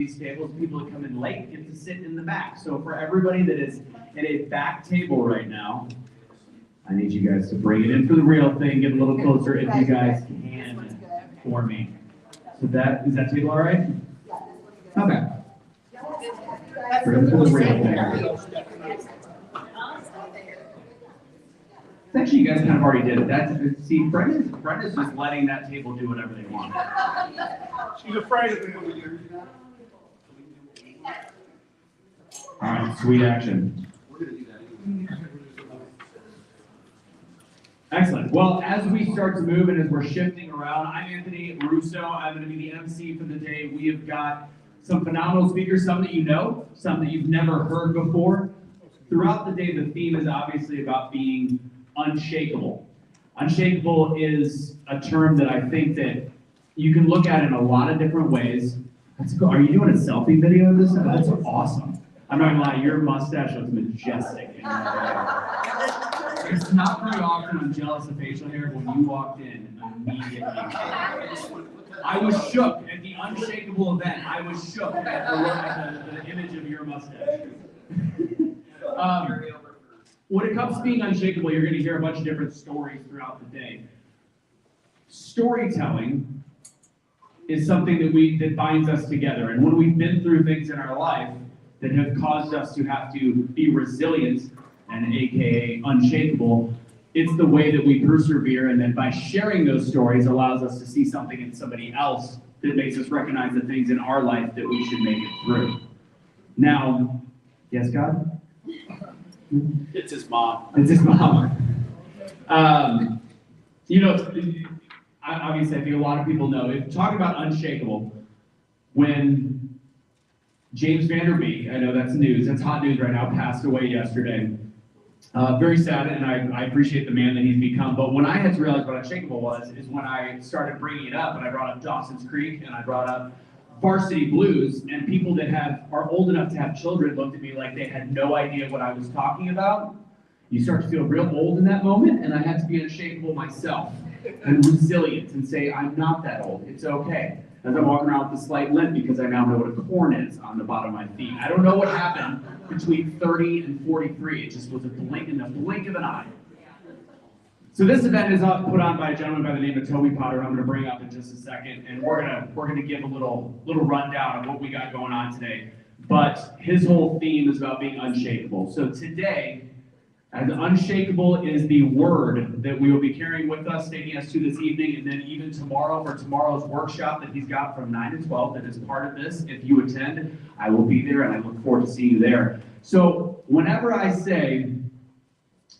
these tables, people that come in late get to sit in the back. So for everybody that is at a back table right now, I need you guys to bring it in for the real thing, get a little closer if you guys can for me. So is that table all right? Okay. Bring it for the real thing. Actually, you guys kind of already did it. See, Brenda's just letting that table do whatever they want. She's afraid of it. All right, sweet action. Excellent. Well, as we start to move and as we're shifting around, I'm Anthony Russo. I'm going to be the MC for the day. We have got some phenomenal speakers, some that you know, some that you've never heard before. Throughout the day, the theme is obviously about being unshakable. Unshakable is a term that I think that you can look at in a lot of different ways. That's cool. Are you doing a selfie video of this? That's awesome. I'm not gonna lie, your mustache looks majestic. It's not very often I'm jealous of facial hair, but when you walked in, immediately. I was shook at the Unshakable event. I was shook at the image of your mustache. When it comes to being unshakable, you're going to hear a bunch of different stories throughout the day. Storytelling is something that binds us together. And when we've been through things in our life that have caused us to have to be resilient and AKA unshakable, it's the way that we persevere. And then by sharing those stories allows us to see something in somebody else that makes us recognize the things in our life that we should make it through. Now, yes, God? It's his mom. It's his mom. Obviously, I think a lot of people know. If talking about Unshakable, when James Van Der Beek, I know that's news, that's hot news right now, passed away yesterday. Very sad, and I appreciate the man that he's become. But when I had to realize what Unshakable is when I started bringing it up, and I brought up Dawson's Creek, and I brought up Varsity Blues, and people that are old enough to have children looked at me like they had no idea what I was talking about. You start to feel real old in that moment, and I had to be unshakable myself and resilient and say, I'm not that old, it's okay. As I'm walking around with a slight limp because I now know what a corn is on the bottom of my feet. I don't know what happened between 30 and 43. It just was in the blink of an eye. So this event is put on by a gentleman by the name of Toby Potter. I'm going to bring up in just a second, and we're gonna give a little rundown of what we got going on today. But his whole theme is about being unshakable. So today, as unshakable is the word that we will be carrying with us, taking us to this evening, and then even tomorrow for tomorrow's workshop that he's got from 9 to 12 that is part of this. If you attend, I will be there, and I look forward to seeing you there. So whenever I say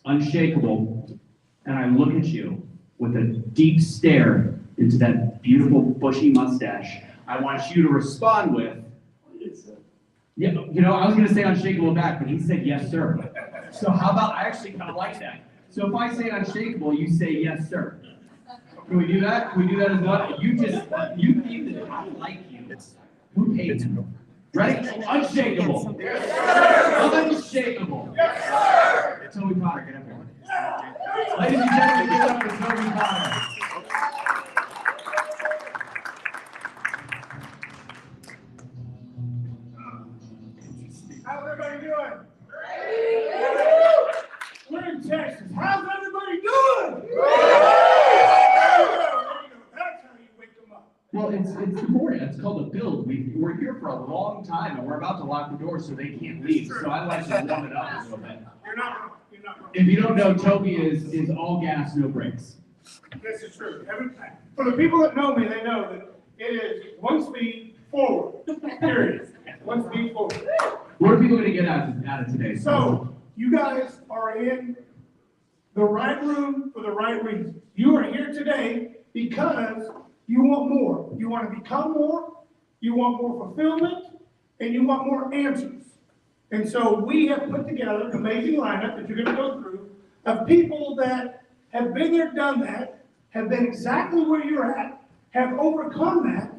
unshakable, and I look at you with a deep stare into that beautiful bushy mustache, I want you to respond with, yeah, I was going to say unshakable back, but he said yes, sir. So how about, I actually kind of like that. So if I say unshakable, you say yes, sir. Can we do that? Can we do that as well? You think that I like you. Who paid him? Ready? Unshakable. Yes, sir. Unshakable. Yes, sir. Toby Potter, get up here. Ladies and gentlemen, give it up for Toby Potter. How's everybody doing? We're in Texas. How's everybody doing? That's how you wake them up. Well, it's the morning. It's called a build. We're here for a long time, and we're about to lock the door so they can't leave. So I like to warm it up a little bit. You're not wrong. If you don't know, Toby is all gas, no brakes. This is true. For the people that know me, they know that it is one speed forward. Period. One speed forward. What are people going to get out of today? So, you guys are in the right room for the right reason. You are here today because you want more. You want to become more, you want more fulfillment, and you want more answers. And so we have put together an amazing lineup that you're going to go through of people that have been there, done that, have been exactly where you're at, have overcome that,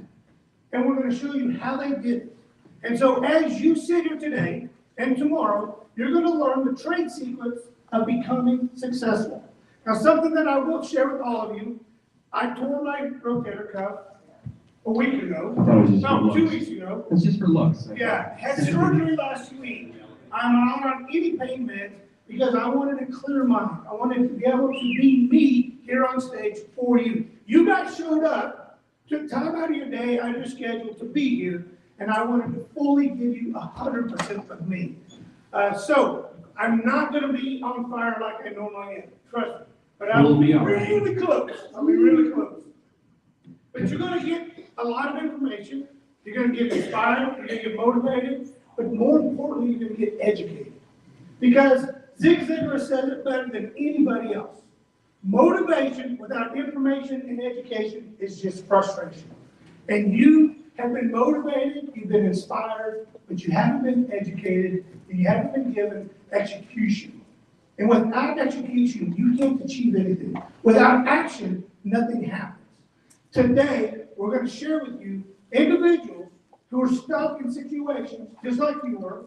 and we're going to show you how they did it. And so as you sit here today and tomorrow, you're going to learn the trade secrets of becoming successful. Now, something that I will share with all of you, I tore my rotator cuff a week ago. I thought it was just for No, 2 looks. weeks ago. It's just for looks. Yeah, had surgery last week. I'm not on any pain meds because I wanted a clear mind. I wanted to be able to be me here on stage for you. You guys showed up, took time out of your day, I just scheduled to be here, and I wanted to fully give you 100% of me. So I'm not gonna be on fire like I normally am, trust me. But I'll be really close. I'll be really close. But you're gonna get a lot of information. You're gonna get inspired, you're gonna get motivated, but more importantly, you're gonna get educated. Because Zig Ziglar says it better than anybody else. Motivation without information and education is just frustration. And you have been motivated, you've been inspired, but you haven't been educated, and you haven't been given execution. And without execution, you can't achieve anything. Without action, nothing happens. Today, we're going to share with you individuals who are stuck in situations just like you were,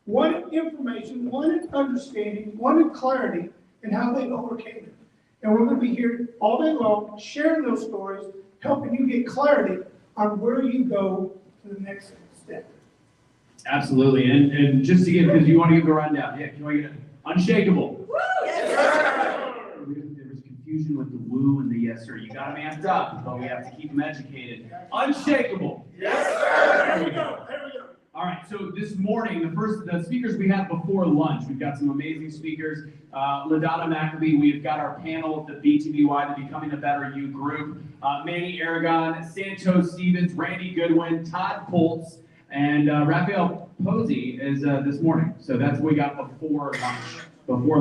wanted information, wanted understanding, wanted clarity, and how they overcame it. And we're going to be here all day long, sharing those stories, helping you get clarity on where you go to the next step. Absolutely, and just to give, because you want to give the rundown, yeah, can I get it? Unshakable. Woo! Yes, sir. There was confusion with the woo and the yes, sir. You got them amped up, but we have to keep them educated. Unshakable. Yes, sir. There we go. There we go. All right, so this morning, the speakers we have before lunch, we've got some amazing speakers. LaDonna McAbee, we've got our panel of the BTBY, the Becoming a Better You group. Manny Aragon, Santos Stevens, Randy Goodwin, Todd Colts, and Raphael Posey is this morning. So that's what we got before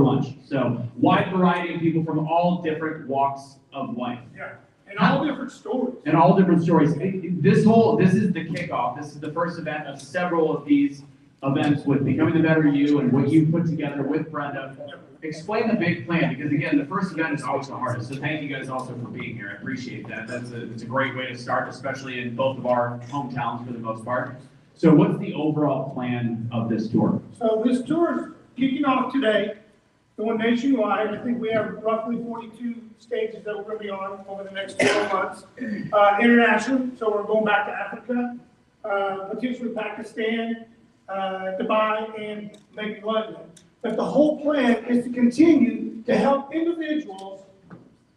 lunch. So wide variety of people from all different walks of life. Yeah, and all different stories. And all different stories. This is the kickoff. This is the first event of several of these events with Becoming the Better You and what you put together with Brenda. Explain the big plan, because again, the first event is always the hardest. So thank you guys also for being here. I appreciate that. It's a great way to start, especially in both of our hometowns for the most part. So what's the overall plan of this tour? So this tour is kicking off today, going nationwide. I think we have roughly 42 stages that we're going to be on over the next 12 months. International, so we're going back to Africa, potentially Pakistan, Dubai, and maybe London. But the whole plan is to continue to help individuals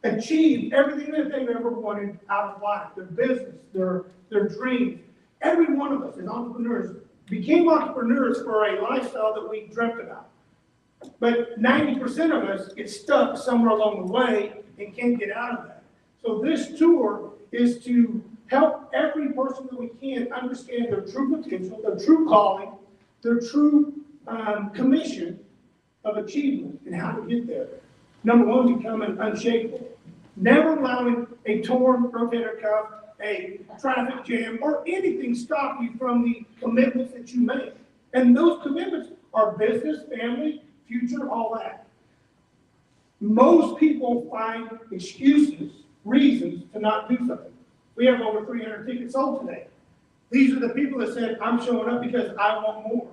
achieve everything that they've ever wanted out of life, their business, their dreams. Every one of us as entrepreneurs became entrepreneurs for a lifestyle that we dreamt about. But 90% of us get stuck somewhere along the way and can't get out of that. So this tour is to help every person that we can understand their true potential, their true calling, their true commission of achievement and how to get there. Number one, becoming unshakable. Never allowing a torn rotator cuff, a traffic jam, or anything stop you from the commitments that you make. And those commitments are business, family, future, all that. Most people find excuses, reasons to not do something. We have over 300 tickets sold today. These are the people that said, I'm showing up because I want more.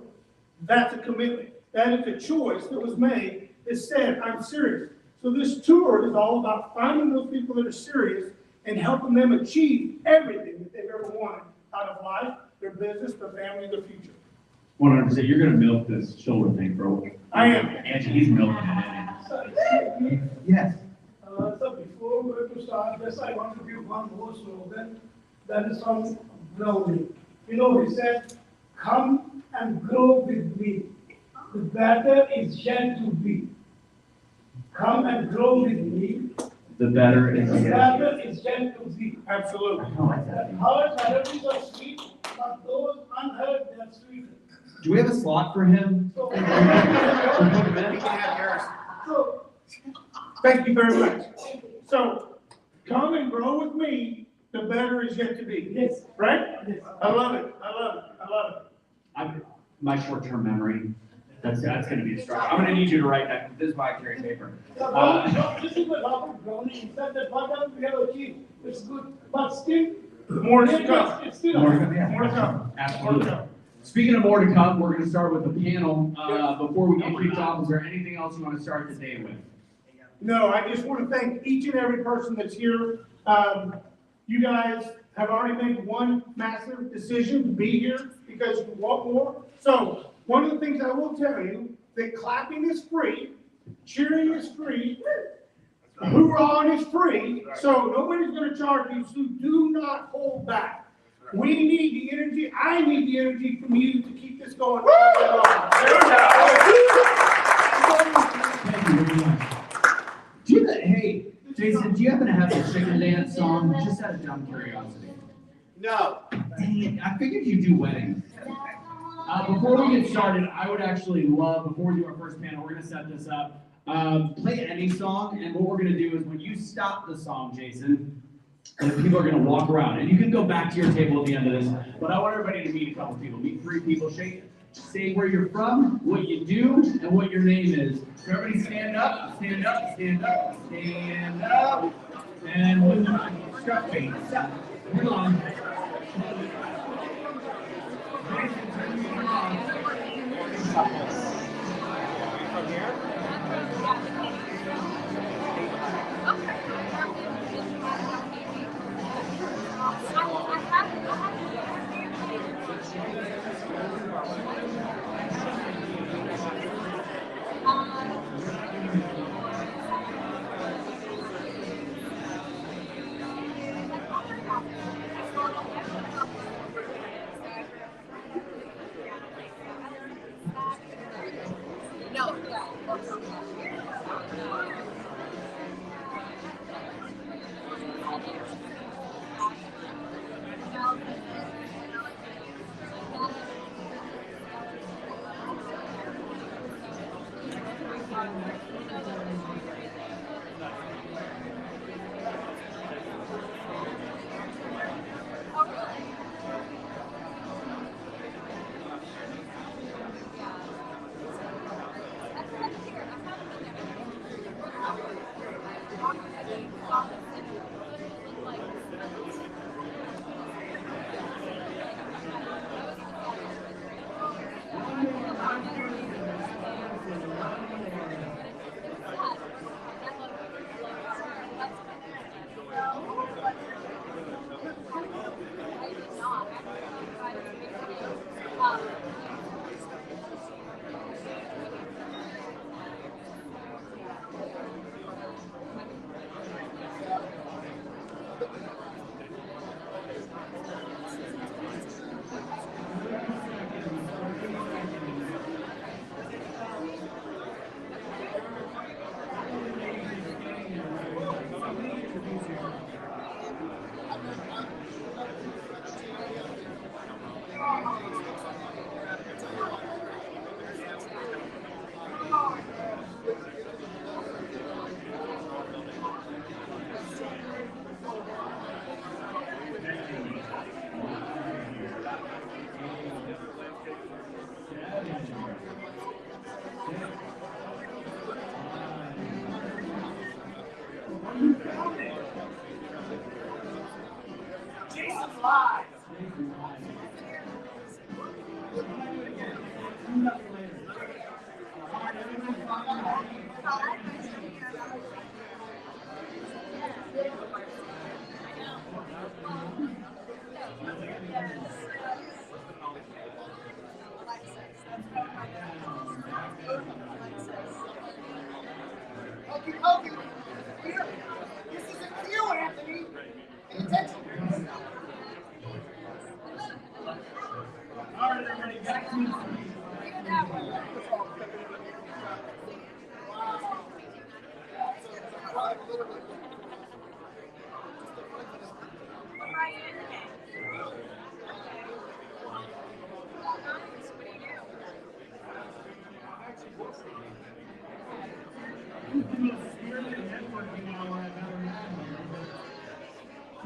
That's a commitment. That is a choice that was made that said, I'm serious. So this tour is all about finding those people that are serious and helping them achieve everything that they've ever wanted out of life, their business, their family, their future. 100%. You're going to milk this shoulder thing for a while. I am. Angie, he's milking it. Yes. So before we go to start this, I want to give one more slogan that is from Browning. You know, he said, come and grow with me. The better is yet to be. Come and grow with me. The better is The yet. better is yet to be. Absolutely. Heard melodies are sweet, but those unheard, they are sweet. Do we have a slot for him? So, so Thank you very much. So come and grow with me, the better is yet to be. yes, Right? yes. I love it. I love it. I love it. My short-term memory, that's going to be a struggle. I'm going to need you to write that. This is why I carry paper. This is what Robert Browning he said that whatever we have achieved, it's good, but still, More to come. it's still. More to come, yeah. More to come. Absolutely. More to come. Speaking of more to come, we're going to start with the panel. Before we get kicked off, is there anything else you want to start the day with? No, I just want to thank each and every person that's here. You guys have already made one massive decision to be here because you want more. So one of the things I will tell you, that clapping is free, cheering is free, hoorahing is free, so nobody's gonna charge you, so do not hold back. We need the energy, I need the energy from you to keep this going. Thank you very much. Do you, hey, Jason, do you happen to have the chicken dance song? Just out of dumb curiosity. No. Dang it, I figured you do weddings. Before we get started, I would actually love, before we do our first panel, we're gonna set this up. Play any song, and what we're gonna do is when you stop the song, Jason, and people are gonna walk around, and you can go back to your table at the end of this, but I want everybody to meet a couple people, meet 3 people, say where you're from, what you do, and what your name is. So everybody stand up, stand up, stand up, stand up, and when strut face up. Hold on. Jason, turn me around. From here?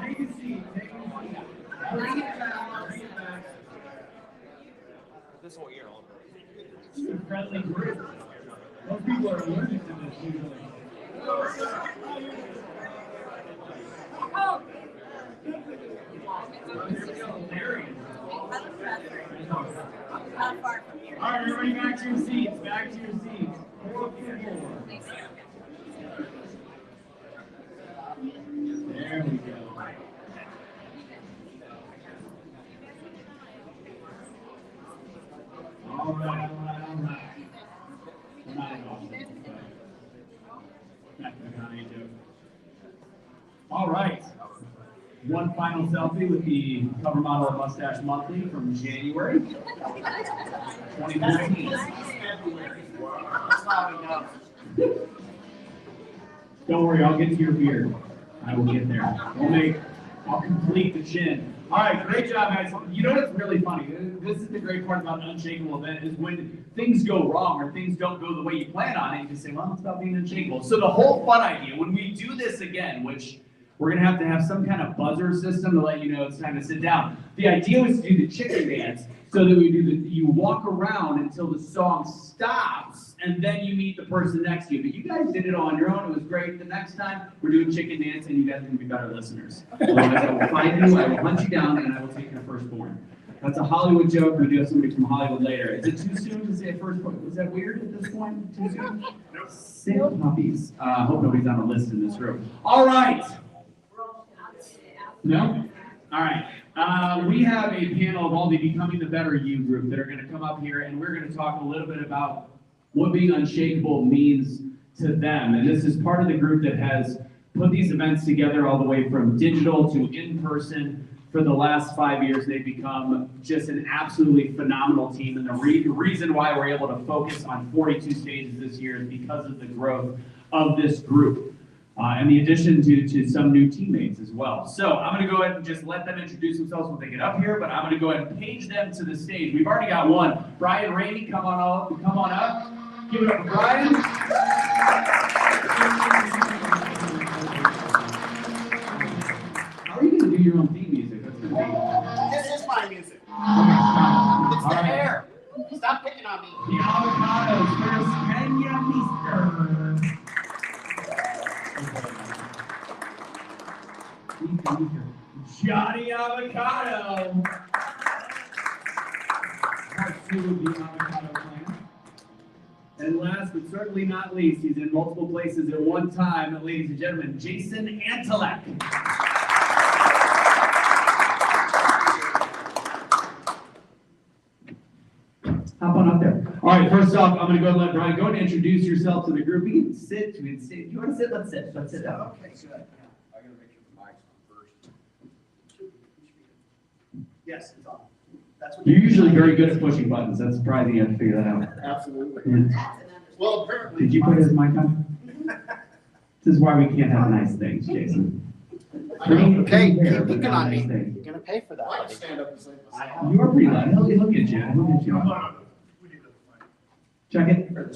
Take a seat, take a seat. Bring it back, bring it back. This whole year, all It's a friendly group. Most people are allergic to this usually. All right, everybody back to your seats, back to your seats. Pull up your floor. There we go. All right. We're not in Austin, so. Not gonna count any jokes. All right. One final selfie with the cover model of Mustache Monthly from January 2015. Don't worry, I'll get to your beard. I will get there. I'll complete the chin. All right, great job, guys. You know what's really funny? This is the great part about an Unshakable event is when things go wrong or things don't go the way you plan on it, you just say, well, it's about being unshakable. So the whole fun idea, when we do this again, which we're gonna have to have some kind of buzzer system to let you know it's time to sit down. The idea was to do the chicken dance so that you walk around until the song stops and then you meet the person next to you. But you guys did it all on your own. It was great. The next time we're doing chicken dance and you guys can be better listeners. Otherwise I will find you, I will hunt you down, and I will take your firstborn. That's a Hollywood joke. We do have somebody from Hollywood later. Is it too soon to say a firstborn? Was that weird at this point? Too soon? Sick puppies. Hope nobody's on the list in this room. All right. No? All right. We have a panel of all the Becoming the Better You group that are going to come up here, and we're going to talk a little bit about what being unshakable means to them. And this is part of the group that has put these events together all the way from digital to in-person. For the last 5 years, they've become just an absolutely phenomenal team. And the reason why we're able to focus on 42 stages this year is because of the growth of this group. And the addition to some new teammates as well. So I'm going to go ahead and just let them introduce themselves when they get up here, but I'm going to go ahead and page them to the stage. We've already got one. Brian Ramey, come on up. Give it up for Brian. How are you going to do your own theme music? That's going to be... This is my music. Okay. It's the hair. Stop picking on me. The avocados. Where's Kenya Mister? Johnny Avocado. Part 2 of the avocado plant. And last but certainly not least, he's in multiple places at one time, ladies and gentlemen, Jason Antelek. Hop on up there. All right, first off, I'm going to go and let Brian go and introduce yourself to the group. You can sit. You can sit. If you want to sit, let's sit. Let's sit down. Okay, good. I gotta make sure the mic's on first. Yes, it's on. That's what You're usually very good at pushing buttons. That's surprising you have to figure that out. Absolutely. Yeah. Well, apparently. Did you put his mic on? This is why we can't have nice things, Jason. Okay, keep There, but picking not on nice me. things. You're gonna pay for that. I can stand up and say this. You are pretty loud. Look at you. Look at you. Check it. There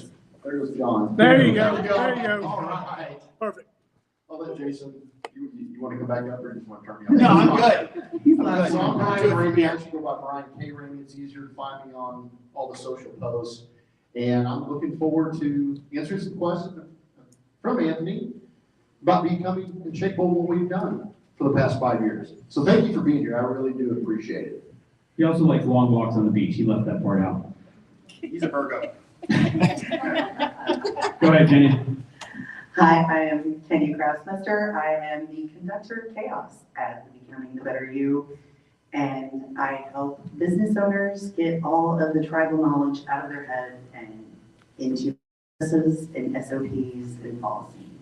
goes John. There you go, There we there you go. All right. Perfect. I'll let Jason, you want to come back up or just want to turn me No, off? I'm good. He's I'm loud. good. So I'm Brian Ramey, I actually go by Brian K. Ramey. It's easier to find me on all the social posts. And I'm looking forward to answering some questions from Anthony about becoming unshakable, what we've done for the past 5 years. So thank you for being here. I really do appreciate it. He also likes long walks on the beach. He left that part out. He's a Virgo. Go ahead, Jenny. Hi, I am Kenya Krausmester. I am the conductor of chaos at Becoming the Better You, and I help business owners get all of the tribal knowledge out of their head and into processes and SOPs and policies.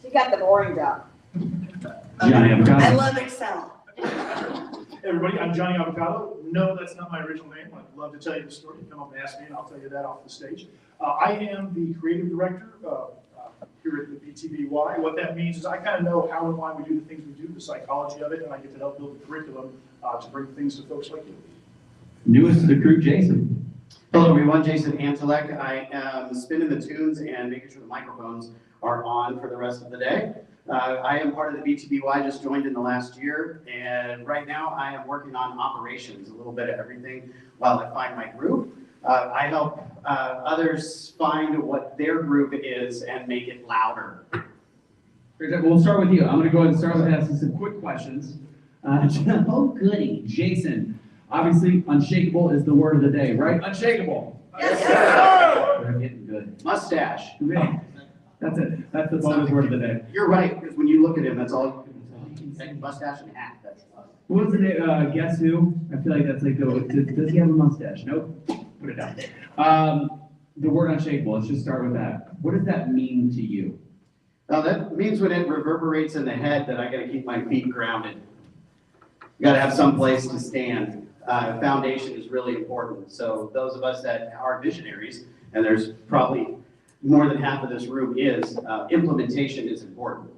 She got the boring job. Johnny Avocado. I love Excel. Hey everybody, I'm Johnny Avocado. No, that's not my original name. I'd love to tell you the story. Come up and ask me and I'll tell you that off the stage. I am the creative director here at the BTBY. What that means is I kind of know how and why we do the things we do, the psychology of it, and I get to help build the curriculum to bring things to folks like you. Newest to the crew, Jason. Hello everyone, Jason Antelek. I am spinning the tunes and making sure the microphones are on for the rest of the day. I am part of the BTBY, just joined in the last year, and right now I am working on operations, a little bit of everything while I find my group. I help others find what their group is and make it louder. We'll start with you. I'm going to go ahead and start with asking some quick questions. Oh, goody. Jason, obviously, unshakable is the word of the day, right? Unshakable. Yes, sir. We're getting good. Mustache. That's it. That's the bonus word of the day. You're right, because when you look at him, that's all you can say. Mustache and hat, that's What was the name? Guess who? I feel like that's like, does he have a mustache? Nope. Put it down. The word unshakable, let's just start with that. What does that mean to you? That means when it reverberates in the head that I gotta keep my feet grounded. You gotta have some place to stand. Foundation is really important. So those of us that are visionaries, and there's probably more than half of this room is, implementation is important.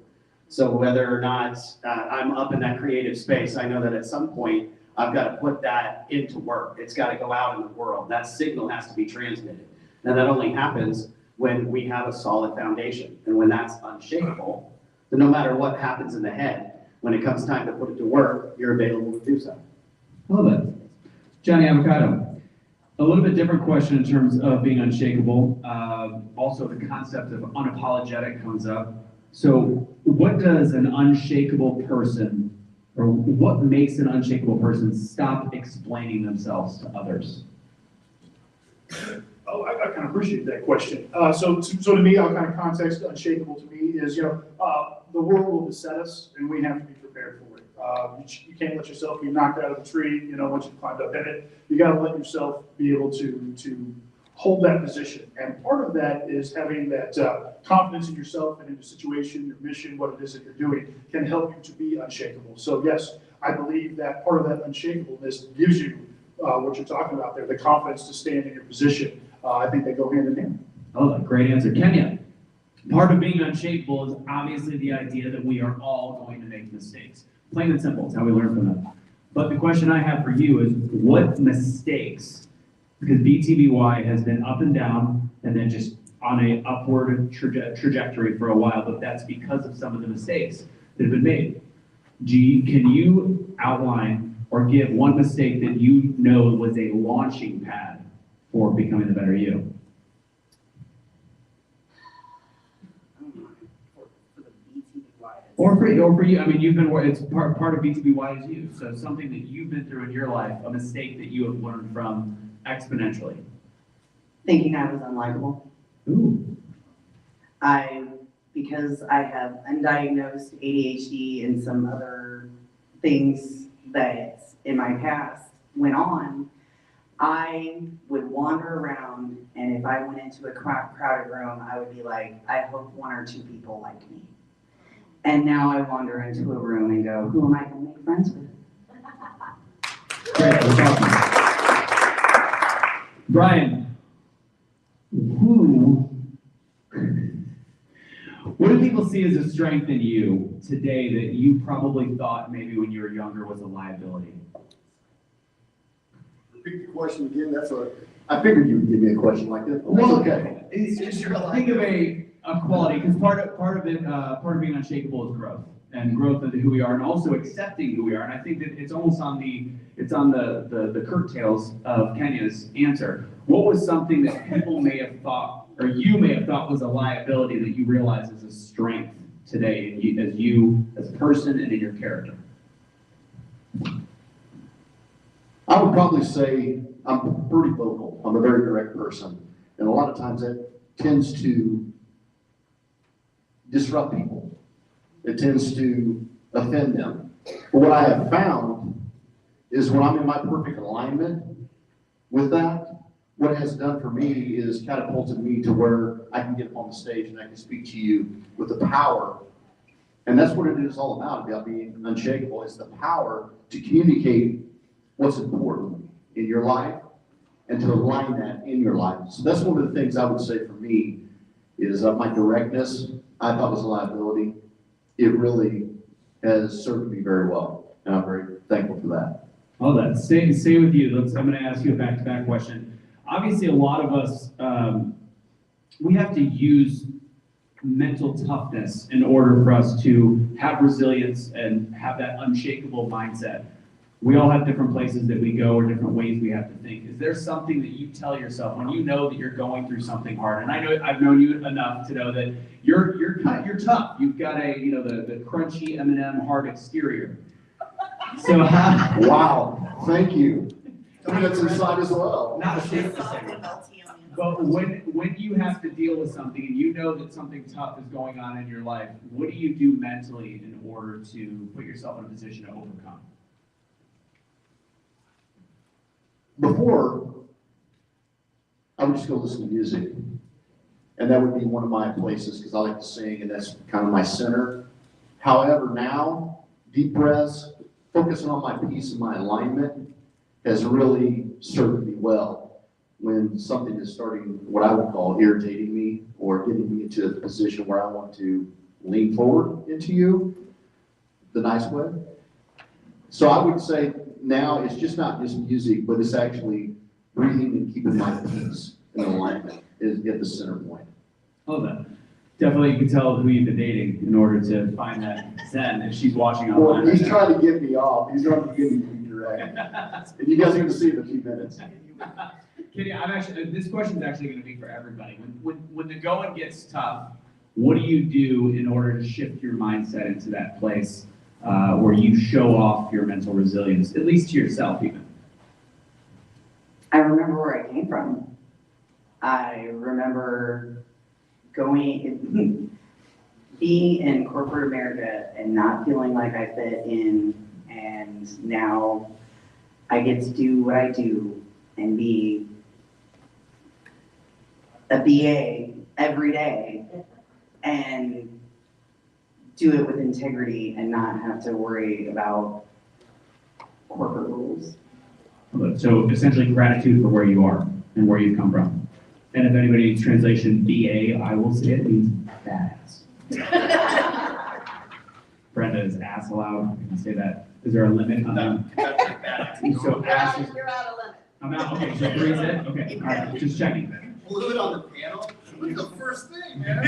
So whether or not I'm up in that creative space, I know that at some point I've got to put that into work. It's got to go out in the world. That signal has to be transmitted. And that only happens when we have a solid foundation. And when that's unshakable, then no matter what happens in the head, when it comes time to put it to work, you're available to do so. Love it. Johnny Avocado, a little bit different question in terms of being unshakable. Also, the concept of unapologetic comes up. So what does an unshakable person, or what makes an unshakable person stop explaining themselves to others? Oh, I kind of appreciate that question. So to me, I'll kind of context unshakable to me is, the world will beset us and we have to be prepared for it. You can't let yourself be knocked out of the tree, once you've climbed up in it. You got to let yourself be able to hold that position. And part of that is having that confidence in yourself and in the situation, your mission, what it is that you're doing can help you to be unshakable. So yes, I believe that part of that unshakableness gives you what you're talking about there, the confidence to stand in your position. I think they go hand in hand. Oh, great answer. Kenya, part of being unshakable is obviously the idea that we are all going to make mistakes. Plain and simple, it's how we learn from them. But the question I have for you is, what mistakes, because BTBY has been up and down and then just on a upward trajectory for a while, but that's because of some of the mistakes that have been made. G, can you outline or give one mistake that you know was a launching pad for becoming the better you? Or for you, I mean, you've been, it's part of BTBY is you. So something that you've been through in your life, a mistake that you have learned from exponentially. Thinking I was unlikable. Ooh. Because I have undiagnosed ADHD and some other things that in my past went on, I would wander around, and if I went into a crowded room, I would be like, I hope one or two people like me. And now I wander into a room and go, who am I going to make friends with? Great, that's awesome. Brian, what do people see as a strength in you today that you probably thought maybe when you were younger was a liability? Repeat the question again. I figured you would give me a question like this. Well, okay. Think of a quality, because part of being unshakable is growth, and growth into who we are, and also accepting who we are. And I think that it's almost on the curtails of Kenya's answer. What was something that people may have thought, or you may have thought was a liability that you realize is a strength today as a person and in your character? I would probably say I'm pretty vocal. I'm a very direct person. And a lot of times that tends to disrupt people. It tends to offend them. But what I have found is when I'm in my perfect alignment with that, what it has done for me is catapulted me to where I can get up on the stage and I can speak to you with the power. And that's what it is all about being unshakable. It's the power to communicate what's important in your life and to align that in your life. So that's one of the things I would say for me is my directness, I thought was a liability. It really has served me very well, and I'm very thankful for that. All that. Stay with you. I'm going to ask you a back-to-back question. Obviously, a lot of us, we have to use mental toughness in order for us to have resilience and have that unshakable mindset. We all have different places that we go or different ways we have to think. Is there something that you tell yourself when you know that you're going through something hard? And I know I've known you enough to know that you're tough. You've got the crunchy M&M hard exterior. So Wow, thank you. That's inside as well. Not ashamed to say. But when you have to deal with something and you know that something tough is going on in your life, what do you do mentally in order to put yourself in a position to overcome? before, I would just go listen to music. And that would be one of my places, because I like to sing, and that's kind of my center. However, now, deep breaths, focusing on my peace and my alignment has really served me well when something is starting, what I would call irritating me, or getting me into a position where I want to lean forward into you, the nice way. So I would say now it's just not just music, but it's actually breathing and keeping my peace and alignment is at the center point. Oh, that. Definitely you can tell who you've been dating in order to find that zen if she's watching Well, online. he's right now. trying to get me off. He's trying to get me to be direct. And you guys are going to see it in a few minutes. Kenny, this question is actually going to be for everybody. When the going gets tough, what do you do in order to shift your mindset into that place where you show off your mental resilience, at least to yourself even? I remember where I came from. I remember being in corporate America and not feeling like I fit in, and now I get to do what I do and be a BA every day and do it with integrity and not have to worry about corporate rules. So essentially gratitude for where you are and where you've come from. And if anybody needs translation BA, I will say it means badass. Brenda is ass allowed. You can say that. Is there a limit on that? So ass is, You're out of limit. I'm out. Okay, so Bree said, okay, all right, just checking. Blew it on the panel. Look at the first thing, man.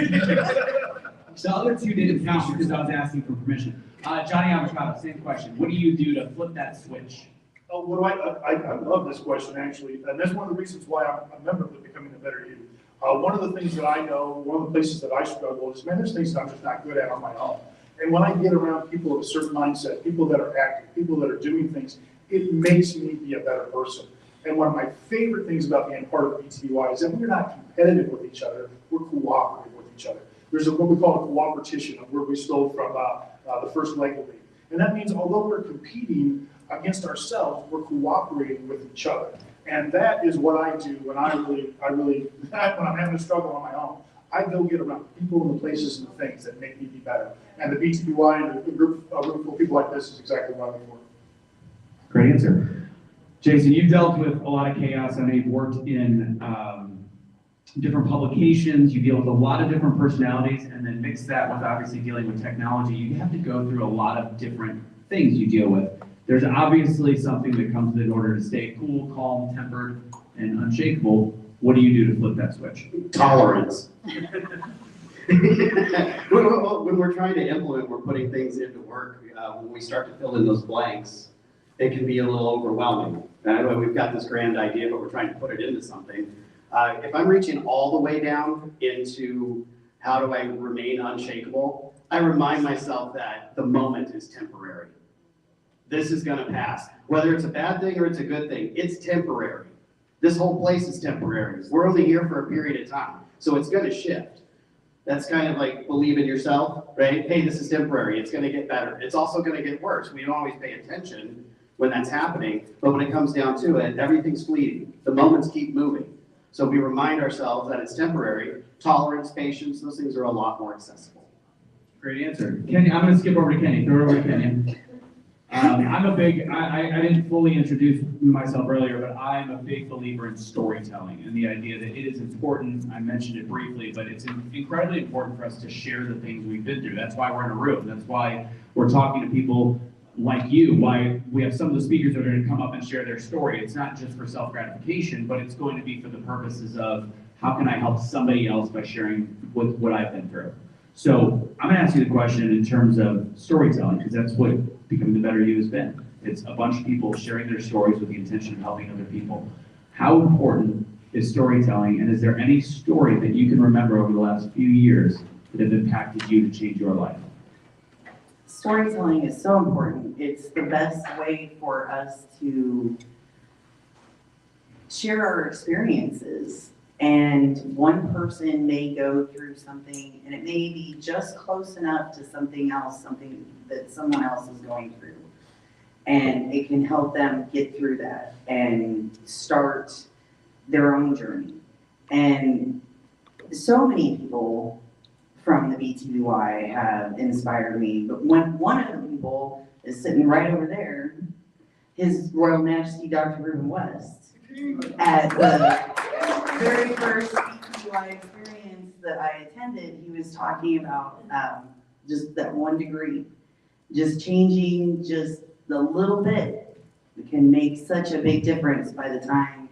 The other two didn't count because I was asking for permission. Johnny Avocado, same question. What do you do to flip that switch? Oh, what do I love this question, actually, and that's one of the reasons why I'm a member of the Becoming the Better You. One of the things that I know, one of the places that I struggle is, man, there's things that I'm just not good at on my own. And when I get around people of a certain mindset, people that are active, people that are doing things, it makes me be a better person. And one of my favorite things about being part of BTBY is that we're not competitive with each other, we're cooperative with each other. There's what we call a cooperation, a word we stole from the first Lego League. And that means although we're competing against ourselves, we're cooperating with each other. And that is what I do when when I'm having a struggle on my own. I go get around people and the places and the things that make me be better. And the BTBY and a group of people like this is exactly what I'm for. Great answer. Jason, you've dealt with a lot of chaos. I know you've worked in different publications. You deal with a lot of different personalities, and then mix that with obviously dealing with technology. You have to go through a lot of different things you deal with. There's obviously something that comes in order to stay cool, calm, tempered, and unshakable. What do you do to flip that switch? Tolerance. When we're trying to implement, we're putting things into work. When we start to fill in those blanks, it can be a little overwhelming. And I know we've got this grand idea, but we're trying to put it into something. If I'm reaching all the way down into how do I remain unshakable, I remind myself that the moment is temporary. This is gonna pass. Whether it's a bad thing or it's a good thing, it's temporary. This whole place is temporary. We're only here for a period of time, so it's gonna shift. That's kind of like believe in yourself, right? Hey, this is temporary, it's gonna get better. It's also gonna get worse. We don't always pay attention when that's happening, but when it comes down to it, everything's fleeting. The moments keep moving. So we remind ourselves that it's temporary. Tolerance, patience, those things are a lot more accessible. Great answer. Kenny, I'm gonna skip over to Kenny. Throw it over to Kenny. I didn't fully introduce myself earlier, but I'm a big believer in storytelling and the idea that it is important. I mentioned it briefly, but it's incredibly important for us to share the things we've been through. That's why we're in a room. That's why we're talking to people like you, why we have some of the speakers that are going to come up and share their story. It's not just for self-gratification, but it's going to be for the purposes of how can I help somebody else by sharing what I've been through. So I'm going to ask you the question in terms of storytelling, because that's what Becoming the Better You has been. It's a bunch of people sharing their stories with the intention of helping other people. How important is storytelling, and is there any story that you can remember over the last few years that have impacted you to change your life? Storytelling is so important. It's the best way for us to share our experiences. And one person may go through something, and it may be just close enough to something else, something that someone else is going through. And it can help them get through that and start their own journey. And so many people from the BTBY have inspired me, but one of the people is sitting right over there, His Royal Majesty Dr. Reuben West, at the very first BTBY experience that I attended. He was talking about just that 1 degree, just changing just the little bit can make such a big difference by the time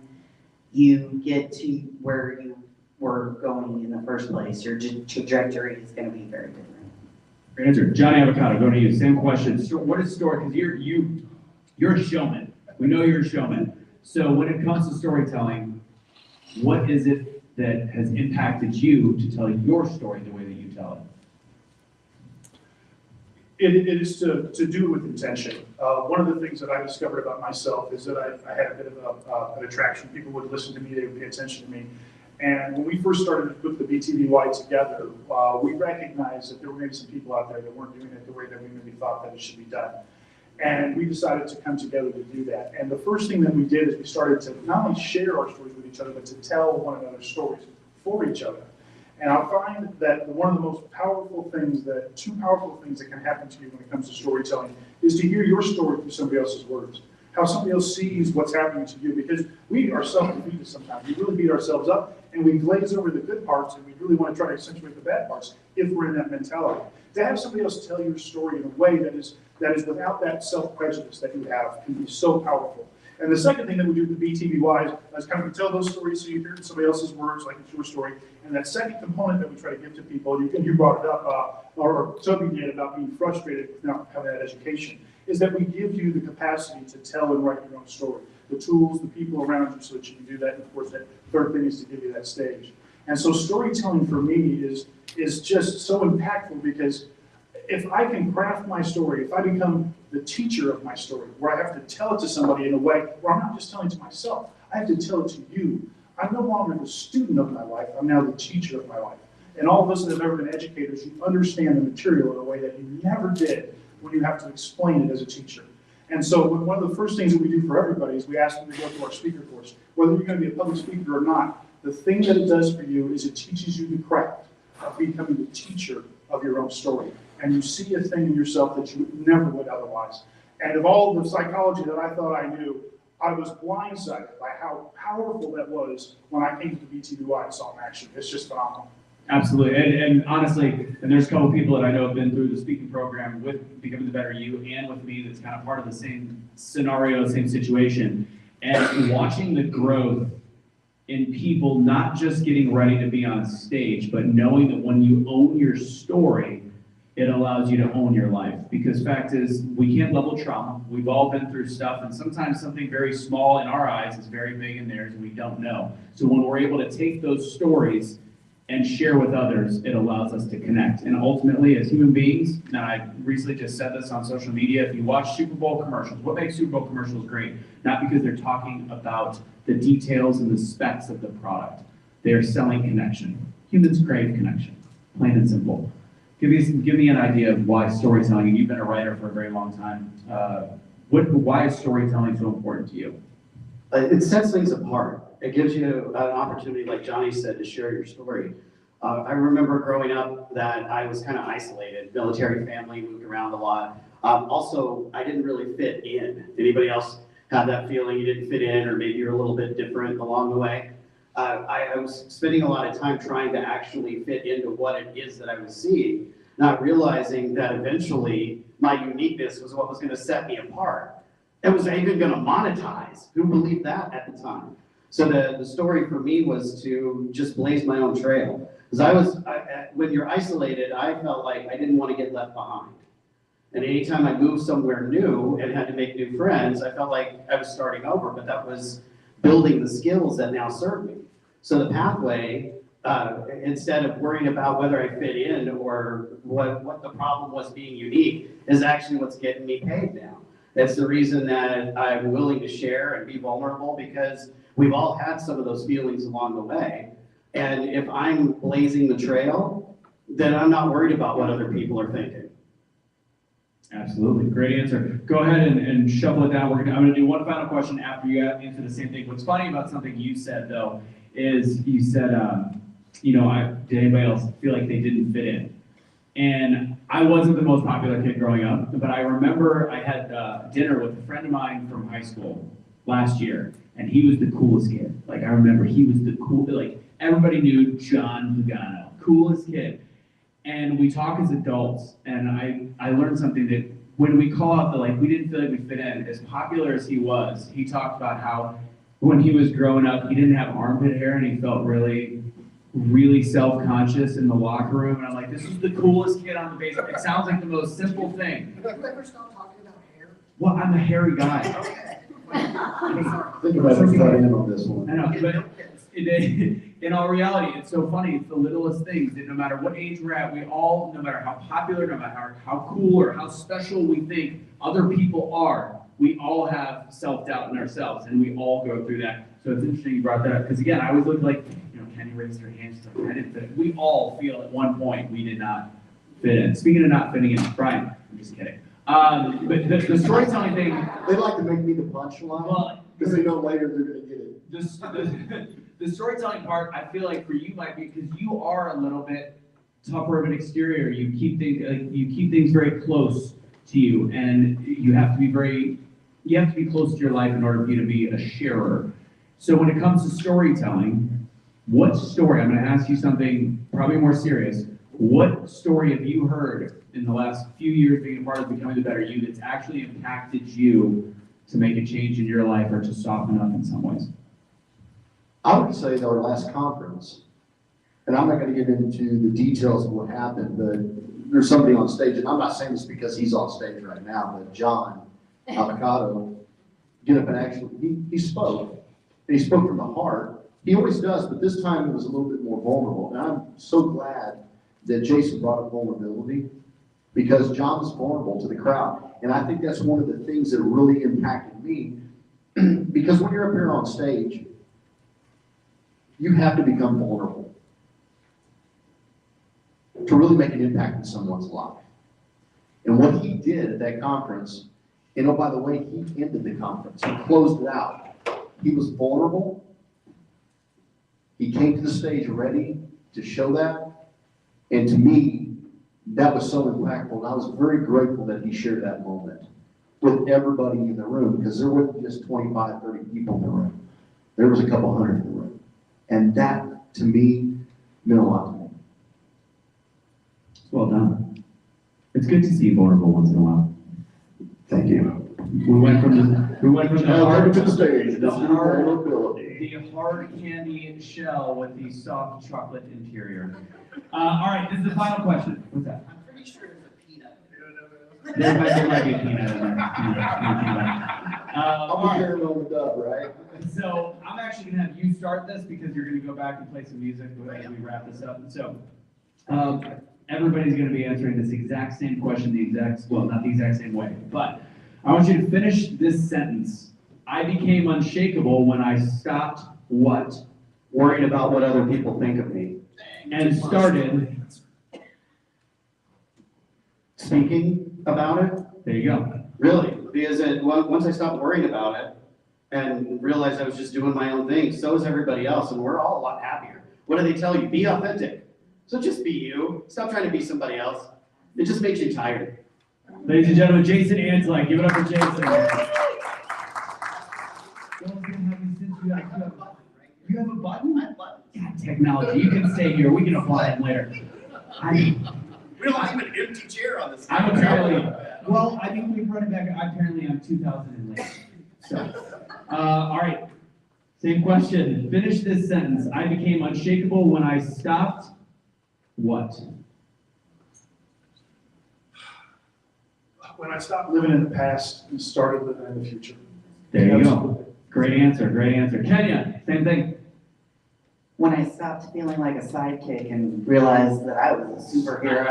you get to where you were going in the first place. Your trajectory is going to be very different. Great answer. Johnny Avocado, going to you. Same question. So what is story? Because you're a showman. We know you're a showman. So when it comes to storytelling, what is it that has impacted you to tell your story the way that you tell it? It is to do with intention. One of the things that I discovered about myself is that I had a bit of an attraction. People would listen to me, they would pay attention to me. And when we first started to put the BTBY together, we recognized that there were maybe some people out there that weren't doing it the way that we maybe thought that it should be done. And we decided to come together to do that. And the first thing that we did is we started to not only share our stories with each other, but to tell one another's stories for each other. And I find that one of the most powerful things, two powerful things that can happen to you when it comes to storytelling is to hear your story through somebody else's words. How somebody else sees what's happening to you, because we ourselves beat us sometimes. We really beat ourselves up and we glaze over the good parts and we really want to try to accentuate the bad parts if we're in that mentality. To have somebody else tell your story in a way that is without that self-prejudice that you have can be so powerful. And the second thing that we do with the BTBY is kind of tell those stories so you hear somebody else's words, like it's your story. And that second component that we try to give to people, and you brought it up, or Toby did, about being frustrated with not having that education, is that we give you the capacity to tell and write your own story. The tools, the people around you so that you can do that. And of course, that third thing is to give you that stage. And so storytelling for me is just so impactful, because if I can craft my story, if I become the teacher of my story, where I have to tell it to somebody in a way where I'm not just telling it to myself, I have to tell it to you. I'm no longer the student of my life, I'm now the teacher of my life. And all of us that have ever been educators, you understand the material in a way that you never did when you have to explain it as a teacher. And so one of the first things that we do for everybody is we ask them to go through our speaker course. Whether you're going to be a public speaker or not, the thing that it does for you is it teaches you the craft of becoming the teacher of your own story. And you see a thing in yourself that you never would otherwise. And of all the psychology that I thought I knew, I was blindsided by how powerful that was when I came to the BTBY and saw it in action. It's just phenomenal. Absolutely. And honestly, and there's a couple people that I know have been through the speaking program with Becoming the Better You and with me that's kind of part of the same scenario, same situation. And watching the growth in people not just getting ready to be on stage, but knowing that when you own your story, it allows you to own your life. Because fact is, we can't level trauma. We've all been through stuff, and sometimes something very small in our eyes is very big in theirs, and we don't know. So when we're able to take those stories and share with others, it allows us to connect. And ultimately, as human beings, now I recently just said this on social media, if you watch Super Bowl commercials, what makes Super Bowl commercials great? Not because they're talking about the details and the specs of the product. They are selling connection. Humans crave connection, plain and simple. Give me an idea of why storytelling, and you've been a writer for a very long time. Why is storytelling so important to you? It sets things apart. It gives you an opportunity, like Johnny said, to share your story. I remember growing up that I was kind of isolated, military family, moved around a lot. Also, I didn't really fit in. Anybody else have that feeling you didn't fit in, or maybe you're a little bit different along the way? I was spending a lot of time trying to actually fit into what it is that I was seeing, not realizing that eventually my uniqueness was what was going to set me apart. And was I even going to monetize? Who believed that at the time? So the story for me was to just blaze my own trail. Because when you're isolated, I felt like I didn't want to get left behind. And anytime I moved somewhere new and had to make new friends, I felt like I was starting over, but that was building the skills that now serve me. So the pathway, instead of worrying about whether I fit in or what the problem was being unique, is actually what's getting me paid now. It's the reason that I'm willing to share and be vulnerable, because we've all had some of those feelings along the way. And if I'm blazing the trail, then I'm not worried about what other people are thinking. Absolutely, great answer. Go ahead and shuffle it down. I'm gonna do one final question after you answer the same thing. What's funny about something you said though, is you said, did anybody else feel like they didn't fit in? And I wasn't the most popular kid growing up, but I remember I had dinner with a friend of mine from high school last year, and he was the coolest kid. Like, I remember he was the like, everybody knew John Pagano, coolest kid. And we talk as adults, and I learned something that when we call out we didn't feel like we fit in, as popular as he was, he talked about how when he was growing up, he didn't have armpit hair, and he felt really self-conscious in the locker room. And I'm like, this is the coolest kid on the base. It sounds like the most simple thing. Have you ever stopped talking about hair? Well, I'm a hairy guy. Think about it, cut in on this one. I know, but in all reality, it's so funny. It's the littlest things that no matter what age we're at, we all, no matter how popular, no matter how cool or how special we think other people are, we all have self-doubt in ourselves, and we all go through that. So it's interesting you brought that up, because again, I always look like, Kenny raised her hand, she's like, I didn't fit in. We all feel at one point we did not fit in. Speaking of not fitting in, Brian, I'm just kidding. But the storytelling thing. They like to make me the punchline, because they know later they're gonna get it. The storytelling part, I feel like for you might be because you are a little bit tougher of an exterior. You keep things very close to you, and you have to be close to your life in order for you to be a sharer. So when it comes to storytelling, what story? I'm going to ask you something probably more serious. What story have you heard in the last few years being a part of Becoming the Better You that's actually impacted you to make a change in your life or to soften up in some ways? I would say our last conference, and I'm not going to get into the details of what happened, but there's somebody on stage, and I'm not saying this because he's on stage right now, but John Avocado get up and actually, he spoke. And he spoke from the heart. He always does, but this time it was a little bit more vulnerable. And I'm so glad that Jason brought up vulnerability, because John was vulnerable to the crowd. And I think that's one of the things that really impacted me, because when you're up here on stage, you have to become vulnerable to really make an impact in someone's life. And what he did at that conference, and oh, by the way, he ended the conference, he closed it out. He was vulnerable. He came to the stage ready to show that. And to me, that was so impactful. And I was very grateful that he shared that moment with everybody in the room, because there wasn't just 25, 30 people in the room. There was a couple hundred in the room. And that, to me, meant a lot to me. Well done. It's good to see you vulnerable once in a while. Thank you. We went from the hard to the stage. the hard, vulnerability. the hard candy shell with the soft chocolate interior. All right, this is the final question. What's that? I'm pretty sure there's a peanut. There might be a peanut in there. I'll All be right. carrying on the dub, right? So I'm actually gonna have you start this because you're gonna go back and play some music as we wrap this up. So everybody's gonna be answering this exact same question, not the exact same way, but I want you to finish this sentence. I became unshakable when I stopped what? Worried about what other people think of me. And started. Speaking about it? There you go. Really, because once I stopped worrying about it and realized I was just doing my own thing, so is everybody else, and we're all a lot happier. What do they tell you? Be authentic. So just be you. Stop trying to be somebody else. It just makes you tired. Ladies and gentlemen, Jason Ansley, give it up for Jason. You have a button? God, technology. You can stay here. We can apply it later. We don't have an empty chair on this. I'm apparently, well, I think we've run it back. Apparently, I'm 2,000 and late. So, all right. Same question. Finish this sentence. I became unshakable when I stopped what? When I stopped living in the past and started living in the future. There you Absolutely. go. Great answer. Great answer. Kenya, same thing. When I stopped feeling like a sidekick and realized that I was a superhero.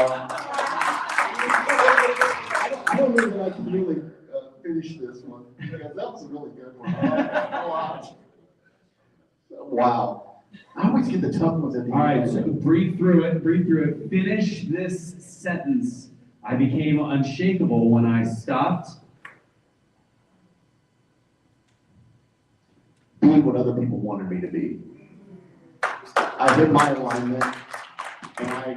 I don't know that I can really finish this one, because that was a really good one. I like that a lot. Wow. I always get the tough ones at the end. All right, so breathe through it. Finish this sentence. I became unshakable when I stopped being what other people wanted me to be. I hit my alignment, and I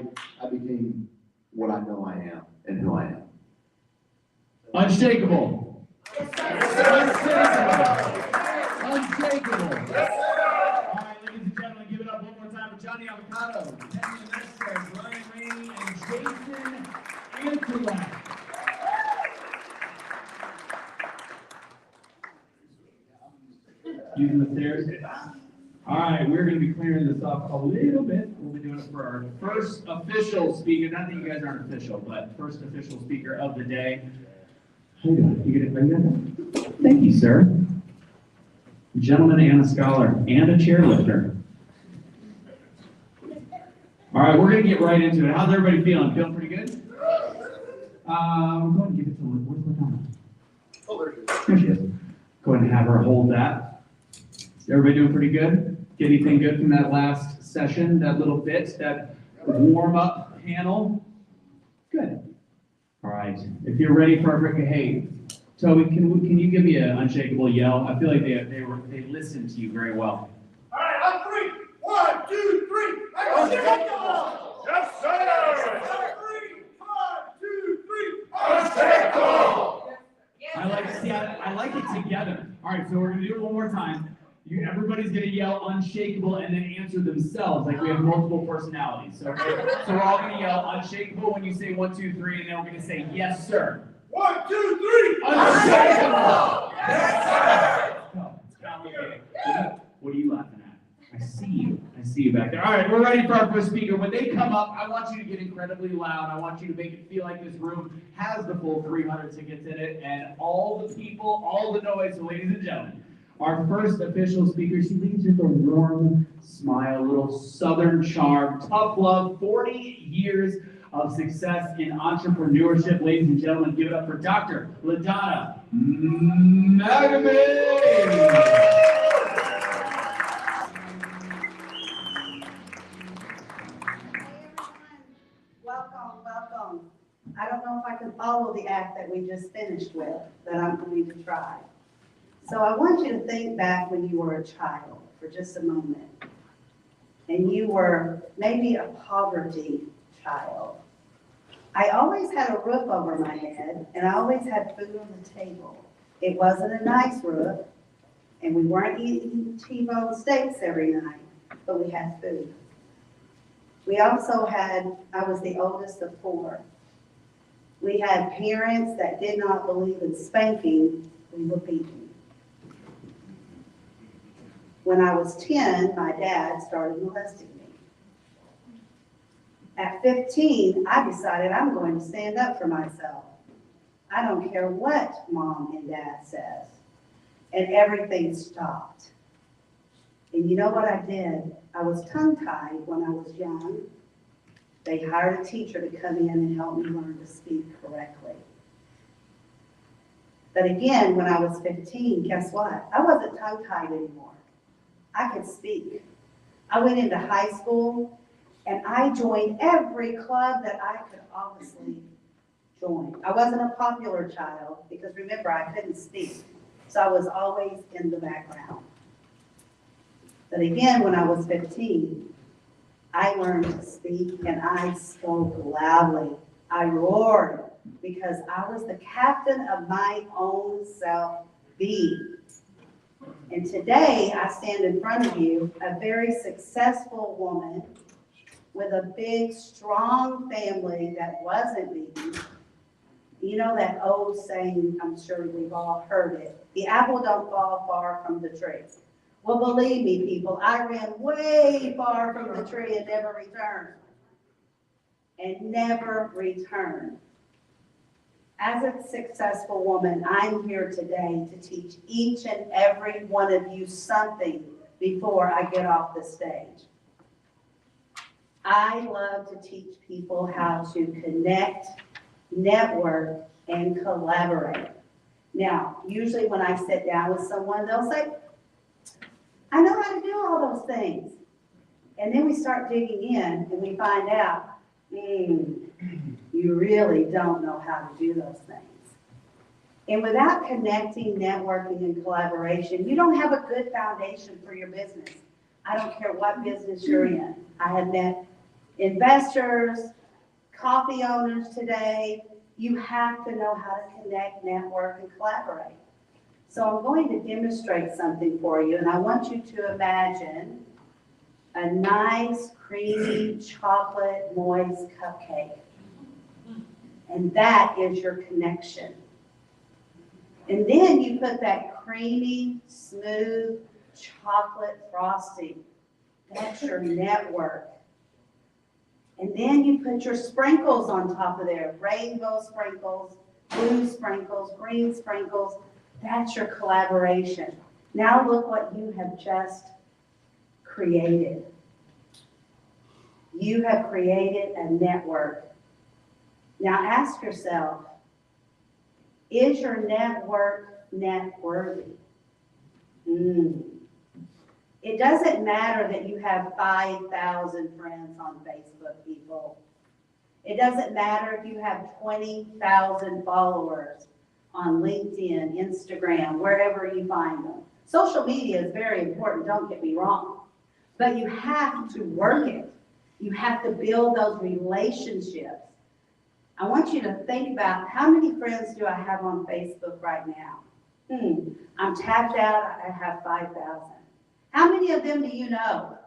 became what I know I am and who I am. Unshakable. Unshakable. Unshakable. All right, ladies and gentlemen, give it up one more time for Johnny Avocado, Penny Lester, Brian Rainey, and Jason Anthony. Using the stairs. All right, we're going to be clearing this up a little bit. We'll be doing it for our first official speaker. Not that you guys aren't official, but first official speaker of the day. Hold on, are you gonna? Thank you, sir. Gentleman and a scholar and a chairlifter. All right, we're going to get right into it. How's everybody feeling? Feeling pretty good? We'll go ahead and give it to where's Ladonna? Oh, there it is. There she is. Go ahead and have her hold that. Is everybody doing pretty good? Get anything good from that last session, that little bit, that warm-up panel? Good. All right. If you're ready for our hey, Toby, can you give me an unshakable yell? I feel like they listened to you very well. All right, on three. 1, 2, 3. Unshakable! Yes, sir! 3, 1, 2, 3. Unshakable! I like it together. All right, so we're gonna do it one more time. Everybody's gonna yell unshakable and then answer themselves, like we have multiple personalities. Okay? So we're all gonna yell unshakable when you say 1, 2, 3, and then we're gonna say yes, sir. 1, 2, 3. Unshakable! Yes, sir! It's complicated. What are you laughing at? I see you back there. All right, we're ready for our first speaker. When they come up, I want you to get incredibly loud. I want you to make it feel like this room has the full 300 tickets in it, and all the people, all the noise. So ladies and gentlemen, our first official speaker, she leads with a warm smile, a little southern charm, tough love, 40 years of success in entrepreneurship. Ladies and gentlemen, give it up for Dr. LaDonna Magame. Welcome. I don't know if I can follow the act that we just finished with, but I'm going to try. So I want you to think back when you were a child for just a moment. And you were maybe a poverty child. I always had a roof over my head, and I always had food on the table. It wasn't a nice roof, and we weren't eating T-bone steaks every night, but we had food. We also had, I was the oldest of 4. We had parents that did not believe in spanking, we were beaten. When I was 10, my dad started molesting me. At 15, I decided I'm going to stand up for myself. I don't care what mom and dad says. And everything stopped. And you know what I did? I was tongue-tied when I was young. They hired a teacher to come in and help me learn to speak correctly. But again, when I was 15, guess what? I wasn't tongue-tied anymore. I could speak. I went into high school and I joined every club that I could obviously join. I wasn't a popular child because remember, I couldn't speak. So I was always in the background. But again, when I was 15, I learned to speak and I spoke loudly. I roared because I was the captain of my own self-being. And today I stand in front of you, a very successful woman with a big, strong family that wasn't beaten. You know that old saying, I'm sure we've all heard it, the apple don't fall far from the tree. Well, believe me, people, I ran way far from the tree and never returned. And never returned. As a successful woman, I'm here today to teach each and every one of you something before I get off the stage. I love to teach people how to connect, network, and collaborate. Now, usually when I sit down with someone, they'll say, I know how to do all those things. And then we start digging in and we find out You really don't know how to do those things. And without connecting, networking, and collaboration, you don't have a good foundation for your business. I don't care what business you're in. I have met investors, coffee owners today. You have to know how to connect, network, and collaborate. So I'm going to demonstrate something for you, and I want you to imagine a nice, creamy, chocolate, moist cupcake. And that is your connection. And then you put that creamy, smooth chocolate frosting. That's your network. And then you put your sprinkles on top of there. Rainbow sprinkles, blue sprinkles, green sprinkles. That's your collaboration. Now look what you have just created. You have created a network. Now ask yourself, is your network net worthy? It doesn't matter that you have 5,000 friends on Facebook, people. It doesn't matter if you have 20,000 followers on LinkedIn, Instagram, wherever you find them. Social media is very important, don't get me wrong. But you have to work it. You have to build those relationships. I want you to think about how many friends do I have on Facebook right now? I'm tapped out, I have 5,000. How many of them do you know?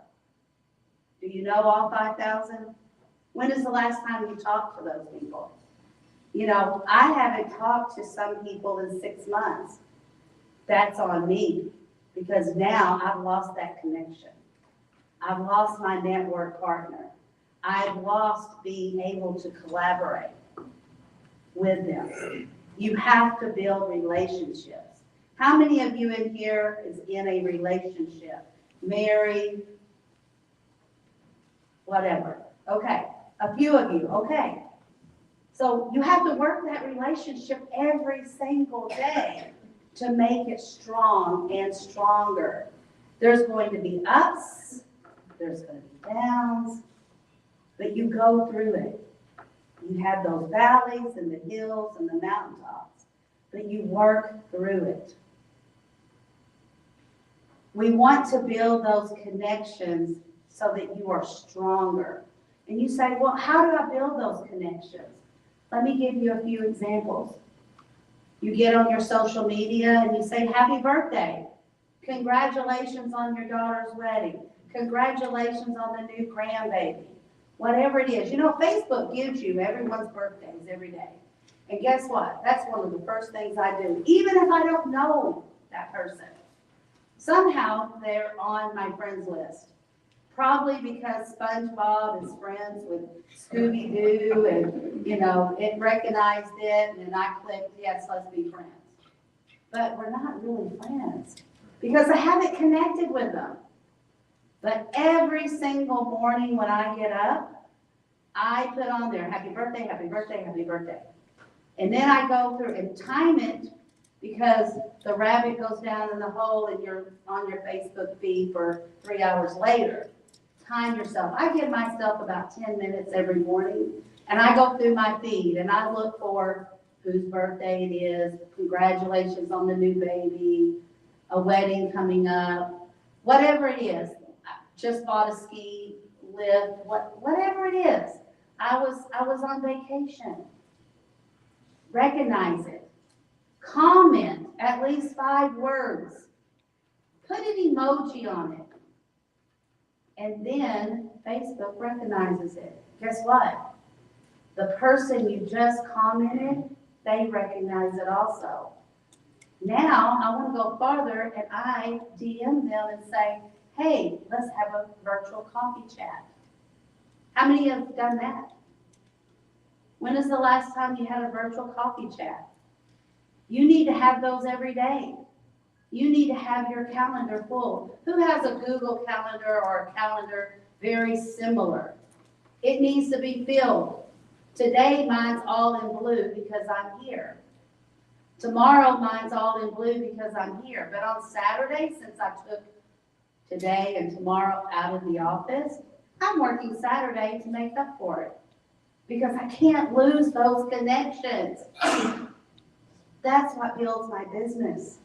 Do you know all 5,000? When is the last time you talked to those people? You know, I haven't talked to some people in 6 months. That's on me, because now I've lost that connection. I've lost my network partner. I've lost being able to collaborate with them. You have to build relationships. How many of you in here is in a relationship? Married, whatever. Okay, a few of you, okay. So you have to work that relationship every single day to make it strong and stronger. There's going to be ups, there's going to be downs, but you go through it. You have those valleys and the hills and the mountaintops, but you work through it. We want to build those connections so that you are stronger. And you say, well, how do I build those connections? Let me give you a few examples. You get on your social media and you say, happy birthday. Congratulations on your daughter's wedding. Congratulations on the new grandbaby. Whatever it is. You know, Facebook gives you everyone's birthdays every day. And guess what? That's one of the first things I do, even if I don't know that person. Somehow they're on my friends list. Probably because SpongeBob is friends with Scooby-Doo and, you know, it recognized it and I clicked, yes, let's be friends. But we're not really friends because I haven't connected with them. But every single morning when I get up, I put on there, happy birthday, happy birthday, happy birthday. And then I go through and time it because the rabbit goes down in the hole and you're on your Facebook feed for 3 hours later. Time yourself. I give myself about 10 minutes every morning and I go through my feed and I look for whose birthday it is, congratulations on the new baby, a wedding coming up, whatever it is. Just bought a ski lift, whatever it is. I was on vacation. Recognize it. Comment at least 5 words. Put an emoji on it. And then Facebook recognizes it. Guess what? The person you just commented, they recognize it also. Now I want to go farther and I DM them and say, hey, let's have a virtual coffee chat. How many have done that? When is the last time you had a virtual coffee chat? You need to have those every day. You need to have your calendar full. Who has a Google Calendar or a calendar very similar? It needs to be filled. Today, mine's all in blue because I'm here. Tomorrow, mine's all in blue because I'm here. But on Saturday, since I took today and tomorrow out of the office, I'm working Saturday to make up for it. because I can't lose those connections. That's what builds my business,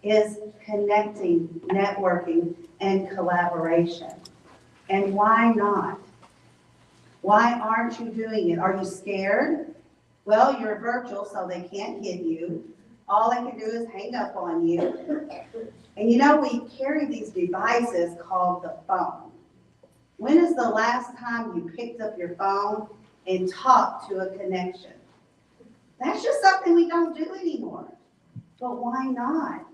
is connecting, networking, and collaboration. And why not? Why aren't you doing it? Are you scared? Well, you're virtual, so they can't hit you. All they can do is hang up on you. And you know, we carry these devices called the phone. When is the last time you picked up your phone and talked to a connection? That's just something we don't do anymore. But why not?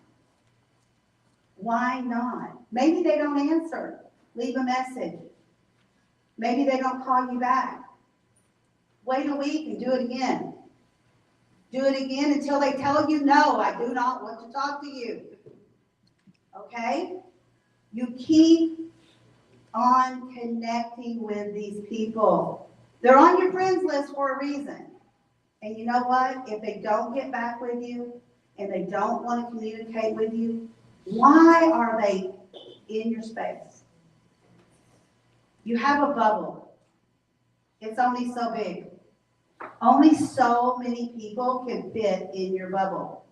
Why not? Maybe they don't answer. Leave a message. Maybe they don't call you back. Wait a week and do it again. Do it again until they tell you, no, I do not want to talk to you. Okay? You keep on connecting with these people. They're on your friends list for a reason. And you know what? If they don't get back with you and they don't want to communicate with you, why are they in your space? You have a bubble. It's only so big. Only so many people can fit in your bubble.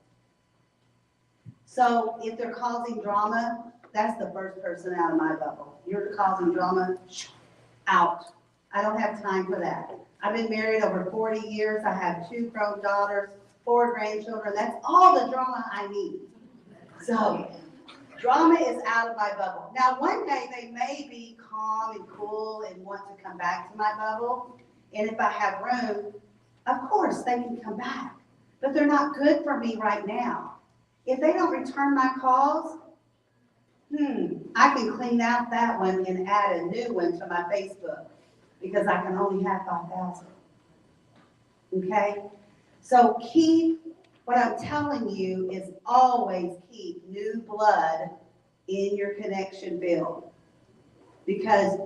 So if they're causing drama, that's the first person out of my bubble. You're causing drama, out. I don't have time for that. I've been married over 40 years. I have 2 grown daughters, 4 grandchildren. That's all the drama I need. So drama is out of my bubble. Now, one day they may be calm and cool and want to come back to my bubble. And if I have room, of course they can come back. But they're not good for me right now. If they don't return my calls, I can clean out that one and add a new one to my Facebook because I can only have 5,000. Okay? So what I'm telling you is always keep new blood in your connection build. Because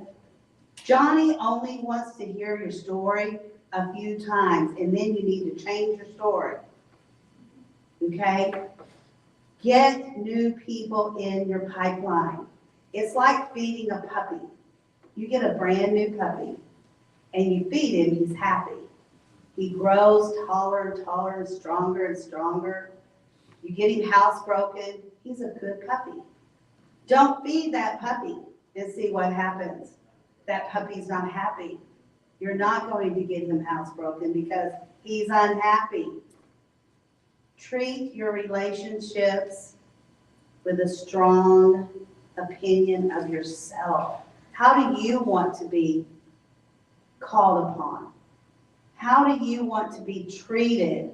Johnny only wants to hear your story a few times, and then you need to change your story. Okay? Get new people in your pipeline. It's like feeding a puppy. You get a brand new puppy, and you feed him, he's happy. He grows taller and taller and stronger. You get him housebroken, he's a good puppy. Don't feed that puppy and see what happens. That puppy's not happy. You're not going to get him housebroken because he's unhappy. Treat your relationships with a strong opinion of yourself. How do you want to be called upon? How do you want to be treated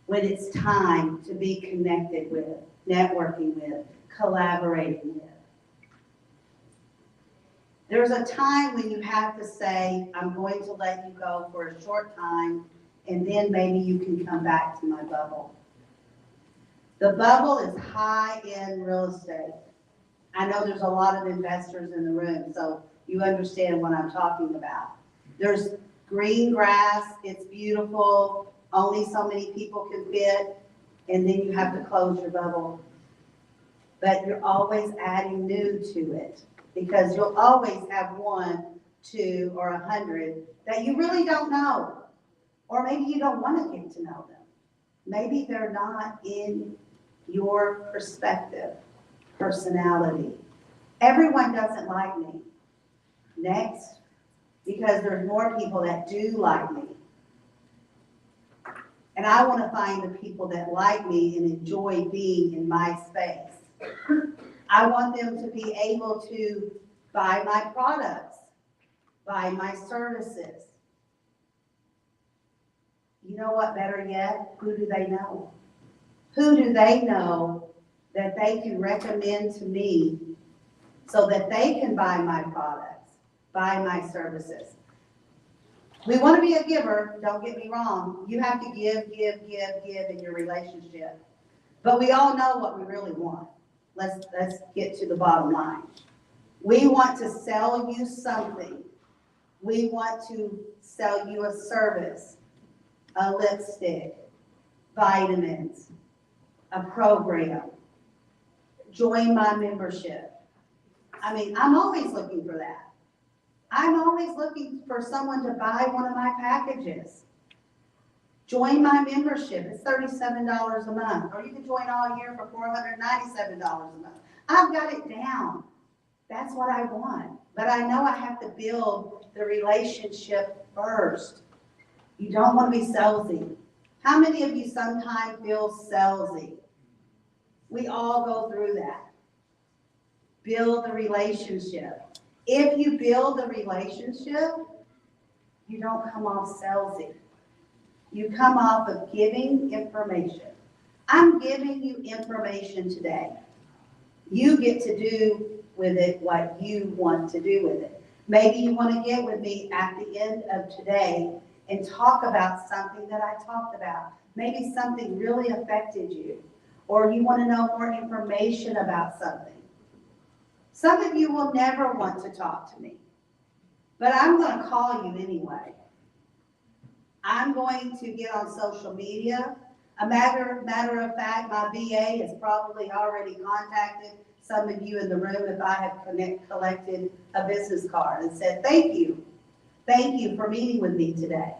when it's time to be connected with, networking with, collaborating with? There's a time when you have to say, I'm going to let you go for a short time, and then maybe you can come back to my bubble. The bubble is high-end real estate. I know there's a lot of investors in the room, so you understand what I'm talking about. There's green grass, it's beautiful, only so many people can fit, and then you have to close your bubble. But you're always adding new to it, because you'll always have 1, 2, or 100 that you really don't know. Or maybe you don't want to get to know them. Maybe they're not in your perspective, personality. Everyone doesn't like me. Next, because there's more people that do like me. And I want to find the people that like me and enjoy being in my space. I want them to be able to buy my products, buy my services. You know what, better yet, who do they know? Who do they know that they can recommend to me so that they can buy my products, buy my services? We want to be a giver, don't get me wrong. You have to give in your relationship. But we all know what we really want. Let's get to the bottom line. We want to sell you something. We want to sell you a service, a lipstick, vitamins, a program. Join my membership. I mean, I'm always looking for that. I'm always looking for someone to buy one of my packages. Join my membership, it's $37 a month, or you can join all year for $497 a month. I've got it down. That's what I want. But I know I have to build the relationship first. You don't want to be salesy. How many of you sometimes feel salesy? We all go through that. Build the relationship. If you build the relationship, you don't come off salesy. You come off of giving information. I'm giving you information today. You get to do with it what you want to do with it. Maybe you want to get with me at the end of today and talk about something that I talked about. Maybe something really affected you, or you want to know more information about something. Some of you will never want to talk to me, but I'm going to call you anyway. I'm going to get on social media. A matter of fact, my VA has probably already contacted some of you in the room if I have collected a business card and said, thank you for meeting with me today.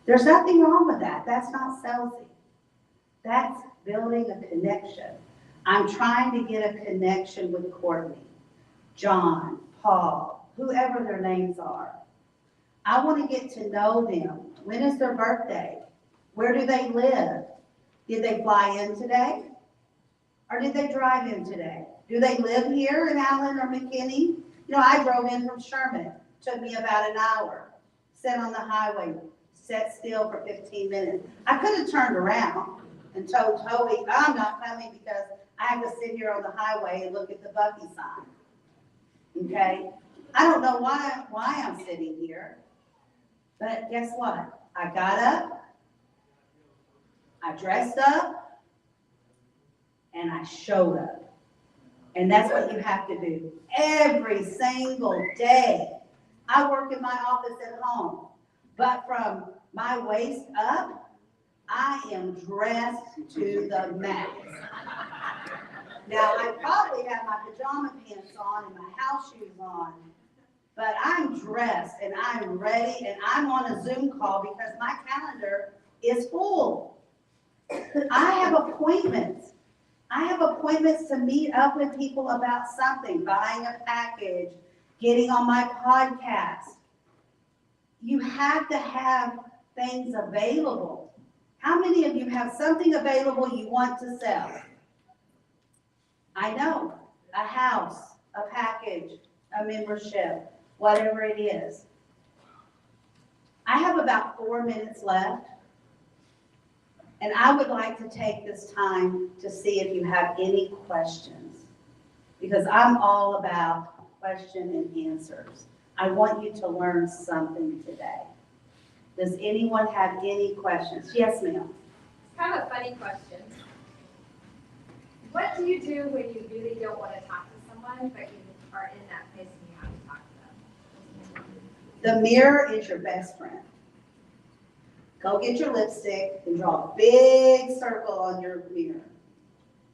There's nothing wrong with that. That's not salesy. That's building a connection. I'm trying to get a connection with Courtney, John, Paul, whoever their names are. I want to get to know them. When is their birthday? Where do they live? Did they fly in today? Or did they drive in today? Do they live here in Allen or McKinney? You know, I drove in from Sherman. Took me about an hour. Sat on the highway, sat still for 15 minutes. I could have turned around and told Toby, I'm not coming because I have to sit here on the highway and look at the Bucky sign. Okay? I don't know why I'm sitting here. But guess what? I got up, I dressed up, and I showed up. And that's what you have to do every single day. I work in my office at home, but from my waist up, I am dressed to the max. Now, I probably have my pajama pants on and my house shoes on, but I'm dressed and I'm ready and I'm on a Zoom call because my calendar is full. I have appointments. I have appointments to meet up with people about something, buying a package, getting on my podcast. You have to have things available. How many of you have something available you want to sell? I know, a house, a package, a membership, whatever it is. I have about 4 minutes left, and I would like to take this time to see if you have any questions, because I'm all about question and answers. I want you to learn something today. Does anyone have any questions? Yes, ma'am. Kind of a funny question. What do you do when you really don't want to talk to someone, but you are in that place and you have to talk to them? The mirror is your best friend. Go get your lipstick and draw a big circle on your mirror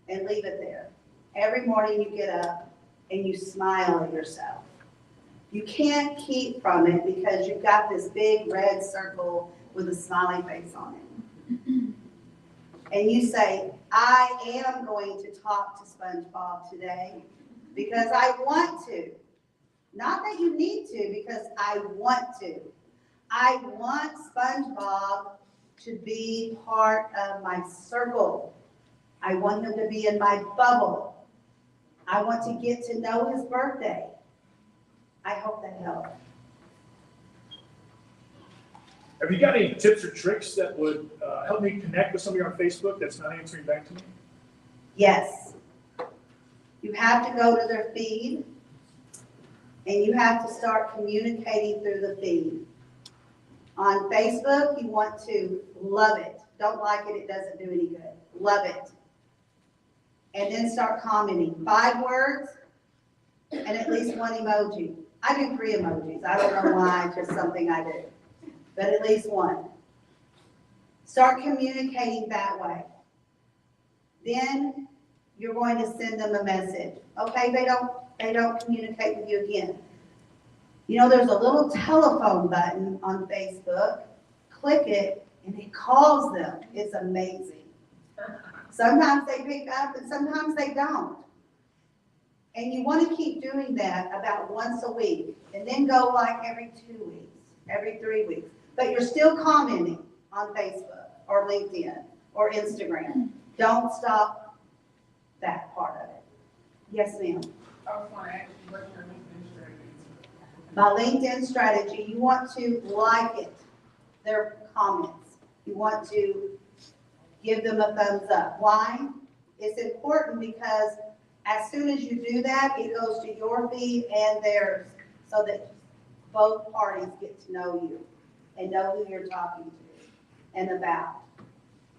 and leave it there. Every morning you get up and you smile at yourself. You can't keep from it because you've got this big red circle with a smiley face on it. And you say, I am going to talk to SpongeBob today because I want to. Not that you need to, because I want to. I want SpongeBob to be part of my circle. I want him to be in my bubble. I want to get to know his birthday. I hope that helped. Have you got any tips or tricks that would help me connect with somebody on Facebook that's not answering back to me? Yes. You have to go to their feed, and you have to start communicating through the feed. On Facebook, you want to love it. Don't like it, it doesn't do any good. Love it. And then start commenting. 5 words and at least 1 emoji. I do 3 emojis. I don't know why, it's just something I do. But at least 1. Start communicating that way. Then you're going to send them a message. Okay, they don't communicate with you again. You know, there's a little telephone button on Facebook. Click it and it calls them. It's amazing. Sometimes they pick up and sometimes they don't. And you want to keep doing that about once a week and then go like every 2 weeks, every 3 weeks. But you're still commenting on Facebook or LinkedIn or Instagram. Don't stop that part of it. Yes, ma'am. I was gonna ask you what your LinkedIn strategy is. My LinkedIn strategy, you want to like it, their comments. You want to give them a thumbs up. Why? It's important because as soon as you do that, it goes to your feed and theirs so that both parties get to know you and know who you're talking to and about.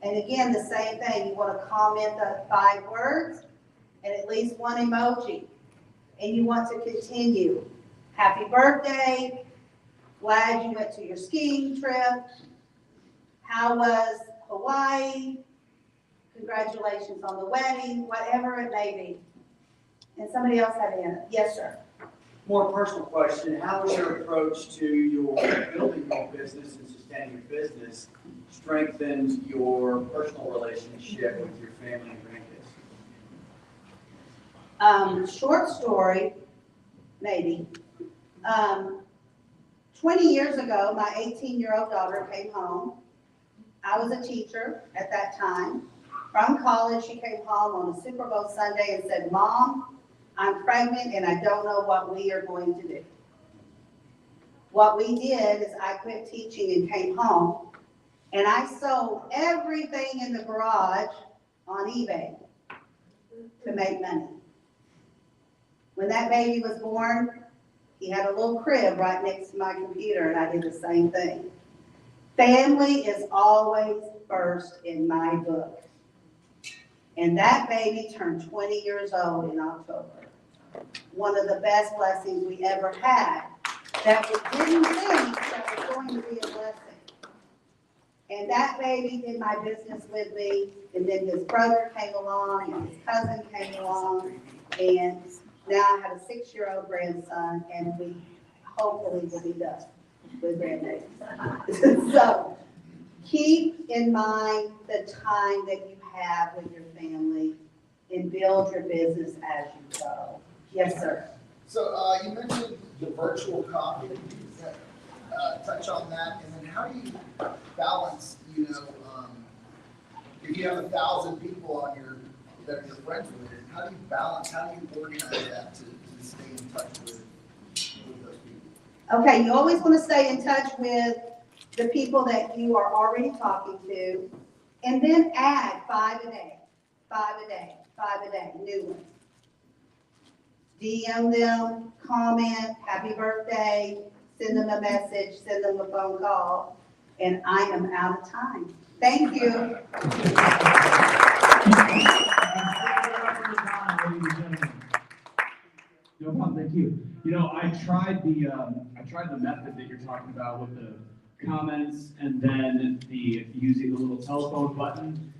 And again, the same thing, you want to comment the 5 words and at least 1 emoji. And you want to continue. Happy birthday, glad you went to your skiing trip. How was Hawaii? Congratulations on the wedding, whatever it may be. And somebody else had a hand. Yes, sir. More personal question, how has your approach to your building your business and sustaining your business strengthened your personal relationship with your family and grandkids? Short story, maybe. 20 years ago, my 18-year-old daughter came home. I was a teacher at that time. From college, she came home on a Super Bowl Sunday and said, "Mom, I'm pregnant and I don't know what we are going to do." What we did is I quit teaching and came home and I sold everything in the garage on eBay to make money. When that baby was born, he had a little crib right next to my computer and I did the same thing. Family is always first in my book. And that baby turned 20 years old in October. One of the best blessings we ever had that we didn't think that was going to be a blessing. And that baby did my business with me, and then his brother came along, and his cousin came along, and now I have a 6-year-old grandson, and we hopefully will be done with grandbabies. So keep in mind the time that you have with your family and build your business as you go. Yes, sir. So you mentioned the virtual coffee. Touch on that, and then how do you balance? You know, if you have 1,000 people on your that you're friends with, how do you balance? How do you organize that to stay in touch with those people? Okay, you always want to stay in touch with the people that you are already talking to, and then add 5 a day, 5 a day, 5 a day, new ones. DM them, comment, happy birthday, send them a message, send them a phone call, and I am out of time. Thank you. No problem, thank you. You know, I tried the method that you're talking about with the comments and then using the little telephone button.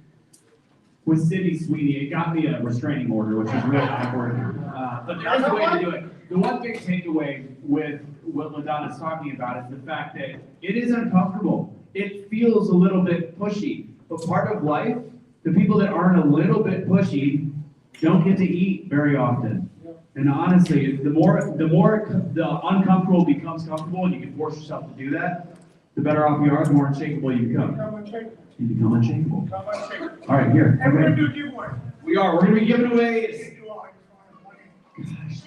With Sydney Sweeney, it got me a restraining order, which is really awkward. But there's a way to do it. The one big takeaway with what LaDonna's talking about is the fact that it is uncomfortable. It feels a little bit pushy. But part of life, the people that aren't a little bit pushy don't get to eat very often. And honestly, the more the uncomfortable becomes comfortable and you can force yourself to do that, the better off you are, the more unshakable you become. You become unshakable. All right, here. And we're gonna do a giveaway. We are. We're gonna be giving away.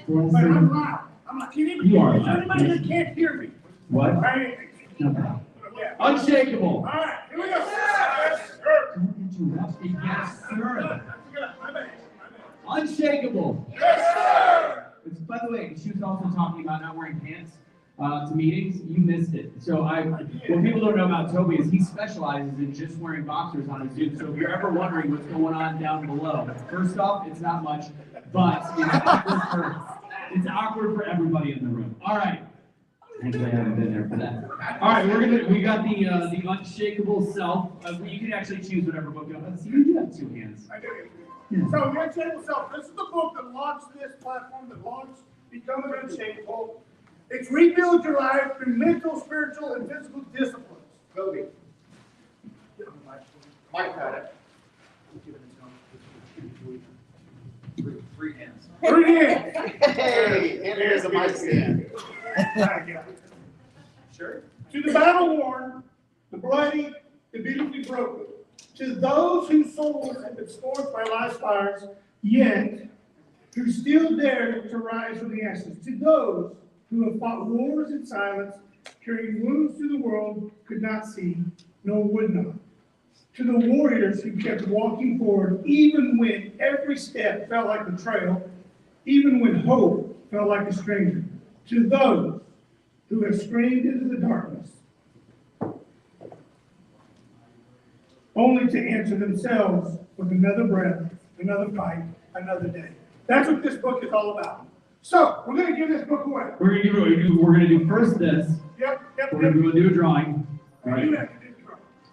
But I'm loud. I'm not, You are loud. anybody that can't hear me. What? Right? No. Yeah. Unshakable. All right, here we go. Yes, sir. Yes, sir. My bad. Unshakable. Yes, sir. By the way, she was also talking about not wearing pants to meetings. You missed it. So what people don't know about Toby is he specializes in just wearing boxers on a Zoom. So if you're ever wondering what's going on down below, first off, it's not much, but it's awkward for everybody in the room. All right. Thankfully, I haven't been there for that. All right, we got the Unshakable Self. You can actually choose whatever book you want. Let's see, you do have 2 hands. I do. So the Unshakable Self, this is the book that launched this platform, that launched Becoming Unshakable. It's rebuild your life through mental, spiritual, and physical disciplines. Kobe. Mike got it. Three hands. Three hands. Hey, and here's a mic stand. Sure. To the battle worn, the bloody, the beautifully broken. To those whose souls have been scorched by life's fires, yet who still dare to rise from the ashes. To those who have fought wars in silence, carrying wounds to the world could not see, nor would not. To the warriors who kept walking forward, even when every step felt like betrayal, even when hope felt like a stranger. To those who have screamed into the darkness, only to answer themselves with another breath, another fight, another day. That's what this book is all about. So, we're going to give this book away. We're gonna do first this. Yep. We're gonna do a drawing. All right.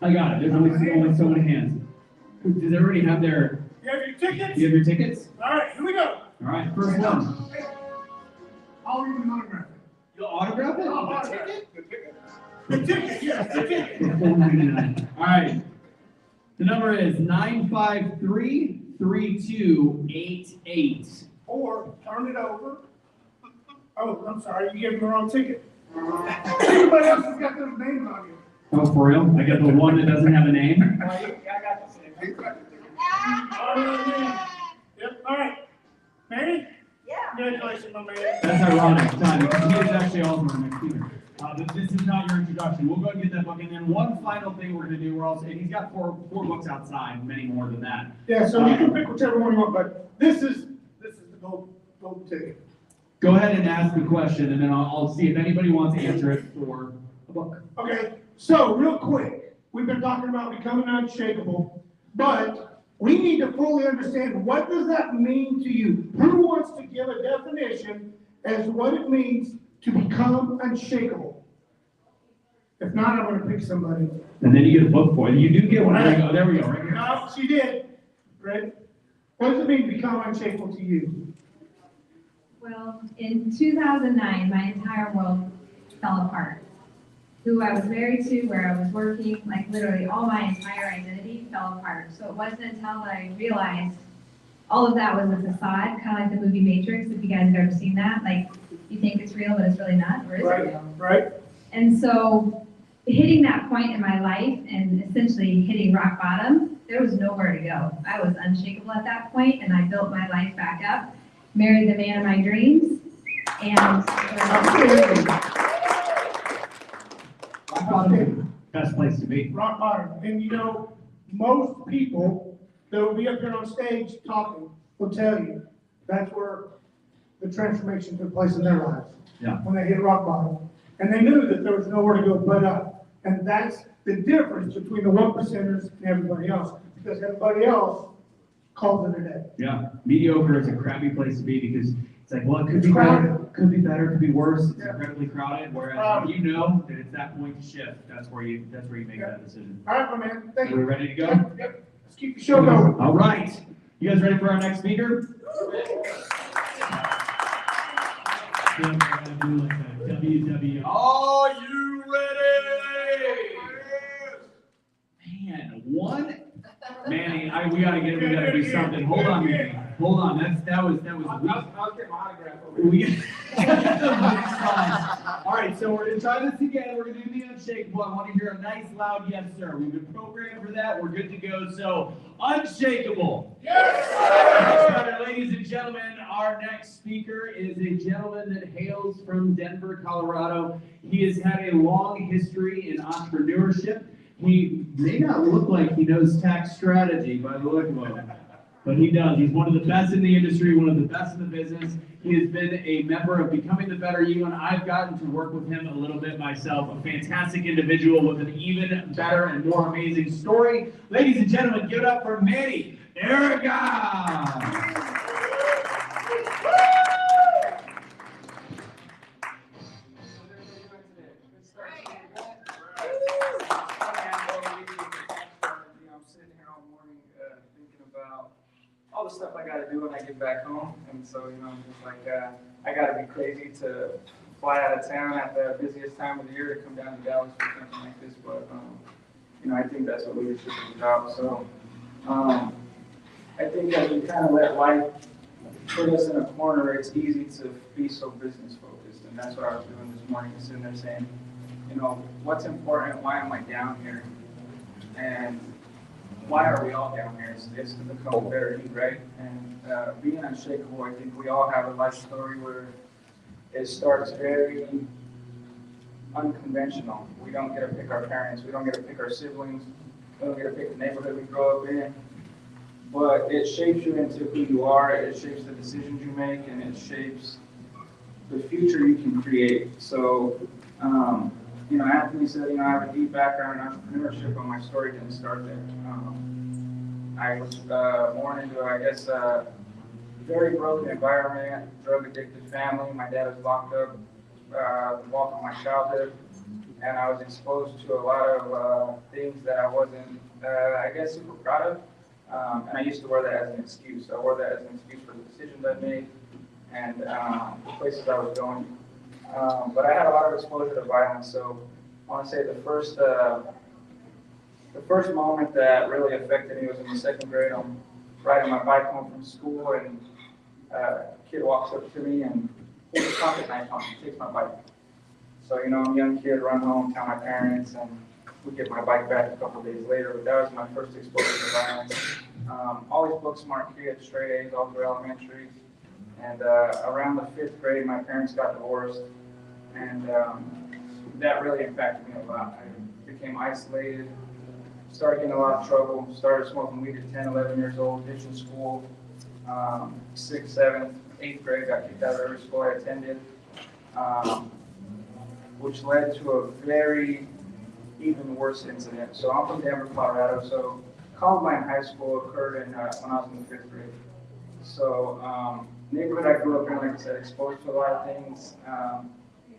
I got it. There's only so many hands. Does everybody have their? You have your tickets? You have your tickets? All right, here we go. All right, first one. I'll even autograph it. You'll autograph it? I'll autograph it. The ticket, yes, the ticket. For $4.99. All right. The number is 953-3288. Or turn it over. Oh, I'm sorry, you gave me the wrong ticket. Everybody else has got those names on you. Oh, for real? I got the one that doesn't have a name? I got the same. Yep, all right. Manny? Yeah. Congratulations, my man. That's ironic, Tom, because he is actually also our next speaker. But this is not your introduction. We'll go and get that book, and then one final thing we're going to do. We're also, and he's got four books outside, many more than that. Yeah, so you can pick whichever one you want, but this is the gold ticket. Go ahead and ask the question, and then I'll see if anybody wants to answer it for a book. Okay, so real quick, we've been talking about becoming unshakable, but we need to fully understand, what does that mean to you? Who wants to give a definition as to what it means to become unshakable? If not, I'm gonna pick somebody. And then you get a book for it. You do get one. There we go. There we go. Right here. No, she did. Great. What does it mean to become unshakable to you? Well, in 2009, my entire world fell apart. Who I was married to, where I was working, like literally all my entire identity fell apart. So it wasn't until I realized all of that was a facade, kind of like the movie Matrix, if you guys have ever seen that. Like, you think it's real, but it's really not, or is it real? Right. And so hitting that point in my life and essentially hitting rock bottom, there was nowhere to go. I was unshakable at that point, and I built my life back up, married the man of my dreams, and Rock bottom, best place to be. Rock bottom. And you know, most people that will be up here on stage talking will tell you that's where the transformation took place in their lives. Yeah. When they hit rock bottom. And they knew that there was nowhere to go but up. And that's the difference between the 1%ers and everybody else. Because everybody else calls it a day. Yeah. Mediocre is a crappy place to be because it's like, well, it could It's be crowded. better, could be better, could be worse. It's Yeah. incredibly crowded. Whereas Crowded. when you know that it's that point to shift, that's where you make Yeah. that decision. All right, my man. Thank Are we you. ready to go? Yep. Let's keep the show going. All right. You guys ready for our next speaker? Yeah, we're gonna do like a WW. Are you ready? Man, one. Manny, we gotta do something. Hold on, Manny. Hold on. That was weak. I'll get my autograph over. All right, so we're gonna try this again. We're gonna do the Unshakable. I want to hear a nice loud yes, sir. We've been programmed for that. We're good to go. So, Unshakable. Yes! Ladies and gentlemen, our next speaker is a gentleman that hails from Denver, Colorado. He has had a long history in entrepreneurship. He may not look like he knows tax strategy by the look of him, but he does. He's one of the best in the industry, one of the best in the business. He has been a member of Becoming the Better You, and I've gotten to work with him a little bit myself. A fantastic individual with an even better and more amazing story. Ladies and gentlemen, give it up for Manny Aragon. I'm sitting here all morning thinking about all the stuff I got to do when I get back home, and so I'm just like I got to be crazy to fly out of town at the busiest time of the year to come down to Dallas for something like this, but, you know, I think that's what leadership is about. So, I think as we kind of let life put us in a corner, it's easy to be so business focused. And that's what I was doing this morning, sitting there saying, you know, what's important? Why am I down here? And why are we all down here? It's to become a better you, right? And being unshakable, I think we all have a life story where it starts very unconventional. We don't get to pick our parents. We don't get to pick our siblings. We don't get to pick the neighborhood we grow up in. But it shapes you into who you are. It shapes the decisions you make, and it shapes the future you can create. So, you know, Anthony said, you know, I have a deep background in entrepreneurship, but my story didn't start there. I was born into, I guess, a very broken environment, drug-addicted family. My dad was locked up the bulk of my childhood, and I was exposed to a lot of things that I wasn't, I guess, super proud of. And I used to wear that as an excuse. I wore that as an excuse for the decisions I made and the places I was going. But I had a lot of exposure to violence. So I want to say the first moment that really affected me was in the second grade. I'm riding my bike home from school, and a kid walks up to me and pulls a pocket knife on me, takes my bike. So, you know, I'm a young kid, run home, tell my parents, and we get my bike back a couple days later. But that was my first exposure to violence. Always book smart kid, straight A's all through elementary. And around the 5th grade, my parents got divorced. And that really impacted me a lot. I became isolated, started getting in a lot of trouble, started smoking weed at 10, 11 years old, ditching school. 6th, 7th, 8th grade, got kicked out of every school I attended, which led to a very even worse incident. So I'm from Denver, Colorado. So Columbine High School occurred when I was in the 5th grade. So neighborhood I grew up in, like I said, exposed to a lot of things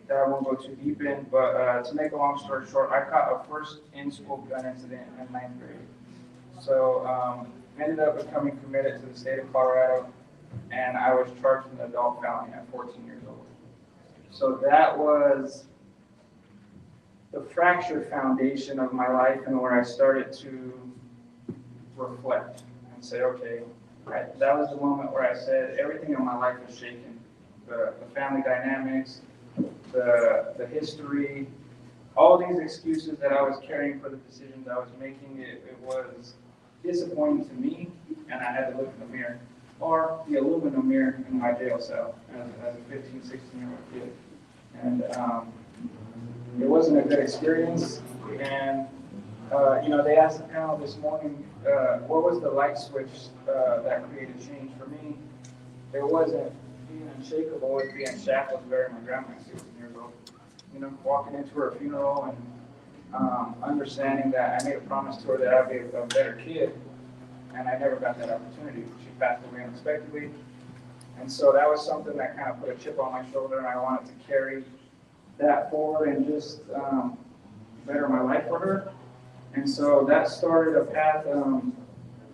that I won't go too deep in. But to make a long story short, I caught a first in-school gun incident in 9th grade. So ended up becoming committed to the state of Colorado, and I was charged with an adult felony at 14 years old. So that was the fractured foundation of my life, and where I started to reflect and say, okay, that was the moment where I said everything in my life was shaken. The family dynamics, the history, all these excuses that I was carrying for the decisions I was making, it was disappointing to me, and I had to look in the mirror, or the aluminum mirror in my jail cell as a 15, 16-year-old kid. And it wasn't a good experience. And you know, they asked the panel this morning, what was the light switch that created change for me? It wasn't being unshakable, it was being shackled to bury my grandma at 16 years old. You know, walking into her funeral and understanding that I made a promise to her that I'd be a better kid, and I never got that opportunity. She passed away unexpectedly. And so that was something that kind of put a chip on my shoulder, and I wanted to carry that forward and just better my life for her. And so that started a path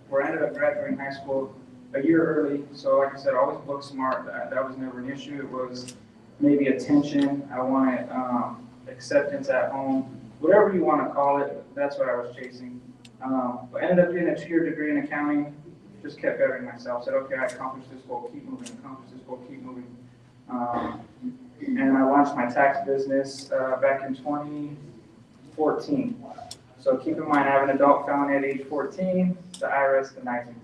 where I ended up graduating high school a year early. So like I said, always book smart. That was never an issue. It was maybe attention. I wanted acceptance at home. Whatever you want to call it, that's what I was chasing. But I ended up getting a 2-year degree in accounting. Just kept bettering myself. Said, okay, I accomplished this goal, keep moving. Accomplished this goal, keep moving. And I launched my tax business back in 2014. So keep in mind, I have an adult felony at age 14. The IRS denies me.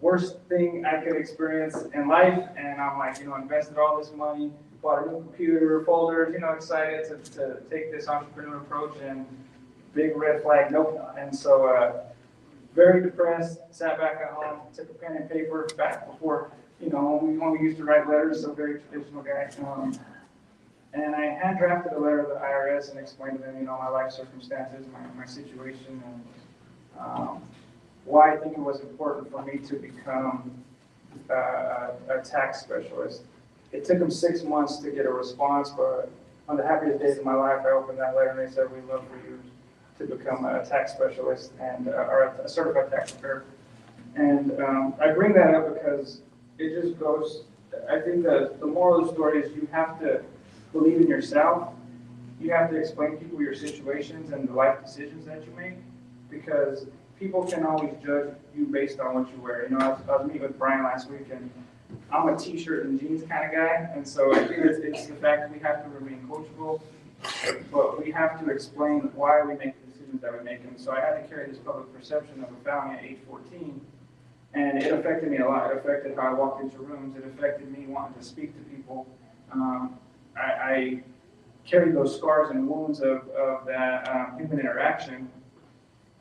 Worst thing I could experience in life, and I'm like, you know, invested all this money, bought a new computer, folders, you know, excited to take this entrepreneur approach, and big red flag, nope. And so very depressed, sat back at home, took a pen and paper back before, you know, when we used to write letters, so very traditional guy. And I had drafted a letter to the IRS and explained to them, you know, my life circumstances, my situation, and why I think it was important for me to become a tax specialist. It took them 6 months to get a response, but on the happiest days of my life, I opened that letter and they said, we'd love for you to become a tax specialist and or a certified tax preparer. And I bring that up because it just goes, I think the moral of the story is you have to believe in yourself, you have to explain to people your situations and the life decisions that you make, because people can always judge you based on what you wear. You know, I was meeting with Brian last week, and I'm a t-shirt and jeans kind of guy, and so I think it's the fact that we have to remain coachable, but we have to explain why we make the decisions that we make. And so I had to carry this public perception of a felony at age 14, and it affected me a lot. It affected how I walked into rooms. It affected me wanting to speak to people. I carried those scars and wounds of that human interaction.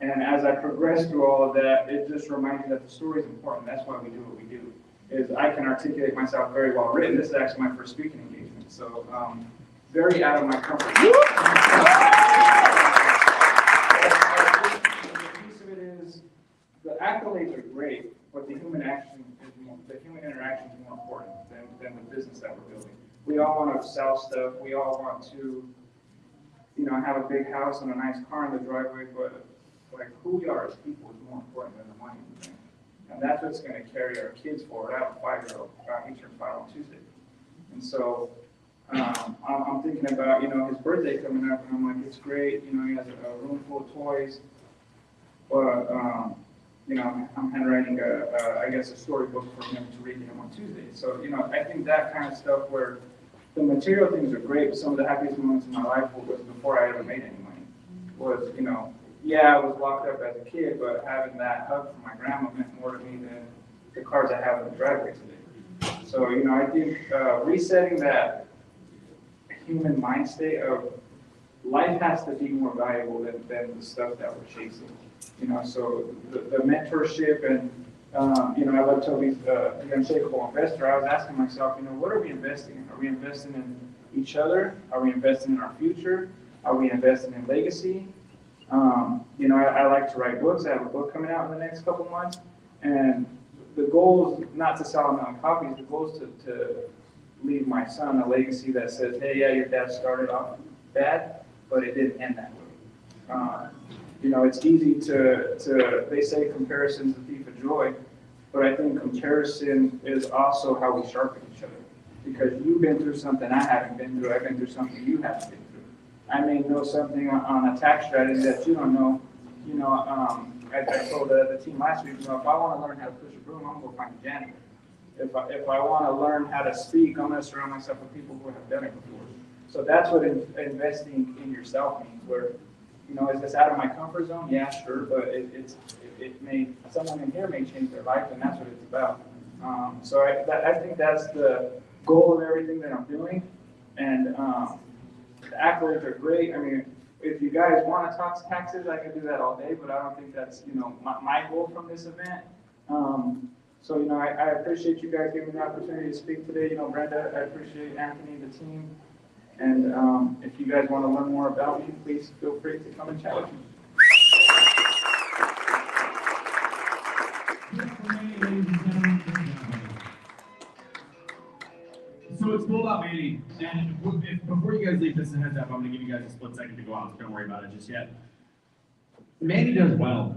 And as I progressed through all of that, it just reminded me that the story is important. That's why we do what we do. Is I can articulate myself very well written. This is actually my first speaking engagement, so very out of my comfort zone. The piece of it is the accolades are great, but the human interaction is more important than the business that we're building. We all want to sell stuff. We all want to, you know, have a big house and a nice car in the driveway, but like who we are as people is more important than the money we make. And that's what's going to carry our kids forward. I have a 5-year-old, he turned 5 on Tuesday. And so I'm thinking about, you know, his birthday coming up, and I'm like, it's great, you know, he has a room full of toys, but, you know, I'm handwriting I guess a storybook for him to read to him on Tuesday. So, you know, I think that kind of stuff where the material things are great, but some of the happiest moments in my life was before I ever made any money. Was, you know, yeah, I was locked up as a kid, but having that hug from my grandma meant more to me than the cars I have in the driveway today. So, you know, I think resetting that human mind state of life has to be more valuable than the stuff that we're chasing. You know, so the mentorship and, you know, I love Toby's the Unshakable Investor. I was asking myself, you know, what are we investing in? Are we investing in each other? Are we investing in our future? Are we investing in legacy? You know, I like to write books. I have a book coming out in the next couple months, and the goal is not to sell a million copies. The goal is to leave my son a legacy that says, hey, yeah, your dad started off bad, but it didn't end that way. You know, it's easy to they say comparison's the thief of joy, but I think comparison is also how we sharpen each other. Because you've been through something I haven't been through, I've been through something you haven't been through. I may know something on a tax strategy that you don't know. You know, I told the team last week, you know, if I want to learn how to push a broom, I'm going to go find a janitor. If I want to learn how to speak, I'm going to surround myself with people who have done it before. So that's what investing in yourself means. Where, you know, is this out of my comfort zone? Yeah, sure, but it may, someone in here may change their life, and that's what it's about. So I think that's the goal of everything that I'm doing, and the accolades are great. I mean, if you guys want to talk taxes, I can do that all day, but I don't think that's, you know, my goal from this event. So, you know, I appreciate you guys giving me the opportunity to speak today. You know, Brenda, I appreciate Anthony, the team. And if you guys want to learn more about me, please feel free to come and chat with me. So what's cool about Manny, and before you guys leave, this is a heads up, I'm going to give you guys a split second to go out, so don't worry about it just yet. Manny does well.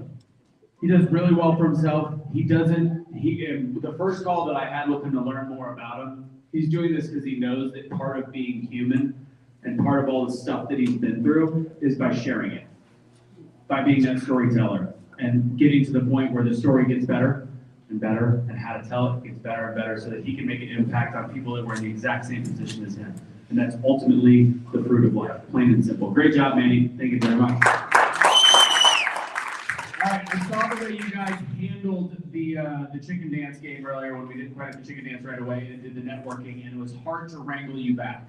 He does really well for himself. The first call that I had with him to learn more about him, he's doing this because he knows that part of being human and part of all the stuff that he's been through is by sharing it, by being that storyteller and getting to the point where the story gets better and better, and how to tell it gets better and better so that he can make an impact on people that were in the exact same position as him. And that's ultimately the fruit of life, plain and simple. Great job, Manny. Thank you very much. All right, I saw the way you guys handled the chicken dance game earlier when we didn't quite have the chicken dance right away and did the networking, and it was hard to wrangle you back.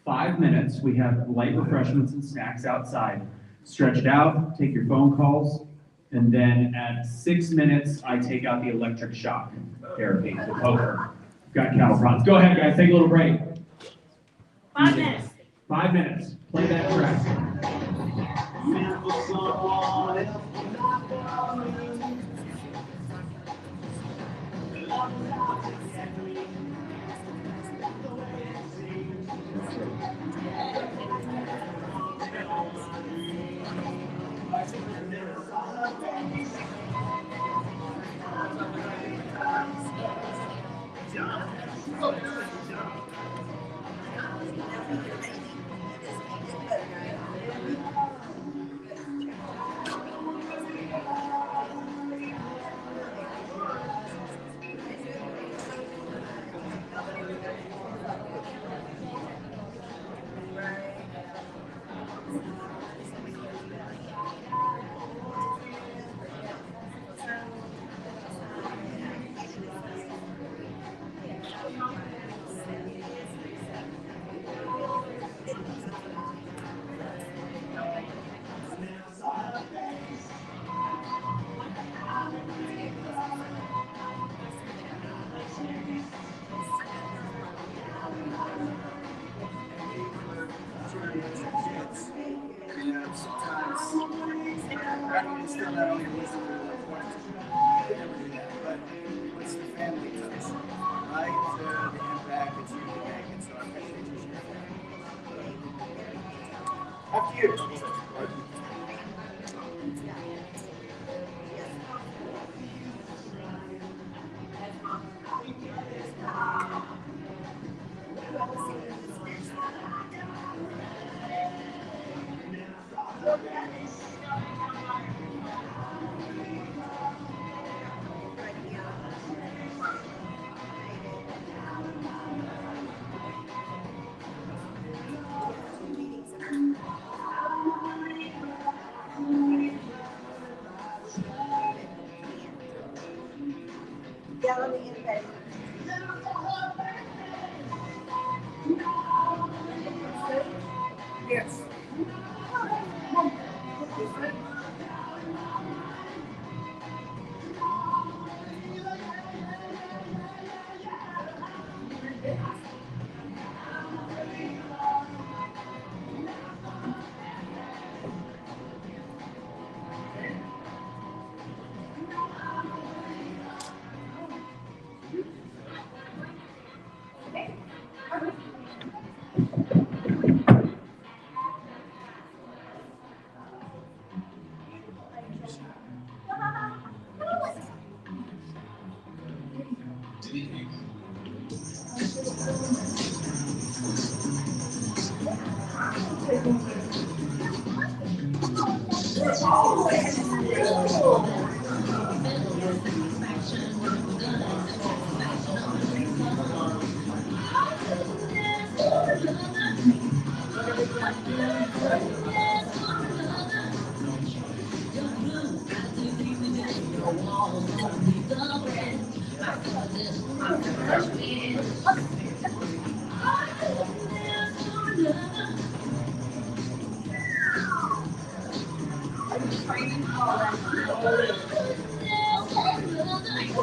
5 minutes, we have light refreshments and snacks outside. Stretch it out, take your phone calls, and then at 6 minutes, I take out the electric shock therapy, the poker. Got cattle prods. Go ahead, guys, take a little break. 5 minutes. 5 minutes. Play that track. You know, sometimes I can still not only listen to the point, never do that, but what's the family touch, right? The impact that you can make, and so I appreciate you sharing that. After you. Yeah, let me get it. Yes.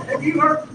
Have you heard?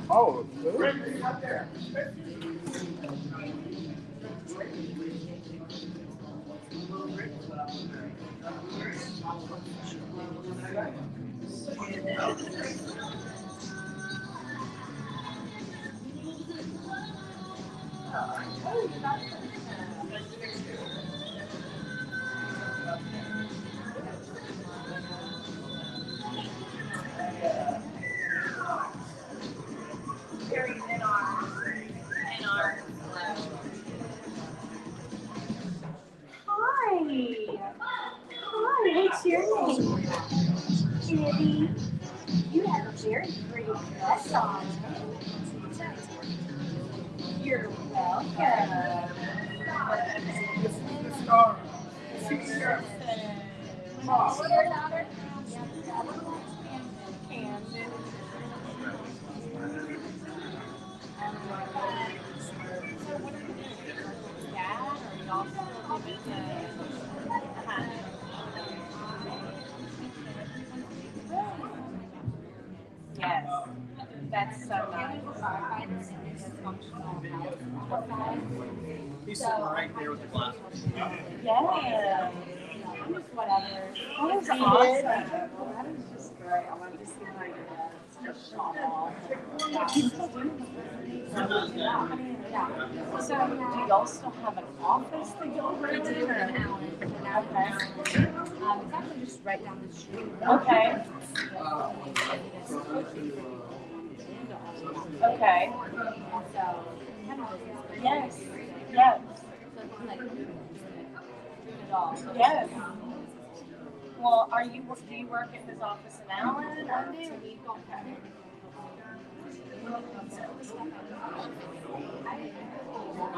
Oh, Hi. Hi, what's your name? Kitty. You have a very pretty dress on. You're welcome. The star. Is your daughter? Camden. So what are you doing? Dad, or y'all still living Yes, that's so nice. He's sitting right there with the glasses. Yes. Whatever. That is awesome. That is just great. I love to see how you're shawl. Yeah. So do y'all still have an office that y'all rent in? Or an Allen? Okay. It's actually just right down the street. Okay. Okay. So, yes. Yes. Yes. Well, do you work at his office in Allen? Or? Okay. Do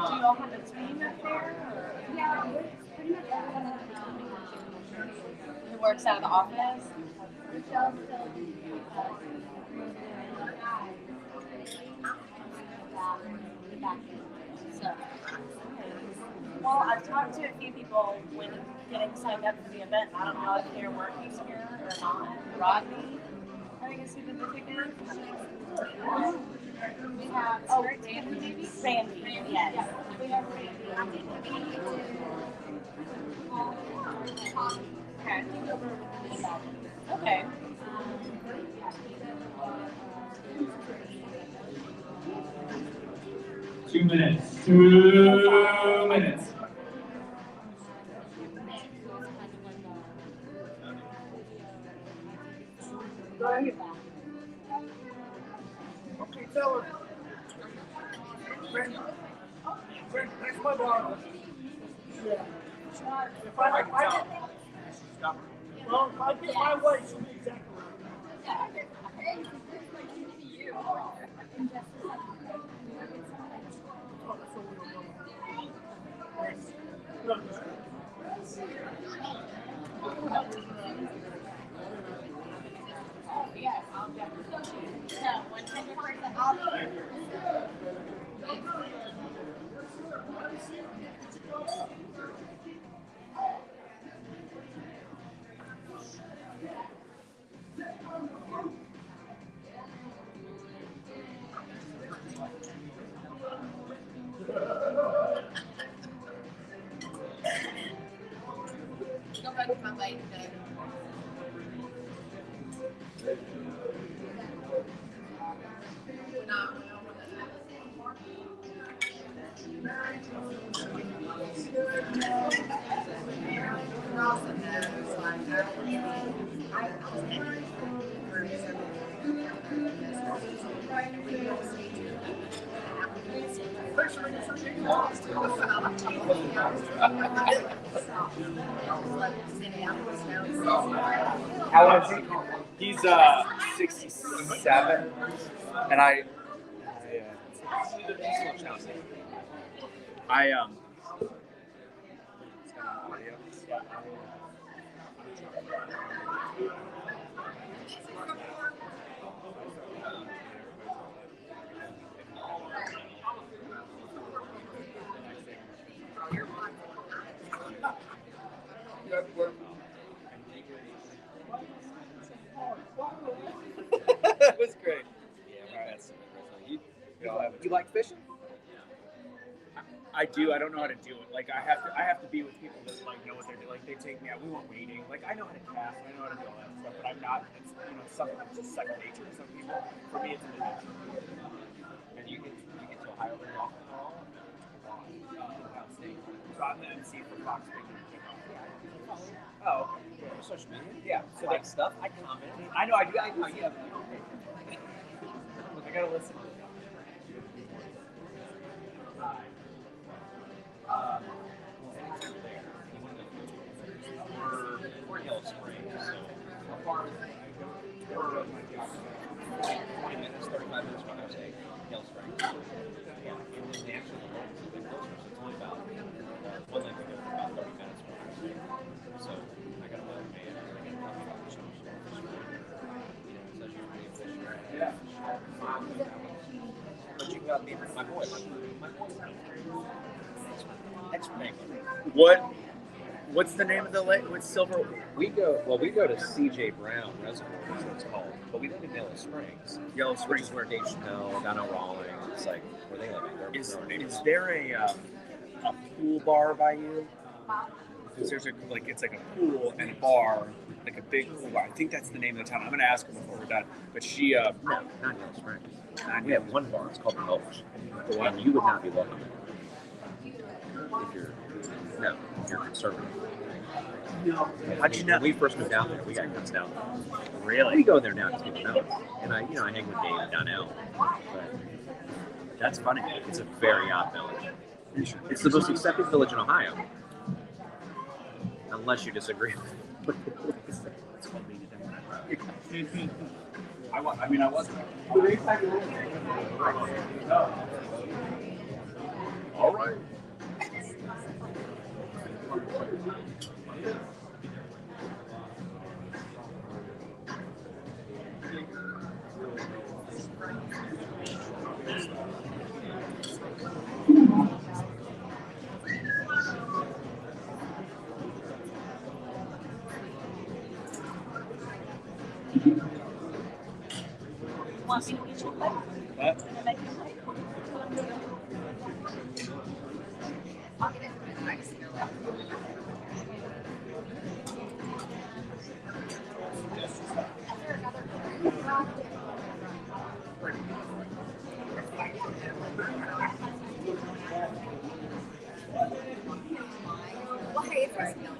you all have a team up there? Or? Yeah, pretty much everyone who works out of the office? So, well, I've talked to a few people when getting signed up for the event. I don't know if they're working here or not. Rodney, I think is who did the tickets. We have Randy, maybe? Randy, yes. We have Randy. Okay. Okay. 2 minutes. 2 minutes. Okay, tell her. Brent, that's my daughter. Yeah. If I get my way, she'll be exactly right. Yes, I'll definitely. No, 100%. I'll be here. Go back to my bike then. How old is he? He's 67, and I That was great. Yeah, you like fishing? I do. I don't know how to do it. Like I have to be with people that like know what they're doing. Like they take me out. We went wading. Like I know how to cast. I know how to do all that stuff. But I'm not. It's something that's just second nature to some people. For me, it's an adventure. And you get to Ohio very often. Ohio State. So I'm the MC for Fox Big Kickoff. Oh, okay. Social media. Yeah. So like stuff. I comment. I know. I do. Yeah. I gotta listen. We're Yellow Springs, so how far is it? 20 minutes, 35 minutes when I was at Hill Springs. Yeah, and then the actual home is a bit closer, so it's only about one lane to go for about 30 minutes when I was there. So I got a little man, and I got a couple of options. You know, it's actually pretty efficient. Yeah. But you got me, my boy. Expert. What's the name of the lake? What's Silver? We go to CJ Brown Reservoir, is what it's called. But we live in Yellow Springs. Yellow Springs, where Dave Chappelle, Donna Rawlings, it's like where they live. Is there a pool bar by you? Because there's it's like a pool and a bar, like a big pool bar. I think that's the name of the town. I'm gonna ask her before we're done. But she no, not Yellow Springs. We have one bar. It's called the Gulch. And you would not be welcome if you're conservative. No. How'd you know? When we first moved down there, we got cuts down. Really? We go there now because people know. And I hang with Dave and Donnell. But that's funny. It's a very odd village. It's the most accepted village in Ohio. Unless you disagree with it. I wasn't. All right. Want me to get you a plate? What? Can I make you a plate? I'll get it. Well, hey, it's right now.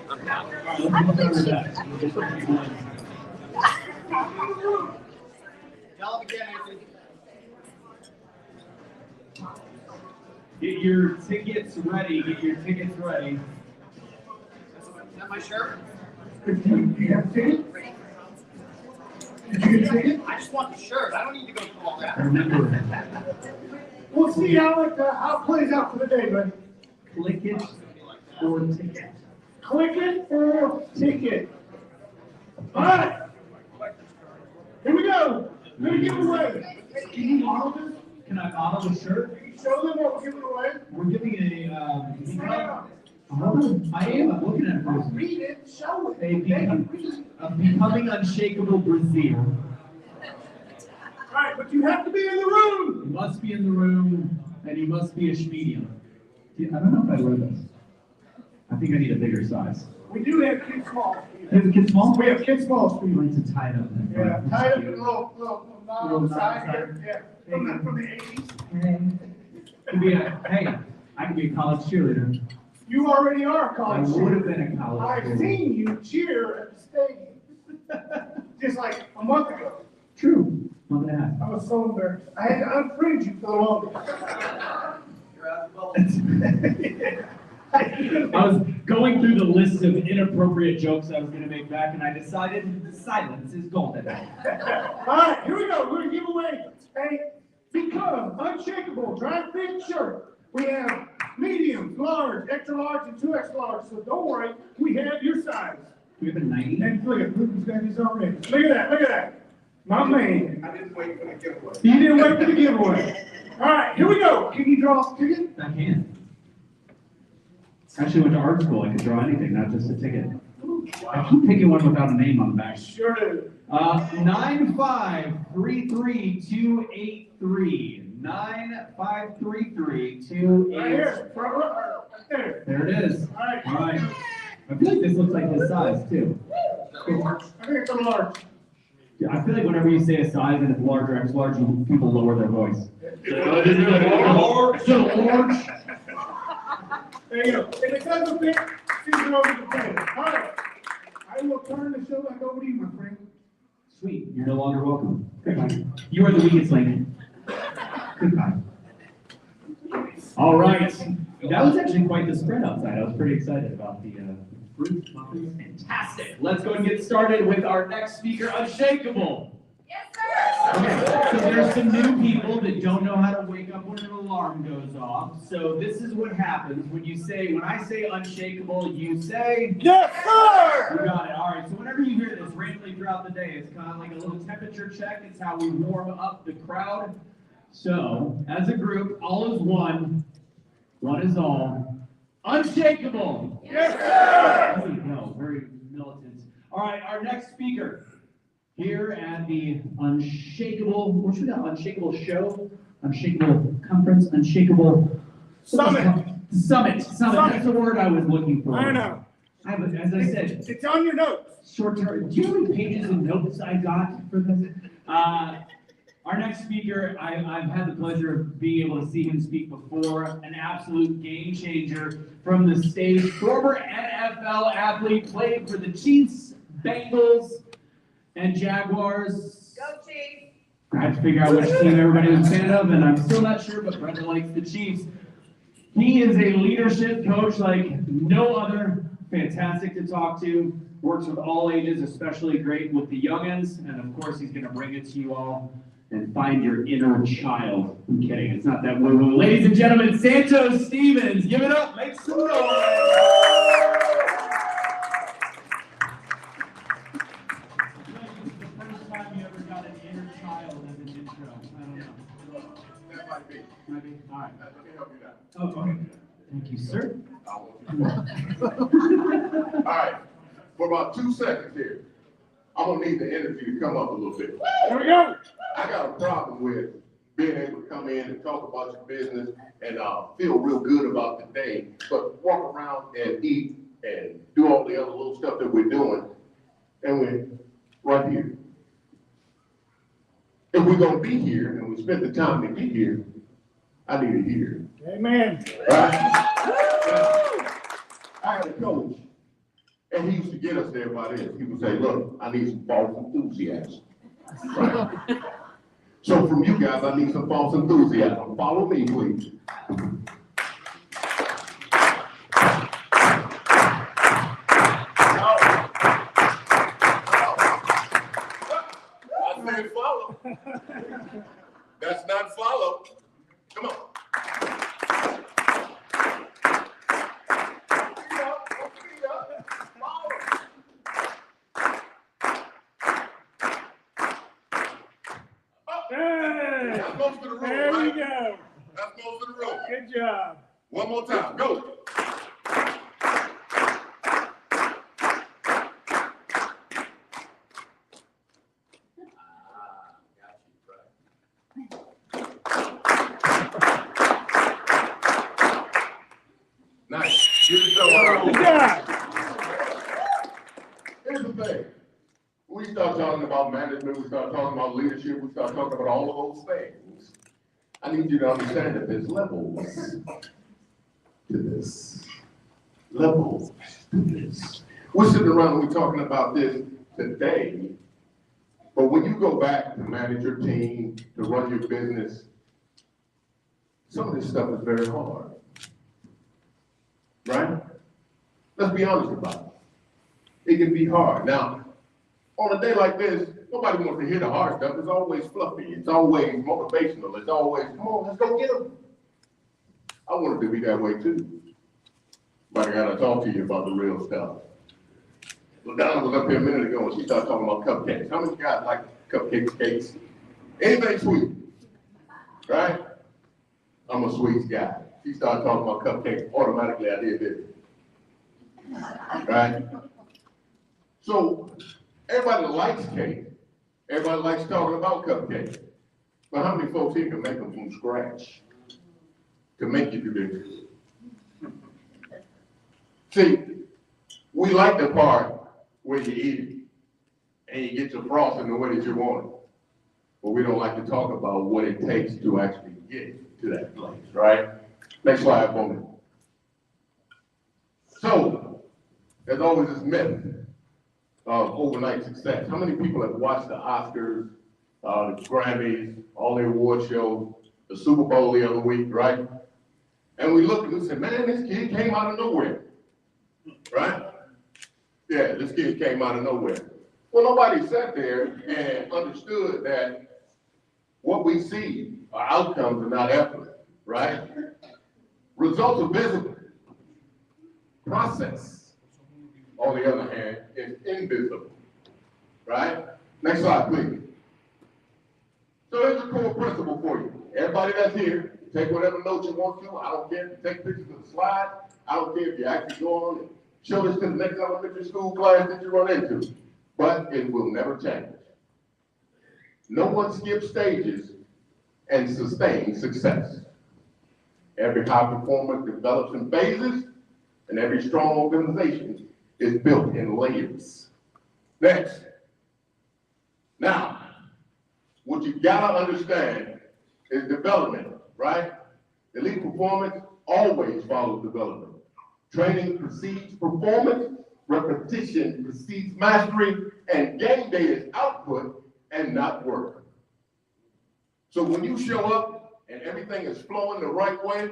I'm down. Tell them again, Anthony. Get your tickets ready. Get your tickets ready. Is that my shirt? You have a ticket? Did you get a ticket? I just want the shirt. I don't need to go through all that. Remember, We'll see how it plays out for the day, buddy. click it or ticket. Click it or ticket. All right. Here we go. We're gonna give away. Can you model this? Can I model the shirt? Can you show them what we're giving away? We're giving I am. I'm looking at it. Read it, show it. A becoming unshakable Brazil. All right, but you have to be in the room. You must be in the room, and you must be a medium. I don't know if I wear this. I think I need a bigger size. We do have kids small. You have kids small? We have kids small. We like to tie it up. Yeah, tie it up in a little knot on the side here. Yeah, from the 80s. Could be I could be a college cheerleader. You already are a college I would have been a college I've cheerleader. seen you cheer at the stadium. Just like a month ago. True. Month and a half. I was so embarrassed. I had to unfriend you for the longest. You're out of the bubble. I was going through the list of inappropriate jokes I was going to make back, and I decided silence is golden. All right, here we go. We're going to give away a Become Unshakable dry fit shirt. We have medium, large, extra large, and 2X large. So don't worry, we have your size. We have a 90. And look at Rupert's got his already. Look at that, look at that. My man. I didn't wait for the giveaway. You didn't wait for the giveaway. All right, here we go. Can you draw a ticket? I can. Actually went to art school. I could draw anything, not just a ticket. I keep picking one without a name on the back. Sure do. 9533283. 9533283. Right here. Right there. There it is. All right. All right. I feel like this looks like this size too. I think it's a large. Yeah, I feel like whenever you say a size and it's large or extra large, people lower their voice. Large. There you go. If it doesn't fit, she's over the table. All right. I will turn the show back over to you, my friend. Sweet. You're no longer welcome. Goodbye. You are the weakest link. Goodbye. All right. That was actually quite the spread outside. I was pretty excited about the fruit muffins. Fantastic. Let's go and get started with our next speaker, Unshakable. Yes, sir. Okay, so there's some new people that don't know how to wake up when an alarm goes off. So this is what happens when I say Unshakable, you say? Yes, sir! You got it. All right, so whenever you hear this randomly throughout the day, it's kind of like a little temperature check. It's how we warm up the crowd. So, as a group, all is one is all. Unshakable! Yes, sir! There we go, very militant. All right, our next speaker. Here at the Unshakable, what should we got? Unshakable show, Unshakable conference, Unshakable Summit. Summit. That's the word I was looking for. I know. As I said, It's on your notes. short term. Do you know how many pages of notes I got for this? Our next speaker, I've had the pleasure of being able to see him speak before. An absolute game changer from the stage. Former NFL athlete, played for the Chiefs, Bengals, and Jaguars. Go Chiefs. I had to figure out which team everybody was a fan of, and I'm still not sure, but Brenda likes the Chiefs. He is a leadership coach like no other. Fantastic to talk to. Works with all ages, especially great with the youngins. And of course, he's going to bring it to you all and find your inner child. I'm kidding. It's not that woo-woo. Ladies and gentlemen, Santos Stevens. Give it up. Make some noise. All right. Let me help you out. Oh, okay. Thank you, sir. All right, for about 2 seconds here, I'm gonna need the energy to come up a little bit. There we go. I got a problem with being able to come in and talk about your business and feel real good about the day, but walk around and eat and do all the other little stuff that we're doing, and we're right here. If we're gonna be here and we spend the time to get here, I need to hear. Amen. Right? I had a coach, and he used to get us there by this. He would say, look, I need some false enthusiasm. Right? So from you guys, I need some false enthusiasm. Follow me, please. I said follow. That's not follow. Come on. Hey, That's most of the room, there right? we go. That's most of the room. Good job. One more time, go. Nice. Give it up. Good job. Here's the thing. We start talking about management, we start talking about leadership, we start talking about all of those things. I need you to understand that there's levels to this. Levels to this. We're sitting around and we're talking about this today, but when you go back to manage your team, to run your business, some of this stuff is very hard. Right? Let's be honest about it. It can be hard. Now, on a day like this, nobody wants to hear the hard stuff. It's always fluffy. It's always motivational. It's always, come on, let's go get them. I wanted to be that way too. But I gotta talk to you about the real stuff. Well, Donna was up here a minute ago and she started talking about cupcakes. How many guys like cupcakes, cakes? Anything sweet, right? I'm a sweet guy. She started talking about cupcakes, automatically I did this. Right? So, everybody likes cake. Everybody likes talking about cupcakes. But how many folks here can make them from scratch to make you do this? See, we like the part where you eat it and you get your frosting the way that you want it. But we don't like to talk about what it takes to actually get to that place, right? Next slide for me. So, there's always this myth of overnight success. How many people have watched the Oscars, the Grammys, all the award shows, the Super Bowl the other week, right? And we looked and we said, man, this kid came out of nowhere, right? Yeah, this kid came out of nowhere. Well, nobody sat there and understood that what we see are outcomes and not effort, right? Results are visible. Process, on the other hand, is invisible, right? Next slide, please. So here's a core principle for you. Everybody that's here, take whatever notes you want to. I don't care if you take pictures of the slide. I don't care if you actually go on and show this to the next elementary school class that you run into. But it will never change. No one skips stages and sustains success. Every high performer develops in phases, and every strong organization is built in layers. Next. Now, what you gotta understand is development, right? Elite performance always follows development. Training precedes performance, repetition precedes mastery, and game day is output and not work. So when you show up and everything is flowing the right way,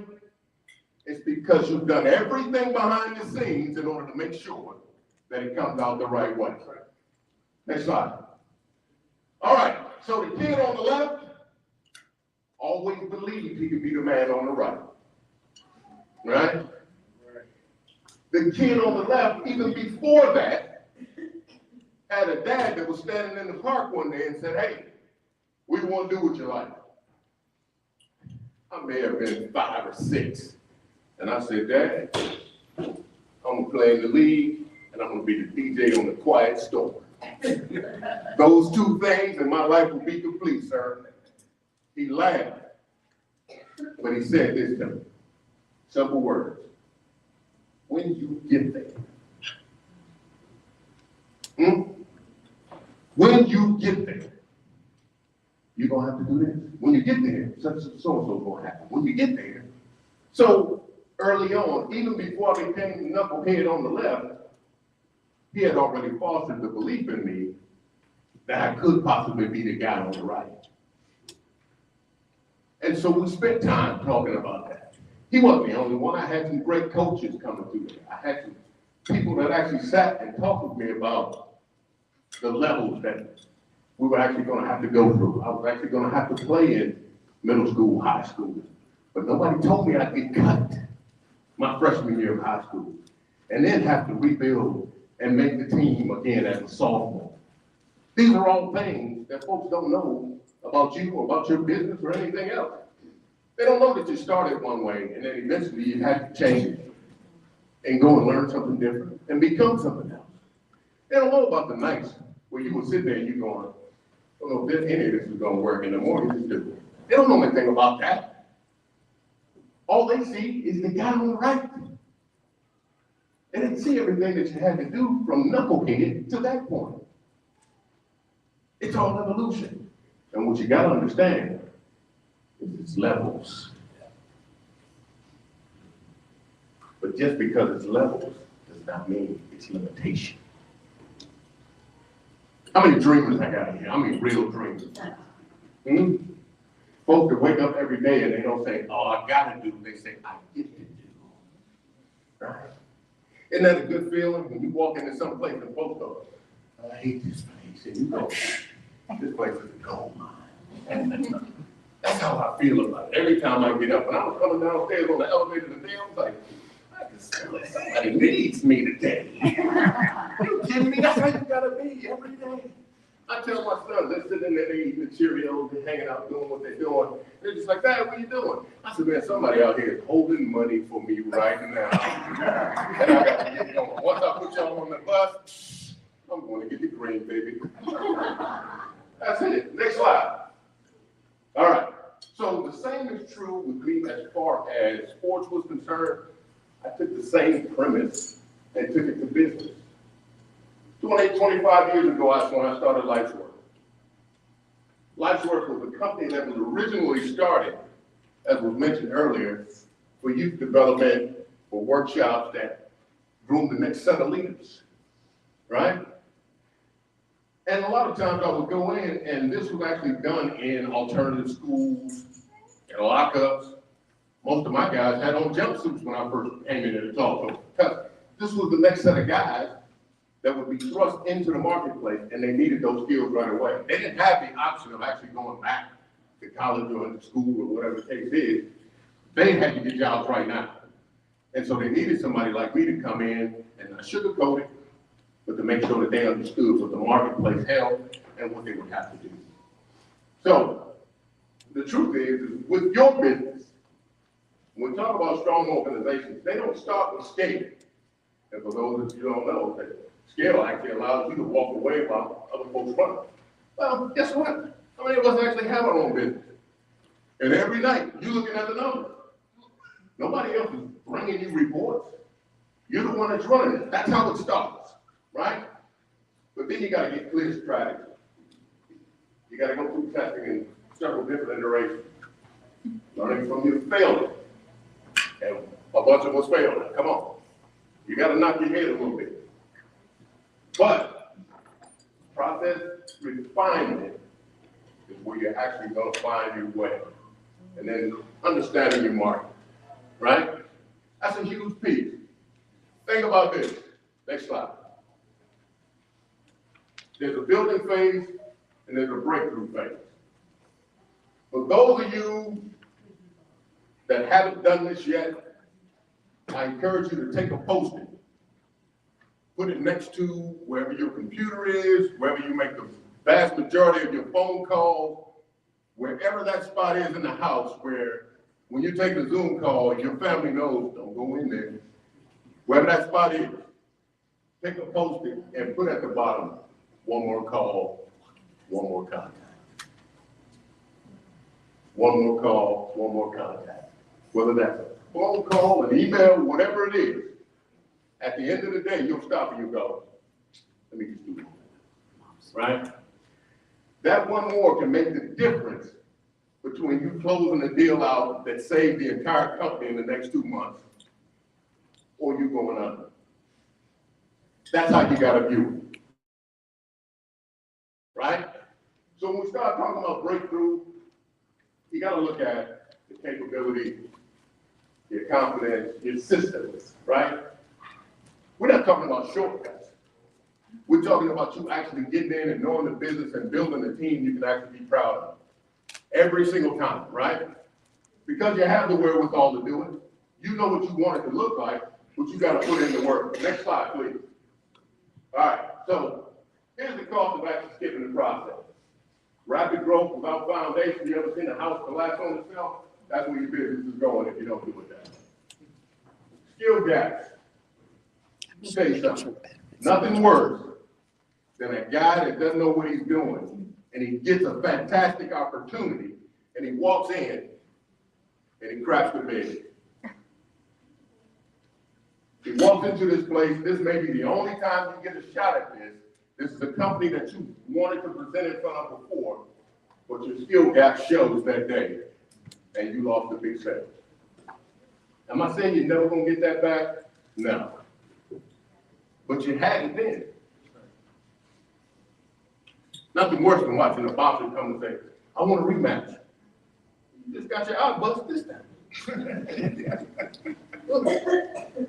it's because you've done everything behind the scenes in order to make sure that it comes out the right way. Next slide. All right, so the kid on the left always believed he could be the man on the right, right? The kid on the left, even before that, had a dad that was standing in the park one day and said, hey, what do you want to do with your life? I may have been 5 or 6. And I said, Dad, I'm going to play in the league, and I'm going to be the DJ on the Quiet Storm. Those 2 things, and my life will be complete, sir. He laughed, but he said this to me. Simple words. When you get there. When you get there, you're going to have to do this. When you get there, such and so-and-so is going to happen. When you get there. So, early on, even before I became knucklehead on the left, he had already fostered the belief in me that I could possibly be the guy on the right. And so we spent time talking about that. He wasn't the only one. I had some great coaches coming through there. I had some people that actually sat and talked with me about the levels that we were actually going to have to go through. I was actually going to have to play in middle school, high school. But nobody told me I'd get cut my freshman year of high school, and then have to rebuild and make the team again as a sophomore. These are all things that folks don't know about you or about your business or anything else. They don't know that you started one way and then eventually you had to change and go and learn something different and become something else. They don't know about the nights where you would sit there and you're going, I don't know if any of this is going to work, and the mornings do. They don't know anything about that. All they see is the guy on the right. They didn't see everything that you had to do from knucklehead to that point. It's all evolution. And what you got to understand is it's levels. But just because it's levels does not mean it's limitation. How many dreamers I got in here? How many real dreamers? Folks that wake up every day and they don't say, oh, I gotta do, they say, I get to do. Right? Isn't that a good feeling when you walk into some place and folks go, I hate this place, and you go, this place is a gold mine. That's how I feel about it. Every time I get up, and I was coming downstairs on the elevator today, I was like, I can smell like somebody needs me today. You kidding me? That's how you gotta be every day. I tell my sons, they're sitting in there, they eating the Cheerios, they're hanging out doing what they're doing. They're just like, Dad, what are you doing? I said, man, somebody out here is holding money for me right now. And I got to get going. Once I put y'all on the bus, I'm going to get the green, baby. That's it. Next slide. All right. So the same is true with me as far as sports was concerned. I took the same premise and took it to business. 25 years ago, that's when I started Life's Work. Life's Work was a company that was originally started, as was mentioned earlier, for youth development, for workshops that groom the next set of leaders, right? And a lot of times I would go in, and this was actually done in alternative schools, in lockups, Most of my guys had on jumpsuits when I first came in there to talk to them. Because this was the next set of guys that would be thrust into the marketplace, and they needed those skills right away. They didn't have the option of actually going back to college or into school or whatever the case is. They had to get jobs right now. And so they needed somebody like me to come in and not sugarcoat it, but to make sure that they understood what the marketplace held and what they would have to do. So the truth is with your business, when we talk about strong organizations, they don't start with scale. And for those of you who don't know, that scale actually allows you to walk away while other folks run. Well, guess what? How many of us actually have our own business? And every night, you're looking at the numbers. Nobody else is bringing you reports. You're the one that's running it. That's how it starts, right? But then you got to get clear strategy. You got to go through testing in several different iterations. Learning from your failure. And a bunch of us failed. Come on. You got to knock your head a little bit. But process refinement is where you're actually going to find your way. And then understanding your market, right? That's a huge piece. Think about this. Next slide. There's a building phase and there's a breakthrough phase. For those of you that haven't done this yet, I encourage you to take a Post-it, put it next to wherever your computer is, wherever you make the vast majority of your phone calls, wherever that spot is in the house where when you take a Zoom call, your family knows, don't go in there. Wherever that spot is, take a Post-it and put at the bottom, one more call, one more contact. One more call, one more contact. Whether that's a phone call, an email, whatever it is, at the end of the day, you'll stop and you go, let me just do it. Right? That one more can make the difference between you closing a deal out that saved the entire company in the next 2 months or you going under. That's how you gotta view it. Right? So when we start talking about breakthrough, you gotta look at the capability, your confidence, your systems, right? We're not talking about shortcuts. We're talking about you actually getting in and knowing the business and building a team you can actually be proud of. Every single time, right? Because you have the wherewithal to do it. You know what you want it to look like, but you gotta put in the work. Next slide, please. All right, so here's the cost of actually skipping the process. Rapid growth without foundation. You ever seen a house collapse on itself? That's where your business is going if you don't do it that way. Skill gaps. Let me tell you something. Nothing worse than a guy that doesn't know what he's doing and he gets a fantastic opportunity and he walks in and he craps the bed. He walks into this place. This may be the only time you get a shot at this. This is a company that you wanted to present in front of before, but your skill gap shows that day, and you lost a big sale. Am I saying you're never gonna get that back? No. But you had it then. Nothing worse than watching a boxer come and say, I want a rematch. You just got your eye bust this time.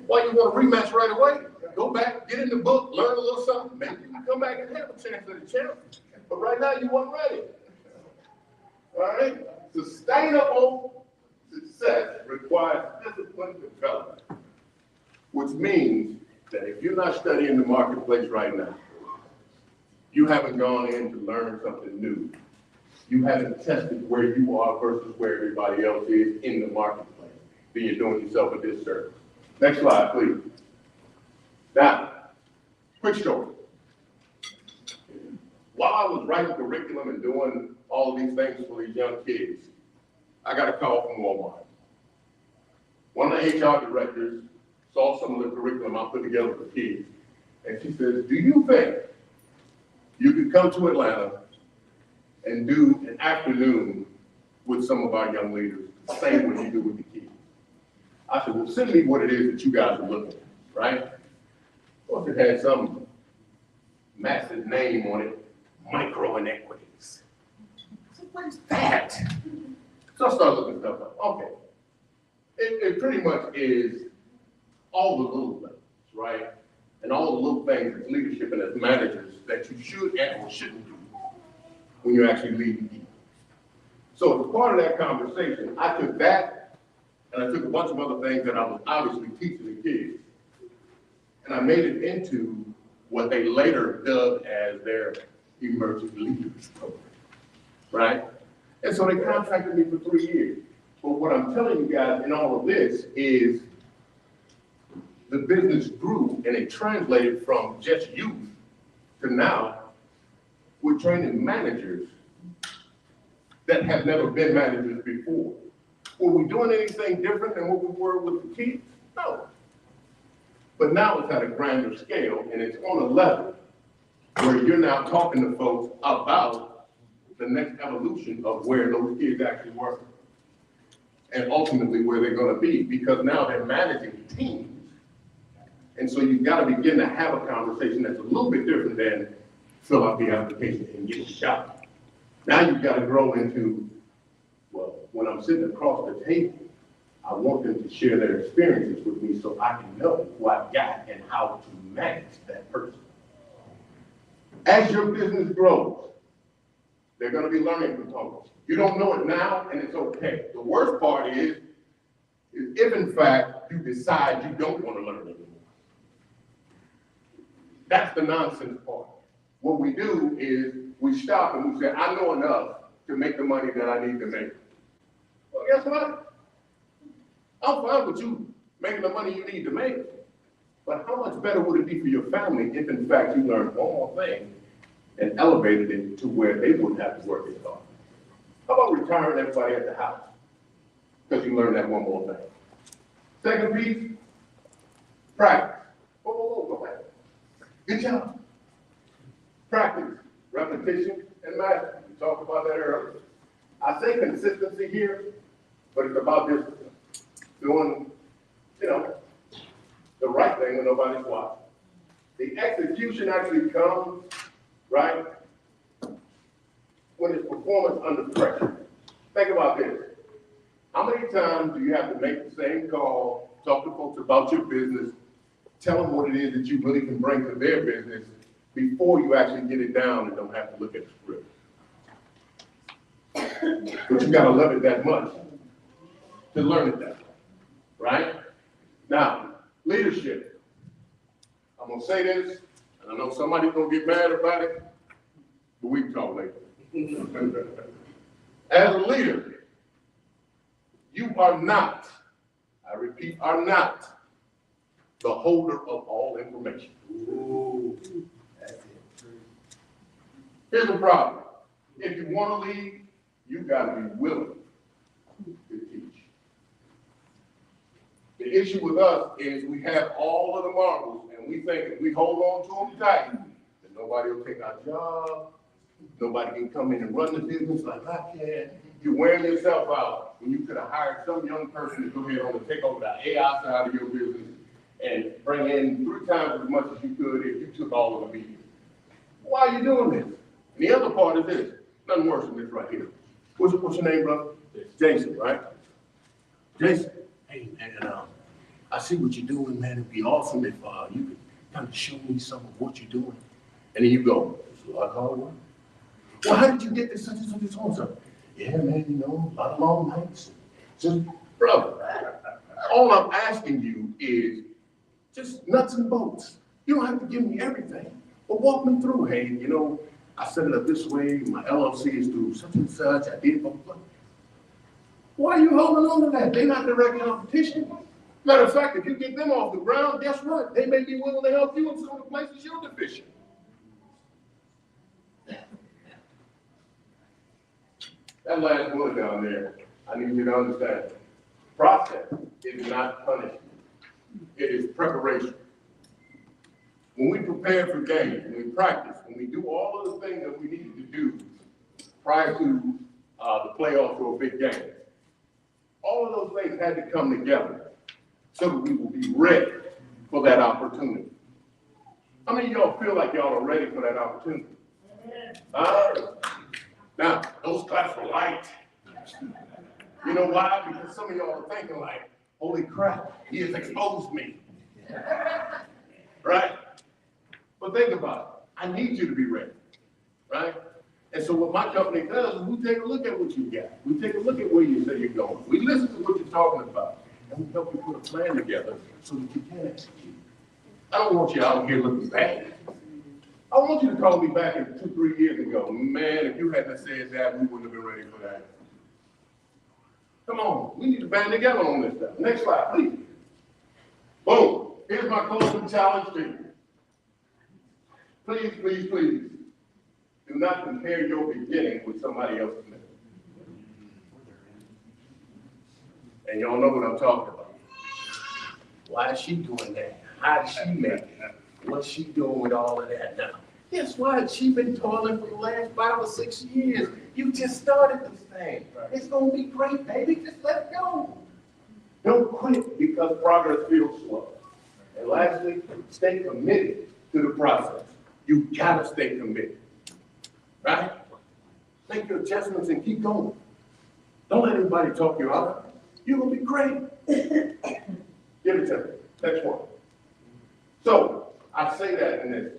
Why you want a rematch right away? Go back, get in the book, learn a little something. Maybe you can come back and have a chance at the challenge. But right now, you weren't ready. All right? Sustainable success requires disciplined development, which means that if you're not studying the marketplace right now, you haven't gone in to learn something new. You haven't tested where you are versus where everybody else is in the marketplace. Then you're doing yourself a disservice. Next slide, please. Now, quick story. While I was writing curriculum and doing all of these things for these young kids, I got a call from Walmart. One of the HR directors saw some of the curriculum I put together for kids, and she says, do you think you could come to Atlanta and do an afternoon with some of our young leaders, the same way you do with the kids? I said, well, send me what it is that you guys are looking at, right? Of course, it had some massive name on it, micro inequities. I said, what is that? So I started looking stuff up. Okay. it pretty much is all the little things, right? And all the little things as leadership and as managers that you should and or shouldn't do when you're actually leading people. So as part of that conversation, I took that and I took a bunch of other things that I was obviously teaching the kids, and I made it into what they later dubbed as their emerging leaders program, right? And so they contracted me for 3 years. But what I'm telling you guys in all of this is the business grew and it translated from just youth to now we're training managers that have never been managers before. Were we doing anything different than what we were with the kids? No. But now it's at a grander scale and it's on a level where you're now talking to folks about the next evolution of where those kids actually were and ultimately where they're going to be, because now they're managing teams. And so you've got to begin to have a conversation that's a little bit different than fill out the application and get the job. Now you've got to grow into, well, when I'm sitting across the table, I want them to share their experiences with me so I can know who I've got and how to manage that person. As your business grows, there are going to be learning components. You don't know it now, and it's okay. The worst part is if in fact you decide you don't want to learn anymore. That's the nonsense part. What we do is we stop and we say, I know enough to make the money that I need to make. Well, guess what? I'm fine with you making the money you need to make. But how much better would it be for your family if in fact you learned one more thing and elevated it to where they wouldn't have to work as hard? How about retiring everybody at the house? Because you learned that one more thing. Second piece, practice. Whoa, go ahead. Good job. Practice, repetition, and mastery. We talked about that earlier. I say consistency here, but it's about discipline. Doing, the right thing when nobody's watching. The execution actually comes, right, when it's performance under pressure. Think about this. How many times do you have to make the same call, talk to folks about your business, tell them what it is that you really can bring to their business before you actually get it down and don't have to look at the script? But you gotta love it that much to learn it that way, right? Now, leadership. I'm gonna say this, and I know somebody's gonna get mad about it, but we can talk later. As a leader, you are not, I repeat, are not the holder of all information. Ooh, that's it. Here's the problem. If you want to lead, you got to be willing to teach. The issue with us is we have all of the marbles and we think if we hold on to them tight, that nobody will take our job, nobody can come in and run the business like I can. You're wearing yourself out when you could have hired some young person to go ahead and take over the AI side of your business and bring in 3 times as much as you could if you took all of the media. Why are you doing this? And the other part is this, nothing worse than this right here. What's your name, brother? Jason, right? Jason, hey man, I see what you're doing, man. It'd be awesome if you could kind of show me some of what you're doing. And then you go, it's a lot of hard work. Well, how did you get this such and such and so and so? Yeah, man, a lot of long nights. So, brother, all I'm asking you is just nuts and bolts. You don't have to give me everything, but walk me through. Hey, I set it up this way. My LLC is through such and such. I did blah, blah, blah. Why are you holding on to that? They're not direct competition. Matter of fact, if you get them off the ground, guess what? They may be willing to help you in some of the places you're deficient. That last bullet down there, I need you to understand. Process is not punishment. It is preparation. When we prepare for games, when we practice, when we do all of the things that we needed to do prior to the playoffs or a big game, all of those things had to come together so that we will be ready for that opportunity. How many of y'all feel like y'all are ready for that opportunity? Now, those claps were light. You know why? Because some of y'all are thinking like, holy crap, he has exposed me. Right? But think about it. I need you to be ready. Right? And so what my company does is we take a look at what you got. We take a look at where you say you're going. We listen to what you're talking about. And we help you put a plan together so that you can execute. I don't want you out here looking bad. I want you to call me back in 2-3 years and go, man, if you hadn't said that, we wouldn't have been ready for that. Come on, we need to band together on this stuff. Next slide, please. Boom. Here's my closing challenge to you. Please, please, please, do not compare your beginning with somebody else's middle. And y'all know what I'm talking about. Why is she doing that? How did she make it? What's she doing with all of that now? Guess what? She's been toiling for the last 5 or 6 years. You just started this thing. It's gonna be great, baby. Just let it go. Don't quit because progress feels slow. And lastly, stay committed to the process. You gotta stay committed, right? Make your adjustments and keep going. Don't let anybody talk you out of it. You're gonna be great. Give it to me. Next one. So, I say that in this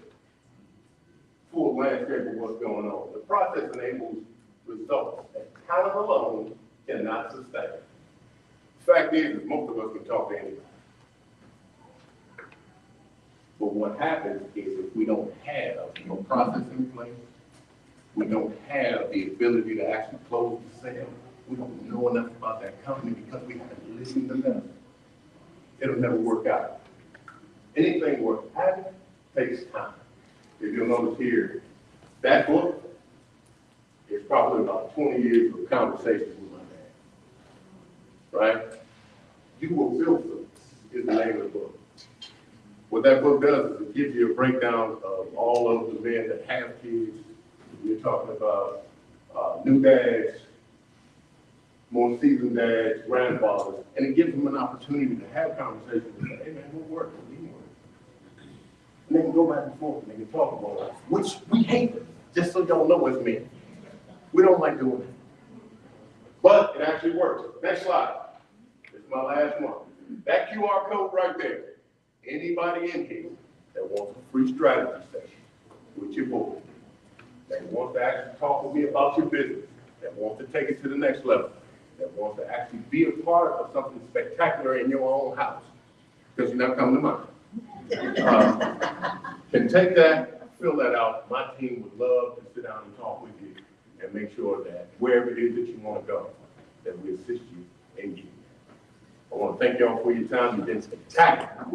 full landscape of what's going on. The process enables results that talent alone cannot sustain. The fact is, most of us can talk to anybody. But what happens is if we don't have no process in place, we don't have the ability to actually close the sale, we don't know enough about that company because we haven't listened enough, it'll never work out. Anything worth having takes time. If you'll notice here, that book is probably about 20 years of conversations with my dad, right? You Will Build This is the name of the book. What that book does is it gives you a breakdown of all of the men that have kids. We're talking about new dads, more seasoned dads, grandfathers, and it gives them an opportunity to have conversations and say, hey man, what works, what didn't work? And they can go back and forth and they can talk about it, which we hate, just so y'all know as men. We don't like doing it. But it actually works. Next slide. This is my last one. That QR code right there. Anybody in here that wants a free strategy session with your board, that wants to actually talk with me about your business, that wants to take it to the next level, that wants to actually be a part of something spectacular in your own house, because you're not coming to mine, can take that, fill that out. My team would love to sit down and talk with you and make sure that wherever it is that you want to go, that we assist you and get you. I want to thank y'all for your time. You've been spectacular.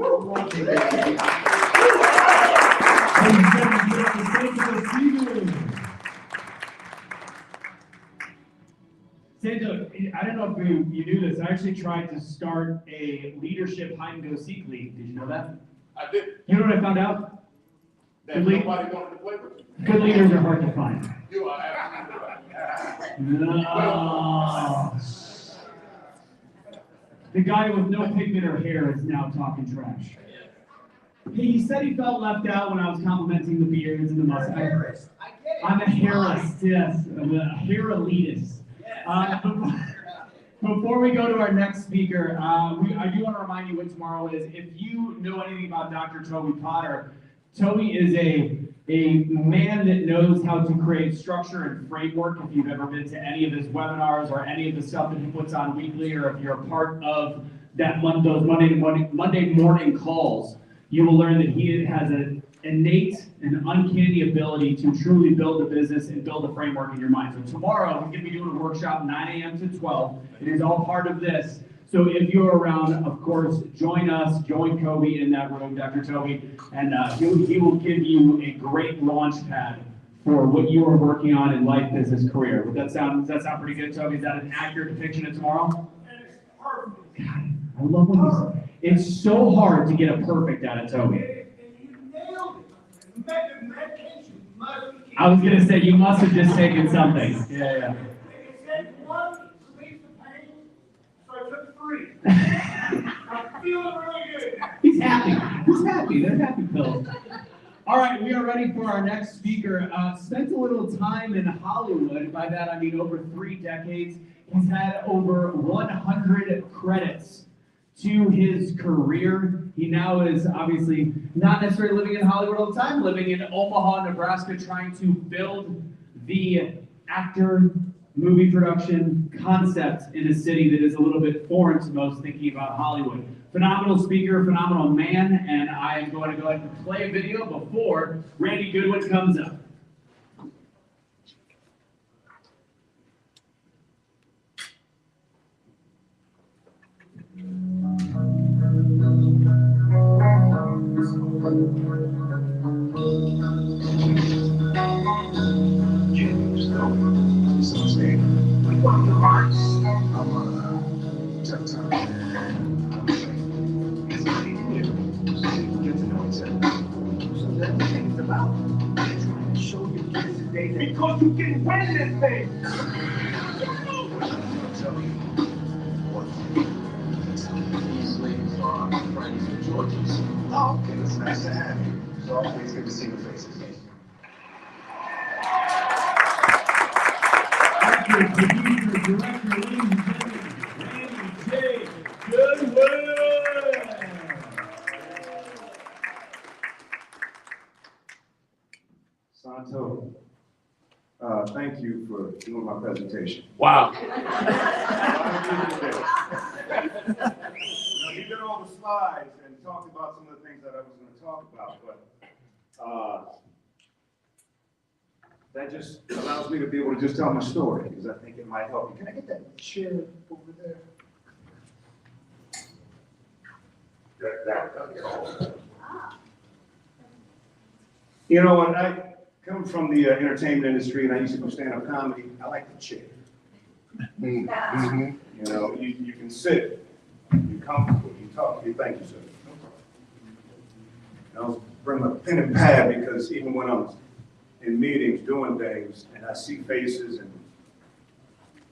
Santa, I don't know if you knew this. I actually tried to start a leadership hide and go seek league. Did you know that? I did. You know what I found out? That nobody wanted to play with you. Good leaders are hard to find. You are absolutely right. No. The guy with no pigment or hair is now talking trash. He said he felt left out when I was complimenting the beards and the mustache. I'm a hairless, yes, I'm a hair elitist. Before we go to our next speaker, I do want to remind you what tomorrow is. If you know anything about Dr. Toby Potter, Toby is a man that knows how to create structure and framework. If you've ever been to any of his webinars or any of the stuff that he puts on weekly, or if you're a part of those Monday morning calls, you will learn that he has an innate and uncanny ability to truly build a business and build a framework in your mind. So tomorrow, he's going to be doing a workshop 9 a.m. to 12. It is all part of this. So if you're around, of course, join us, join Kobe in that room, Dr. Toby, and he will give you a great launch pad for what you are working on in life, business, career. Does that sound pretty good, Toby? Is that an accurate depiction of tomorrow? God, I love when you say it's so hard to get a perfect out of Toby. I was going to say, you must have just taken something. Yeah. I'm feeling really good. He's happy. He's happy. They're happy pills. All right, we are ready for our next speaker. Spent a little time in Hollywood. By that, I mean over 3 decades. He's had over 100 credits to his career. He now is obviously not necessarily living in Hollywood all the time, living in Omaha, Nebraska, trying to build the actor movie production concept in a city that is a little bit foreign to most thinking about Hollywood. Phenomenal speaker, phenomenal man, and I am going to go ahead and play a video before Randy Goodwin comes up. Because you can win this thing. These ladies are friends of George's. Oh, okay, it's nice to have you. It's always good to see your faces. Actor, producer, director, ladies and gentlemen, Randy J. Goodwin. Santo, thank you for doing my presentation. Wow. You did all the slides and talked about some of the things that I was going to talk about, but that just allows me to be able to just tell my story, because I think it might help you. Can I get that chair over there? You know, when I come from the entertainment industry and I used to do stand-up comedy, I like the chair. Mm-hmm. You know, you can sit, you're comfortable, you talk, you thank you, sir. No problem. I'll bring my pen and pad, because even when I'm in meetings doing things and I see faces and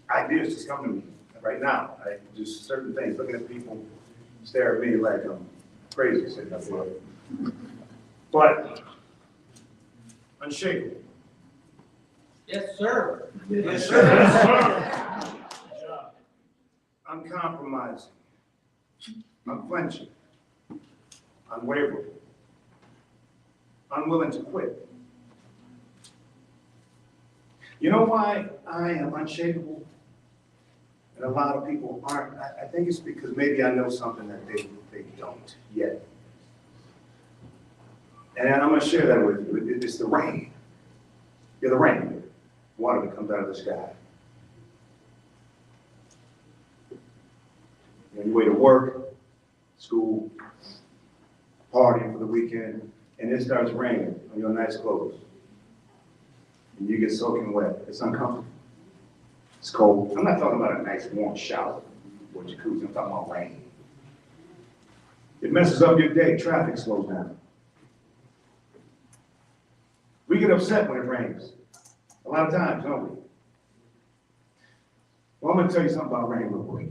ideas just come to me right now. Just certain things, looking at people stare at me like I'm crazy sitting up there. But Unshakable. Yes, sir. Yes, sir. Yes, sir. Uncompromising, unflinching, unwavering, unwilling to quit. You know why I am unshakable? And a lot of people aren't. I think it's because maybe I know something that they don't yet. And I'm going to share that with you. It's the rain. You're the rain. Water that comes out of the sky. On your way to work, school, partying for the weekend, and it starts raining on your nice clothes. And you get soaking wet. It's uncomfortable. It's cold. I'm not talking about a nice warm shower or jacuzzi. I'm talking about rain. It messes up your day. Traffic slows down. We get upset when it rains. A lot of times, don't we? Well, I'm going to tell you something about rain real quick.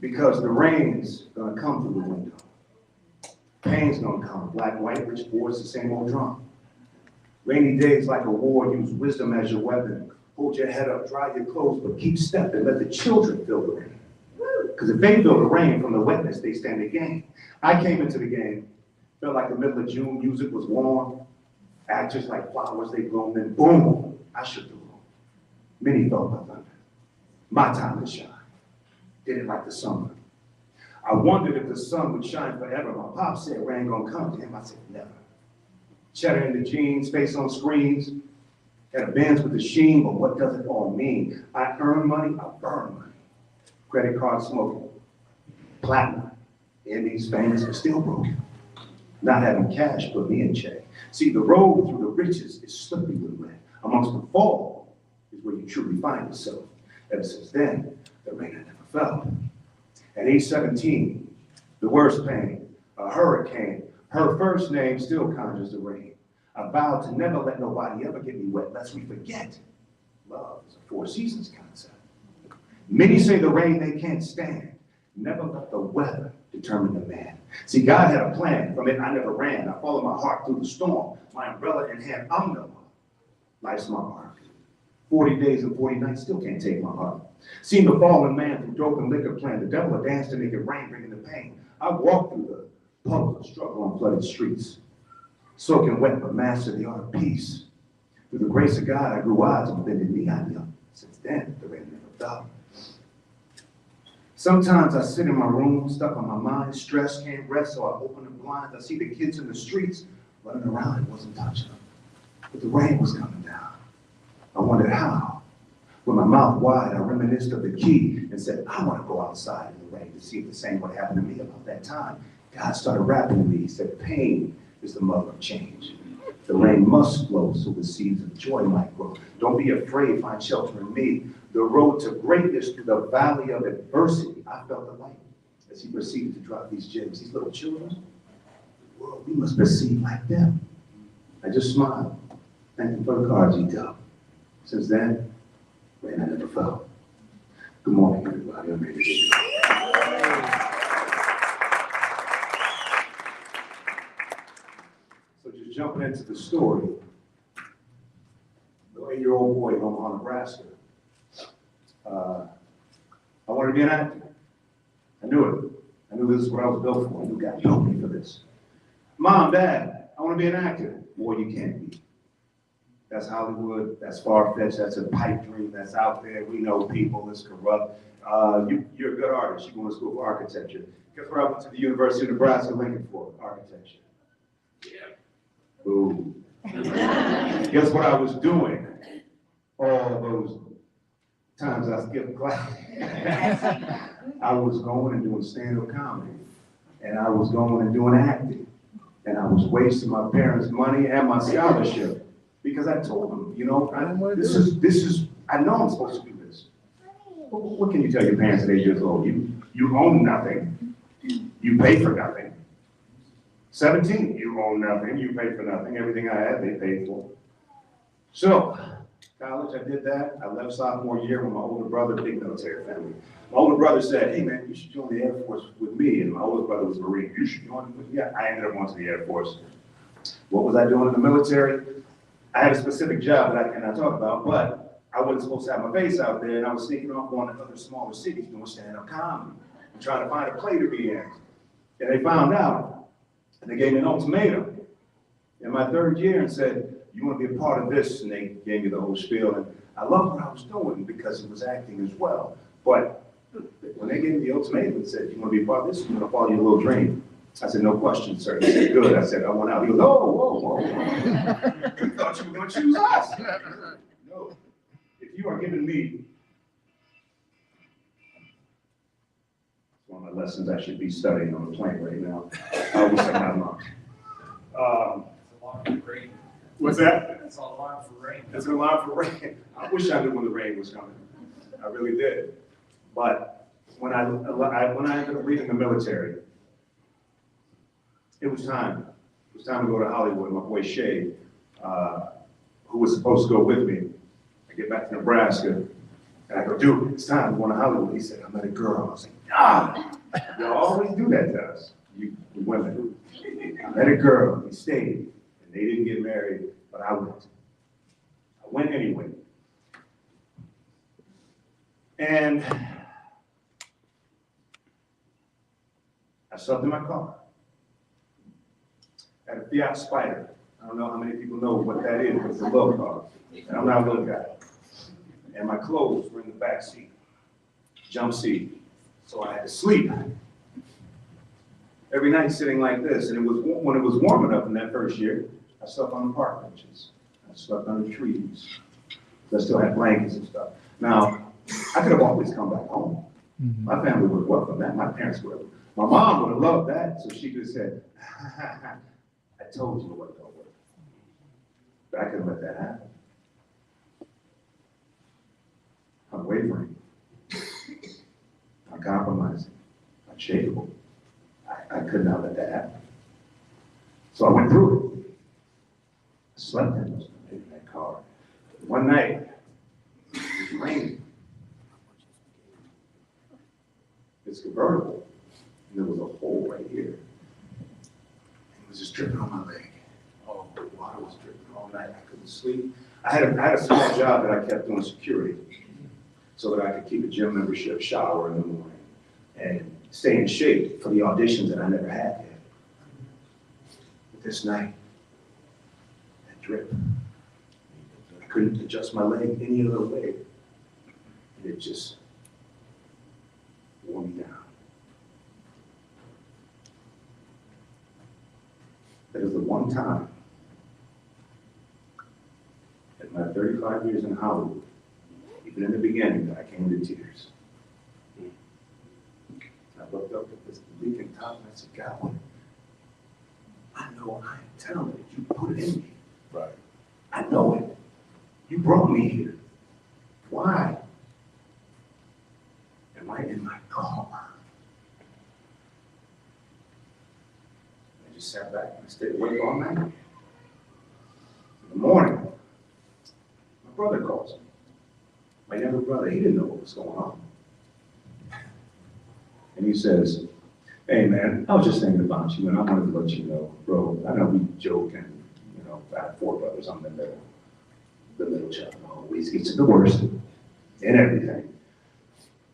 Because the rain's going to come through the window. Pain's going to come. Black, white, rich, poor, it's the same old drum. Rainy days like a war, use wisdom as your weapon. Hold your head up, dry your clothes, but keep stepping. Let the children feel the rain. Because if they feel the rain from the wetness, they stand a gain. I came into the game, felt like the middle of June, music was warm. Actors like flowers, they bloom, then boom, I shook the room. Many felt my thunder. My time to shine. Did it like the summer. I wondered if the sun would shine forever. My pop said rain gonna come to him. I said never. Cheddar in the jeans, face on screens. Got a Benz with the sheen, but what does it all mean? I earn money, I burn money. Credit card smoking. Platinum. Indies famous, but still broken. Not having cash put me in check. See, the road through the riches is slippery with wet. Amongst the fall is where you truly find yourself. Ever since then, the rain I never felt. At age 17, the worst pain, a hurricane. Her first name still conjures the rain. I vowed to never let nobody ever get me wet, lest we forget. Love is a four seasons concept. Many say the rain they can't stand. Never let the weather determine the man. See, God had a plan. From it, I never ran. I followed my heart through the storm. My umbrella in hand, I'm the one. Life's my mark. 40 days and 40 nights still can't take my heart. Seen the fallen man through dope and liquor plant, the devil a dance to make it rain, bringing the pain. I walked through the puddles of struggle on flooded streets, soaking wet but master the art of peace. Through the grace of God, I grew wise and bended knee I knelt. Since then, the rain never fell. Sometimes I sit in my room, stuck on my mind, stress can't rest, so I open the blinds. I see the kids in the streets running around, it wasn't touching them, but the rain was coming down. I wondered how. With my mouth wide, I reminisced of the key and said, I want to go outside in the rain to see if the same would happen to me. About that time, God started rapping to me. He said, pain is the mother of change. The rain must flow so the seeds of joy might grow. Don't be afraid, find shelter in me. The road to greatness through the valley of adversity. I felt the light as he proceeded to drop these gems. These little children, the world, we must perceive like them. I just smiled, thank him for the cards he dealt. Since then, rain I never felt. Good morning, everybody. I'm ready to go. So just jumping into the story, the 8-year-old boy in Omaha, Nebraska, I wanted to be an actor. I knew it. I knew this is what I was built for. I knew God built me for this. Mom, Dad, I want to be an actor. Boy, you can't be. That's Hollywood, that's far-fetched, that's a pipe dream, that's out there. We know people, it's corrupt. You're a good artist. You're going to school for architecture. Guess where I went to the University of Nebraska, Lincoln for? Architecture. Yeah. Boom. Guess what I was doing all those times I skipped class? I was going and doing stand-up comedy, and I was going and doing acting, and I was wasting my parents' money and my scholarship because I told them, you know, I know I'm supposed to do this. What can you tell your parents at 8 years old? You own nothing. You pay for nothing. 17, you own nothing. You pay for nothing. Everything I had, they paid for. So, college, I did that. I left sophomore year with my older brother, big military family. My older brother said, hey man, you should join the Air Force with me. And my older brother was a Marine. You should join with me. Yeah, I ended up going to the Air Force. What was I doing in the military? I had a specific job that I cannot talk about, but I wasn't supposed to have my face out there, and I was sneaking off going to other smaller cities doing stand-up comedy and trying to find a play to be in. And they found out, and they gave me an ultimatum in my third year and said, you want to be a part of this? And they gave me the whole spiel, and I loved what I was doing because it was acting as well. But when they gave me the ultimatum and said, you want to be a part of this? You're going to follow your little dream. I said, no question, sir. He said, good. I said, I want out. He goes, oh, whoa, whoa. We thought you were going to choose us. No. If you are giving me, it's one of my lessons I should be studying on the plane right now. I wish I had not. What's that? It's all alarm for rain. It's an alarm for rain. I wish I knew when the rain was coming. I really did. But when I ended up leaving the military, it was time. It was time to go to Hollywood. My boy Shay, who was supposed to go with me, I get back to Nebraska, and I go, dude, it's time. We're going to Hollywood. He said, I met a girl. I was like, ah, y'all always do that to us, you women. I met a girl. We stayed, and they didn't get married, but I went. I went anyway. And I slept in my car. I had a Fiat Spider. I don't know how many people know what that is, but it's a little car. And I'm not a little guy. And my clothes were in the back seat, jump seat. So I had to sleep every night sitting like this. And it was when it was warm enough in that first year, I slept on the park benches. I slept under trees. I still had blankets and stuff. Now, I could have always come back home. My family would have welcomed that. My parents would have. My mom would have loved that. So she could have said, I told you it wasn't going to work. But I couldn't let that happen. I'm wavering. I'm compromising. Unshakable. I could not let that happen. So I went through it. I slept in that car. One night, it was raining. It's convertible. And there was a hole right here. It was just dripping on my leg. Oh, the water was dripping all night. I couldn't sleep. I had a small job that I kept doing security so that I could keep a gym membership, shower in the morning, and stay in shape for the auditions that I never had yet. But this night, that drip, I couldn't adjust my leg any other way. And it just wore me down. That is the one time in my 35 years in Hollywood, even in the beginning, that I came to tears. I looked up at this leaking top and I said, God, I know I am talented. You put it in me. Right. I know it. You brought me here. Why am I in my car? I just sat back and I stayed awake all night. In the morning, my brother calls me. My younger brother, he didn't know what was going on. And he says, hey man, I was just thinking about you and I wanted to let you know, bro, I know we joke and, you know, I have 4 brothers, I'm the middle child, always gets the worst in everything.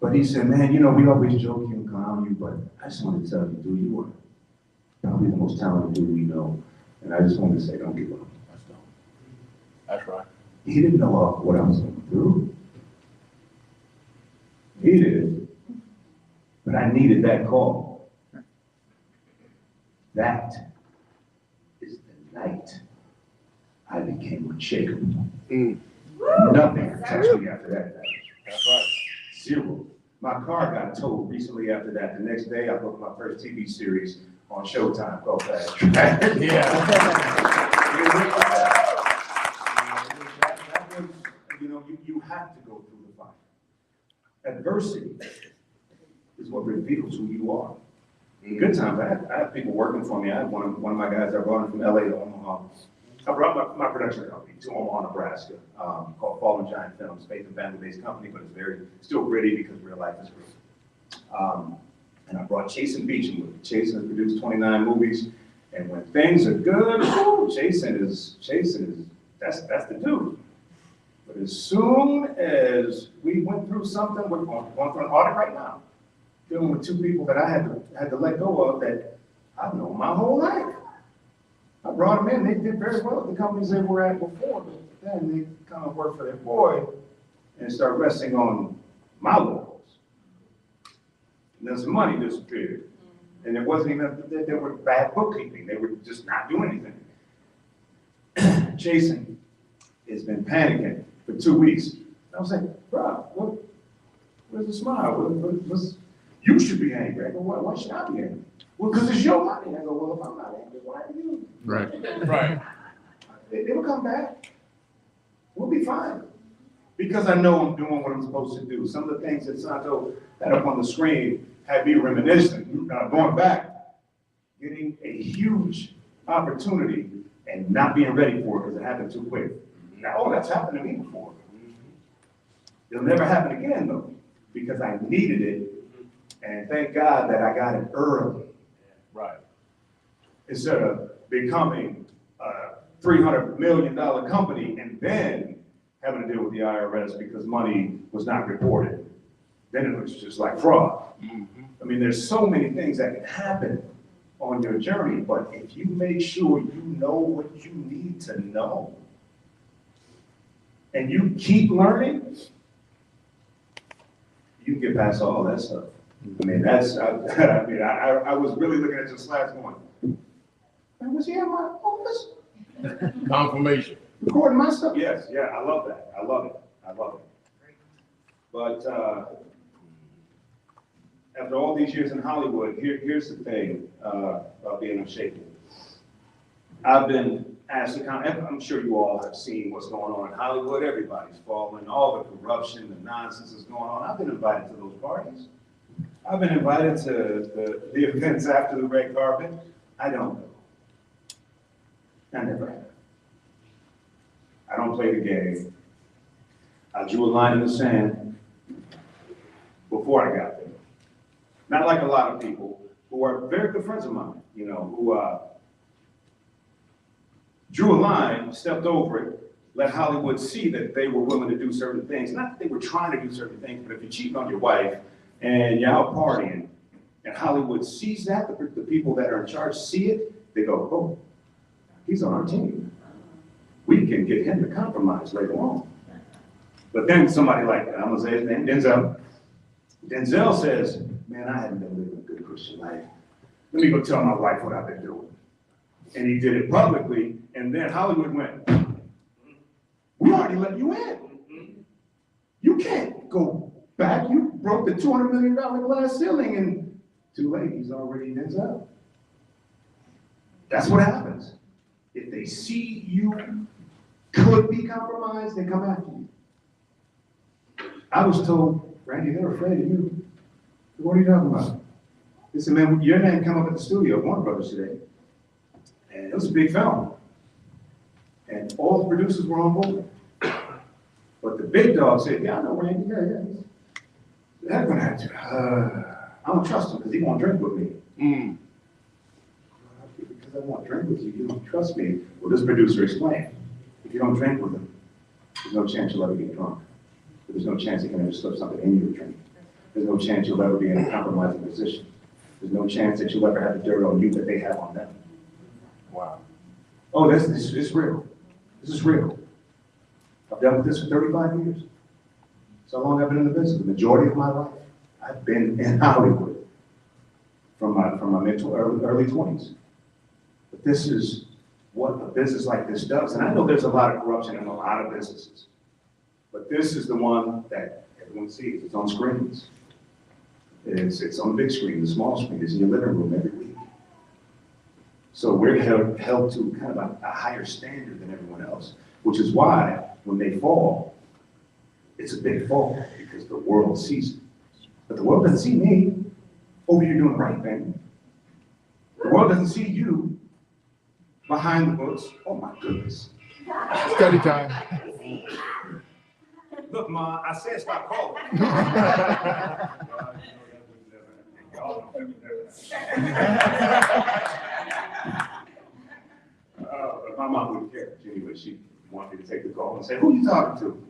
But he said, man, you know, we always joke you and clown you, but I just wanted to tell you, dude, you are probably the most talented dude we know. And I just wanted to say, don't give up. That's right. He didn't know what I was going through. He did. But I needed that call. That is the night I became unshakable. Nothing could touch me after that night. That's right. 0. My car got towed recently after that. The next day, I booked my first TV series on Showtime called Fast Track. You know, you have to go through the fight. Adversity is what reveals who you are. In good times, I have people working for me. I had one of my guys I brought in from LA to Omaha. I brought my production company to Omaha, Nebraska, called Fallen Giant Films, faith and family-based company, but it's still gritty because real life is real. And I brought Jason Beecham with me. Jason has produced 29 movies, and when things are good, Jason is that's the dude. But as soon as we went through something, we're going through an audit right now, dealing with 2 people that I had to let go of that I've known my whole life. I brought them in, they did very well at the companies they were at before, but then they kind of worked for their boy and start resting on my laurels. And then some money disappeared. And it wasn't even, they were bad bookkeeping, they were just not doing anything. Jason has been panicking for 2 weeks. I was like, bro, where's the smile? You should be angry. I go, why should I be angry? Well, because it's your money. I go, well, if I'm not angry, why are you? Right. Right. They will come back. We'll be fine. Because I know I'm doing what I'm supposed to do. Some of the things that Santo had up on the screen had me reminiscing, going back, getting a huge opportunity and not being ready for it because it happened too quick. Now, that's happened to me before. It'll never happen again, though, because I needed it, and thank God that I got it early. Right. Instead of becoming a $300 million company and then having to deal with the IRS because money was not reported. Then it looks just like fraud. I mean, there's so many things that can happen on your journey, but if you make sure you know what you need to know, and you keep learning, you can get past all that stuff. I mean, I was really looking at your slides going, man, was he in my office? Confirmation. Recording my stuff? Yes, yeah, I love that. I love it. But after all these years in Hollywood, here's the thing about being unshakable. I've been asked to I'm sure you all have seen what's going on in Hollywood. Everybody's falling, all the corruption, the nonsense is going on. I've been invited to those parties. I've been invited to the events after the red carpet. I don't go. I never have. I don't play the game. I drew a line in the sand before I got there. Not like a lot of people who are very good friends of mine, you know, who drew a line, stepped over it, let Hollywood see that they were willing to do certain things. Not that they were trying to do certain things, but if you're cheating on your wife and you're out partying, and Hollywood sees that, the people that are in charge see it, they go, oh, he's on our team. We can get him to compromise later on. But then somebody like, I'm gonna say his name, Denzel. Denzel says, man, I haven't been living a good Christian life. Let me go tell my wife what I've been doing. And he did it publicly, and then Hollywood went, we already let you in. You can't go back. You broke the $200 million glass ceiling, and too late, he's already Denzel. That's what happens. If they see you could be compromised, they come after you. I was told, Randy, they're afraid of you. What are you talking about? They said, man, your name come up at the studio of Warner Brothers today. And it was a big film. And all the producers were on board. But the big dog said, yeah, I know Randy, yeah. They're gonna have to, I don't trust him because he won't drink with me. Because I won't drink with you, you don't trust me. Well, this producer explained, if you don't drink with him, there's no chance you'll ever get drunk. There's no chance he can ever slip something in your drink. There's no chance you'll ever be in a compromising position. There's no chance that you'll ever have the dirt on you that they have on them. Wow. Oh, this is real. This is real. I've dealt with this for 35 years. So long I've been in the business. The majority of my life, I've been in Hollywood from my mid to early 20s. But this is what a business like this does. And I know there's a lot of corruption in a lot of businesses. But this is the one that everyone sees. It's on screens. It's on the big screen, the small screen. It's in your living room every week. So we're held to kind of a higher standard than everyone else, which is why when they fall, it's a big fall because the world sees it. But the world doesn't see me over here doing the right thing. The world doesn't see you behind the books. Oh my goodness. Study time. Look, Ma, I said stop calling. My mom wouldn't care. Anyway, she wanted me to take the call and say, who are you talking to?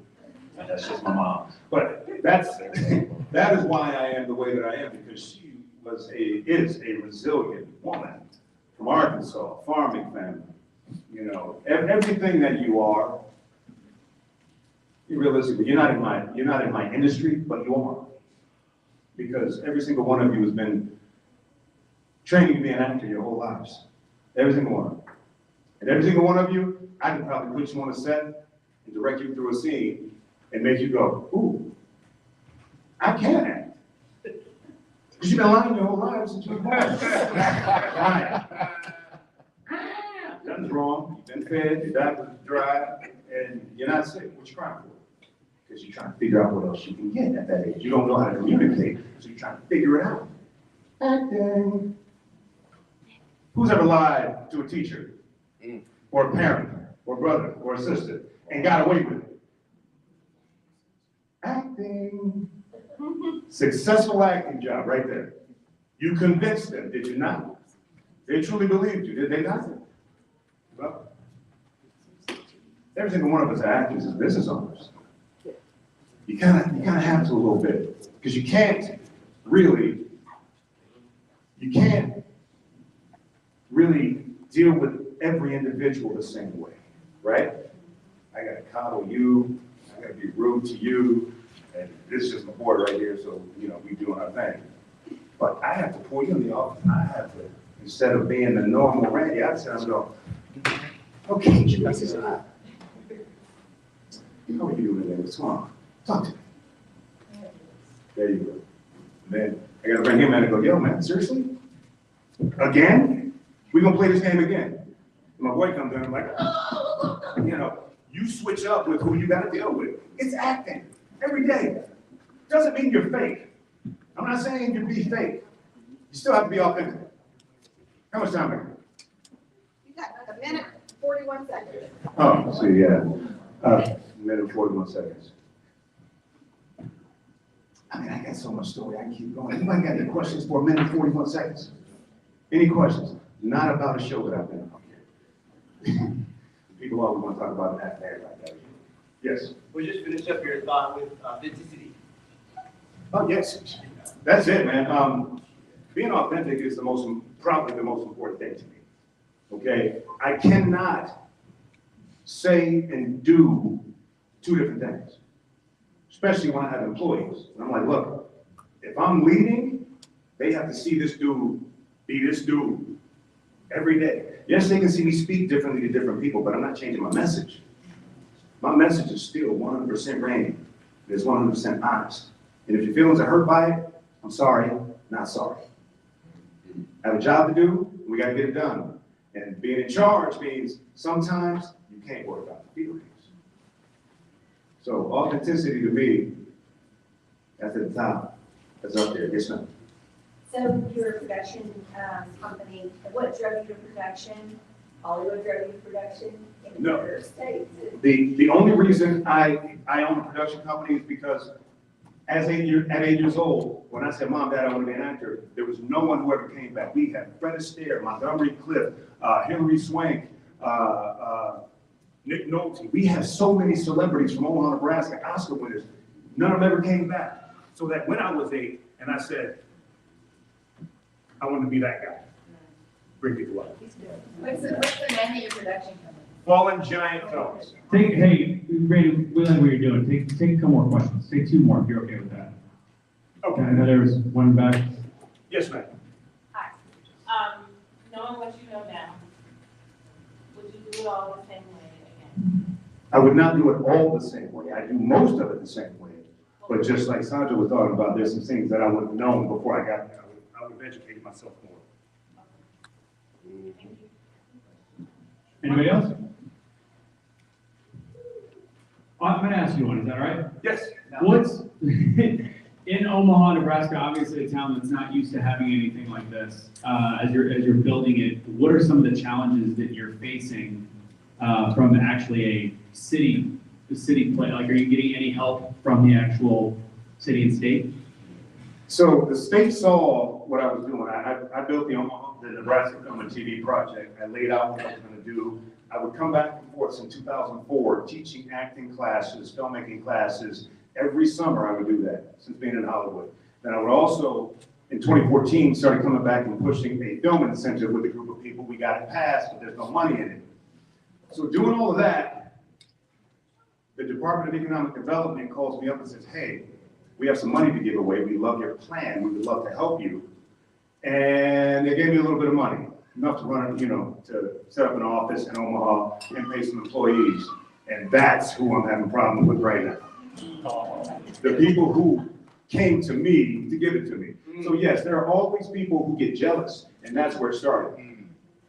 That's just my mom. But that is why I am the way that I am, because she is a resilient woman from Arkansas, farming family. You know, everything that you are, realistically, you're not in my industry, but you are. Because every single one of you has been training to be an actor your whole lives. Every single one. And every single one of you, I can probably put you on a set and direct you through a scene and make you go, ooh, I can act. Because you've been lying your whole life since you were born. Lying. Nothing's wrong. You've been fed, your diaper's dry, and you're not sick. What you crying for? Because you're trying to figure out what else you can get at that age. You don't know how to communicate, so you're trying to figure it out. Acting. Who's ever lied to a teacher? Or a parent, or a brother, or a sister, and got away with it? Acting. Successful acting job right there. You convinced them, did you not? They truly believed you, did they not? Well, every single one of us are actors and business owners. You kind of have to a little bit, because you can't really deal with every individual the same way, right? I gotta coddle you, I gotta be rude to you, and this is just my boy right here, so, you know, we doing our thing. But I have to pull you in the office, and I have to, instead of being the normal Randy, I sit and go, okay, Jimmy, this is hot. How are you doing today? What's wrong? Talk to me. There you go. And then I gotta bring him in and go, yo, man, seriously? Again? We're gonna play this game again. And my boy comes in and I'm like, oh, you know, you switch up with who you gotta deal with. It's acting every day. Doesn't mean you're fake. I'm not saying you be fake. You still have to be authentic. How much time do I got? You got a minute, 41 seconds. Oh, so yeah, minute 41 seconds. I mean, I got so much story, I can keep going. Anybody got any questions for a minute, 41 seconds? Any questions? Not about a show that I've been on. people always want to talk about that bad like that. Yes. We'll just finish up your thought with authenticity. Oh, yes. That's it, man. Being authentic is probably the most important thing to me. Okay? I cannot say and do two different things, especially when I have employees. And I'm like, look, if I'm leading, they have to see this dude be this dude every day. Yes, they can see me speak differently to different people, but I'm not changing my message. My message is still 100% Randy. It's 100% honest. And if your feelings are hurt by it, I'm sorry, not sorry. I have a job to do, we gotta get it done. And being in charge means sometimes you can't worry about the feelings. So authenticity to me, that's at the top. That's up there, yes, ma'am. So you're a production company. What drove you to production? Hollywood drove you to production in No. other states? The only reason I own a production company is because at 8 years old, when I said, Mom, Dad, I want to be an actor, there was no one who ever came back. We had Fred Astaire, Montgomery Clift, Hilary Swank, Nick Nolte. We have so many celebrities from Omaha, Nebraska, Oscar winners. None of them ever came back. So that when I was 8 and I said, I want to be that guy, bring people up. What's the name of your production company? Fallen Giant Films. Hey, Brady, we like what you're doing. Take a couple more questions. Take 2 more if you're okay with that. Okay. I know there was one back. Yes, ma'am. Hi. Knowing what you know now, would you do it all the same way again? I would not do it all the same way. I do most of it the same way. But just like Sandra was talking about, there's some things that I would have known before I got there. I would have educated myself more. Anybody else? I'm gonna ask you one, is that all right? Yes. What's, in Omaha, Nebraska, obviously a town that's not used to having anything like this, as you're building it, what are some of the challenges that you're facing from actually a city play? Like, are you getting any help from the actual city and state? So the state saw what I was doing. I built the Nebraska Film and TV project. I laid out what I was going to do. I would come back and forth in 2004, teaching acting classes, filmmaking classes. Every summer I would do that since being in Hollywood. Then I would also, in 2014, started coming back and pushing a film incentive with a group of people. We got it passed, but there's no money in it. So doing all of that, the Department of Economic Development calls me up and says, hey, we have some money to give away. We love your plan. We would love to help you. And they gave me a little bit of money, enough to run, to set up an office in Omaha and pay some employees. And that's who I'm having problems with right now. The people who came to me to give it to me. So yes, there are always people who get jealous, and that's where it started.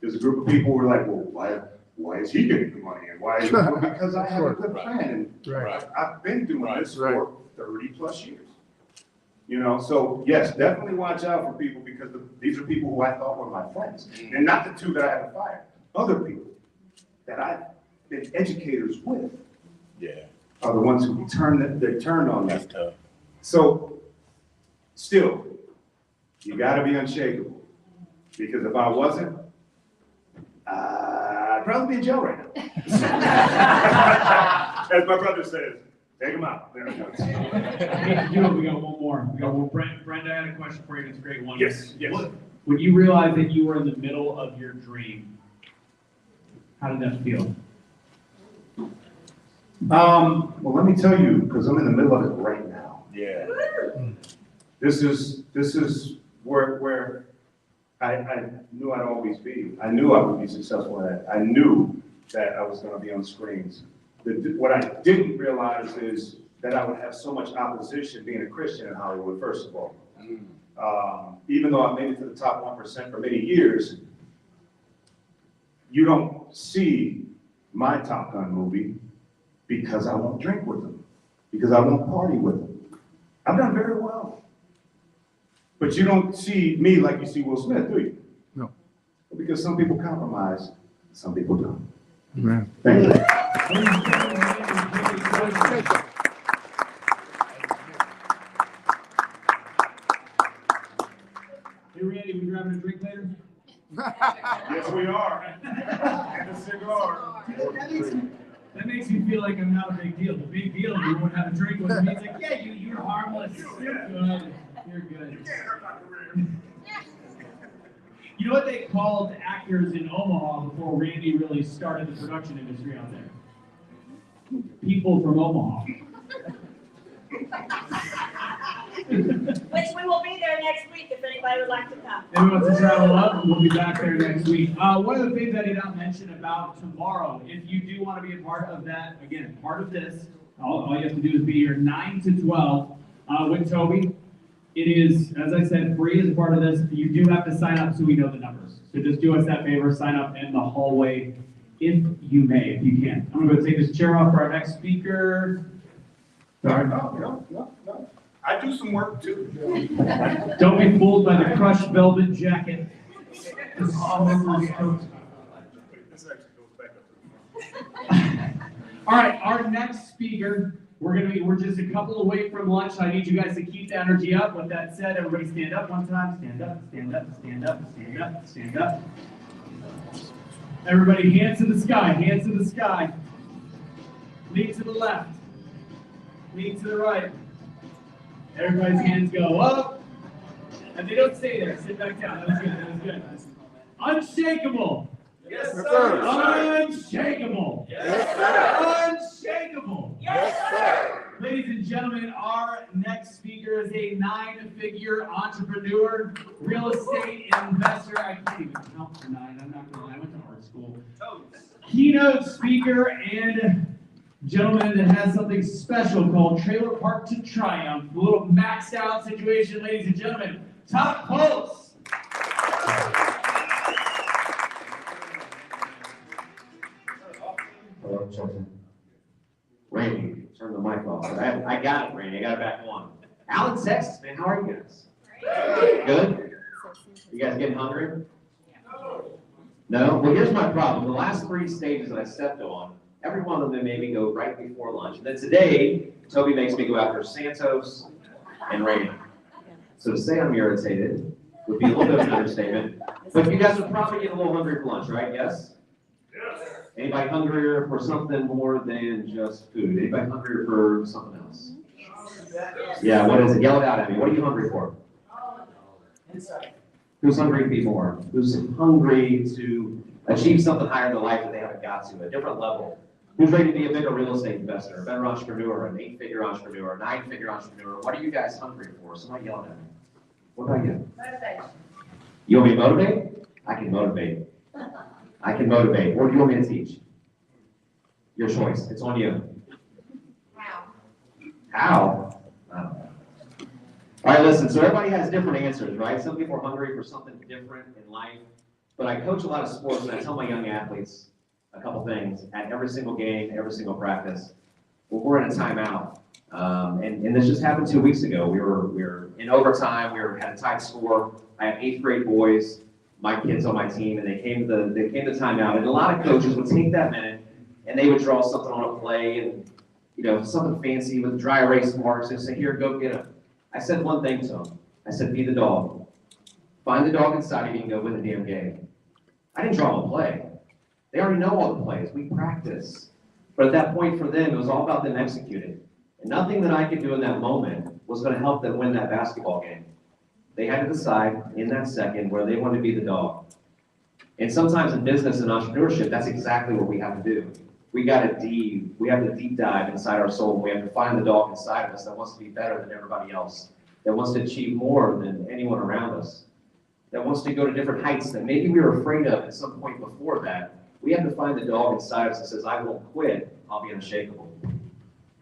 There's a group of people who are like, well, why is he getting the money? And why? Well, because I have a good plan, and I've been doing this for 30 plus years. So yes, definitely watch out for people, because these are people who I thought were my friends, and not the 2 that I haven't fired. Other people that I've been educators with, are the ones who turned on me. So still, you got to be unshakable, because if I wasn't, I'd probably be in jail right now. As my brother says, take him out. There we go. We got one more. Brenda, I had a question for you. It's a great one. Yes. When you realized that you were in the middle of your dream, how did that feel? Well, let me tell you, because I'm in the middle of it right now. Yeah. This is where I knew I'd always be. I knew I would be successful at it. I knew that I was going to be on screens. What I didn't realize is that I would have so much opposition being a Christian in Hollywood, first of all. Even though I made it to the top 1% for many years, you don't see my Top Gun movie because I won't drink with them, because I won't party with them. I've done very well. But you don't see me like you see Will Smith, do you? No. Because some people compromise, some people don't. Amen. Thank you. Hey, Randy, we grabbing a drink later? Yes, we are. And a cigar. That makes me feel like I'm not a big deal. The big deal, you won't have a drink with me. It's like, yeah, you're harmless. You're good. You're good. You know what they called actors in Omaha before Randy really started the production industry out there? People from Omaha. Which we will be there next week if anybody would like to come. If wants to travel up, we'll be back there next week. One of the things I did not mention about tomorrow, if you do want to be a part of that, again, part of this, all you have to do is be here 9 to 12 with Toby. It is, as I said, free as a part of this. You do have to sign up so we know the numbers. So just do us that favor, sign up in the hallway if you may, if you can. I'm going to go take this chair off for our next speaker. Sorry. No. I do some work too. Don't be fooled by the crushed velvet jacket. All right, our next speaker, we're just a couple away from lunch. So I need you guys to keep the energy up. With that said, everybody stand up one time. Stand up, stand up, stand up, stand up, stand up. Everybody, hands to the sky, hands to the sky. Lean to the left. Lean to the right. Everybody's hands go up. And they don't stay there. Sit back down. That was good. That was good. Unshakable. Yes, sir. Unshakable. Yes, sir. Unshakable. Yes, sir. Ladies and gentlemen, our next speaker is a 9-figure entrepreneur, real estate investor. I can't even count to 9. I'm not gonna lie. I went to art school. Keynote speaker and gentleman that has something special called Trailer Park to Triumph. A little maxed out situation, ladies and gentlemen. Top Pulse. Hello, Chelsea. Randy, turn the mic off. I got it, Randy. I got it back on. Alan, Texas, man. How are you guys? Good? You guys getting hungry? No? Well, here's my problem. The last 3 stages that I stepped on, every one of them made me go right before lunch. And then today, Toby makes me go after Santos and Randy. So to say I'm irritated would be a little bit of an understatement. But you guys would probably get a little hungry for lunch, right? Yes? Anybody hungrier for something more than just food? Anybody hungrier for something else? Yeah, what is it? Yell it out at me. What are you hungry for? Who's hungry to be more? Who's hungry to achieve something higher in their life that they haven't got to, a different level? Who's ready to be a bigger real estate investor, a better entrepreneur, an 8-figure entrepreneur, a 9-figure entrepreneur? What are you guys hungry for? Somebody yell at me. What about you? Motivation. You want me to motivate? I can motivate. I can motivate. Or do you want me to teach? Your choice. It's on you. How? How? I don't know. All right, listen. So everybody has different answers, right? Some people are hungry for something different in life. But I coach a lot of sports, and I tell my young athletes a couple things at every single game, every single practice. Well, we're in a timeout. And this just happened 2 weeks ago. We were in overtime. We had a tight score. I have 8th grade boys, my kids on my team, and they came to timeout. And a lot of coaches would take that minute and they would draw something on a play and something fancy with dry erase marks and say, "Here, go get them." I said one thing to them. I said, "Be the dog. Find the dog inside of you and go win the damn game." I didn't draw them a play. They already know all the plays. We practice. But at that point for them, it was all about them executing. And nothing that I could do in that moment was going to help them win that basketball game. They had to decide in that second where they wanted to be the dog. And sometimes in business and entrepreneurship, that's exactly what we have to do. We have to deep dive inside our soul. We have to find the dog inside of us that wants to be better than everybody else, that wants to achieve more than anyone around us, that wants to go to different heights that maybe we were afraid of at some point before that. We have to find the dog inside us that says, "I won't quit, I'll be unshakable."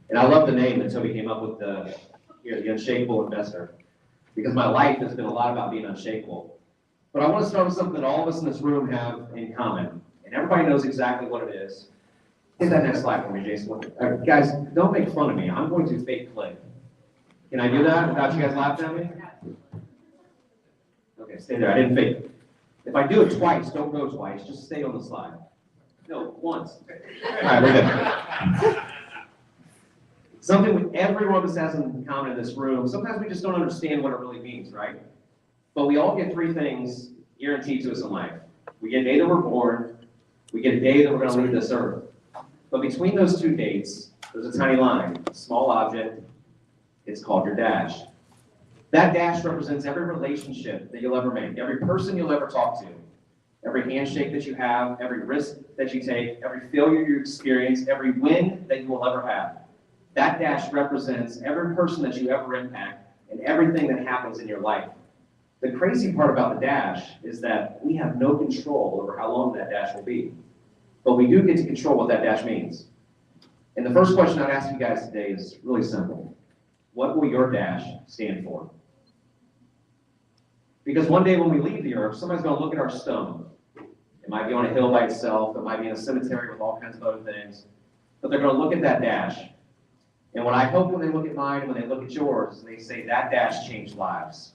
And I love the name that Toby came up with, the Unshakable Investor, because my life has been a lot about being unshakable. But I want to start with something that all of us in this room have in common, and everybody knows exactly what it is. Hit that next slide for me, Jason. Guys, don't make fun of me. I'm going to fake click. Can I do that without you guys laughing at me? Okay, stay there. I didn't fake it. If I do it twice, don't go twice. Just stay on the slide. No, once. All right, we're good. Something every one of us has in common in this room. Sometimes we just don't understand what it really means, right? But we all get 3 things, guaranteed to us in life. We get a day that we're born, we get a day that we're gonna leave this earth. But between those two dates, there's a tiny line, a small object, it's called your dash. That dash represents every relationship that you'll ever make, every person you'll ever talk to, every handshake that you have, every risk that you take, every failure you experience, every win that you will ever have. That dash represents every person that you ever impact and everything that happens in your life. The crazy part about the dash is that we have no control over how long that dash will be. But we do get to control what that dash means. And the first question I'd ask you guys today is really simple. What will your dash stand for? Because one day when we leave the earth, somebody's going to look at our stone. It might be on a hill by itself. It might be in a cemetery with all kinds of other things. But they're going to look at that dash. And what I hope when they look at mine and when they look at yours, they say that dash changed lives.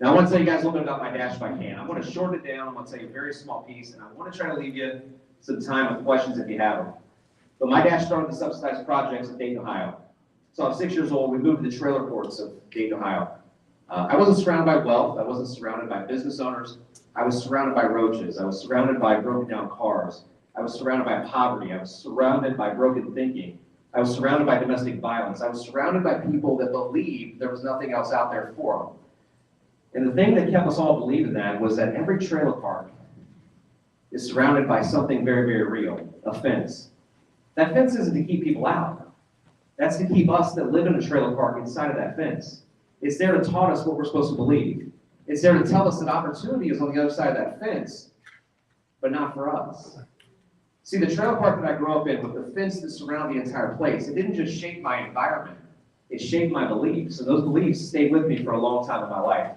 Now I want to tell you guys a little bit about my dash if I can. I'm going to shorten it down. I'm going to tell you a very small piece. And I want to try to leave you some time with questions if you have them. But my dash started the subsidized projects in Dayton, Ohio. So I was 6 years old. We moved to the trailer courts of Dayton, Ohio. I wasn't surrounded by wealth. I wasn't surrounded by business owners. I was surrounded by roaches. I was surrounded by broken down cars. I was surrounded by poverty. I was surrounded by broken thinking. I was surrounded by domestic violence. I was surrounded by people that believed there was nothing else out there for them. And the thing that kept us all believing that was that every trailer park is surrounded by something very, very real, a fence. That fence isn't to keep people out. That's to keep us that live in a trailer park inside of that fence. It's there to taught us what we're supposed to believe. It's there to tell us that opportunity is on the other side of that fence, but not for us. See, the trailer park that I grew up in with the fence that surrounded the entire place, it didn't just shape my environment. It shaped my beliefs, and those beliefs stayed with me for a long time in my life.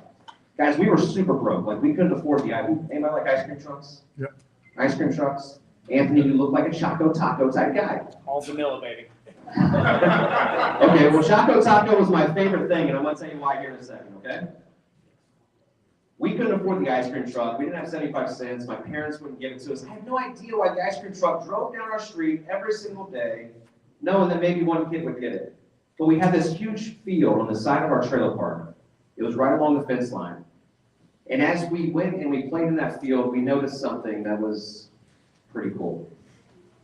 Guys, we were super broke. Like, we couldn't afford the item. Anybody like ice cream trucks? Yep. Ice cream trucks? Anthony, you look like a Choco Taco type guy. All vanilla, baby. Okay, well, Choco Taco was my favorite thing, and I'm going to tell you why here in a second, okay? We couldn't afford the ice cream truck. We didn't have 75 cents. My parents wouldn't give it to us. I had no idea why the ice cream truck drove down our street every single day, knowing that maybe one kid would get it. But we had this huge field on the side of our trailer park. It was right along the fence line. And as we went and we played in that field, we noticed something that was pretty cool.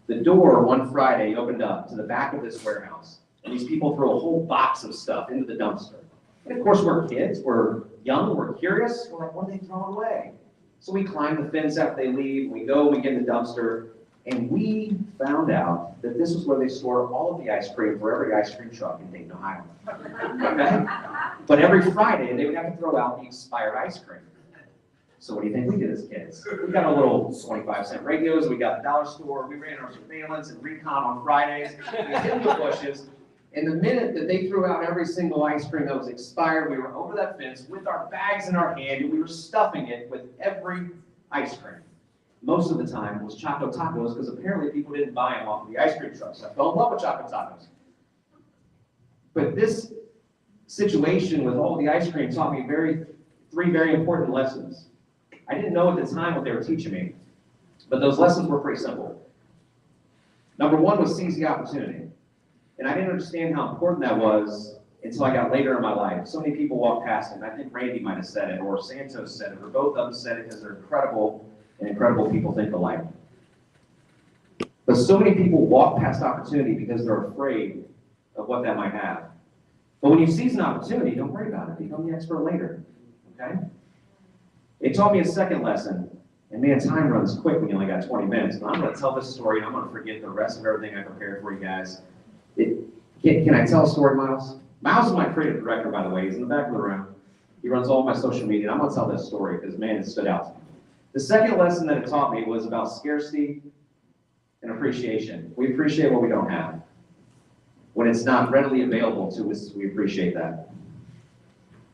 The door one Friday opened up to the back of this warehouse, and these people throw a whole box of stuff into the dumpster. And of course, we're kids, we're young, we're curious, we're like, what are they throwing away? So we climb the fence after they leave, we go, we get in the dumpster, and we found out that this was where they stored all of the ice cream for every ice cream truck in Dayton, Ohio. Okay? But every Friday, they would have to throw out the expired ice cream. So what do you think we did as kids? We got our little 25-cent radios, we got the dollar store, we ran our surveillance and recon on Fridays, we hid in the bushes, and the minute that they threw out every single ice cream that was expired, we were over that fence with our bags in our hand, and we were stuffing it with every ice cream. Most of the time it was Choco Tacos, because apparently people didn't buy them off of the ice cream trucks. I fell in love with Choco Tacos. But this situation with all the ice cream taught me three very important lessons. I didn't know at the time what they were teaching me, but those lessons were pretty simple. Number one was seize the opportunity. And I didn't understand how important that was until I got later in my life. So many people walk past it, and I think Randy might have said it, or Santos said it, or both of them said it because they're incredible, and incredible people think alike. But so many people walk past opportunity because they're afraid of what that might have. But when you seize an opportunity, don't worry about it. Become the expert later, okay? It taught me a second lesson, and man, time runs quick when you only got 20 minutes, but I'm going to tell this story, and I'm going to forget the rest of everything I prepared for you guys. Can I tell a story, Miles? Miles is my creative director, by the way. He's in the back of the room. He runs all my social media, and I'm going to tell this story because, man, it stood out to me. The second lesson that it taught me was about scarcity and appreciation. We appreciate what we don't have. When it's not readily available to us, we appreciate that.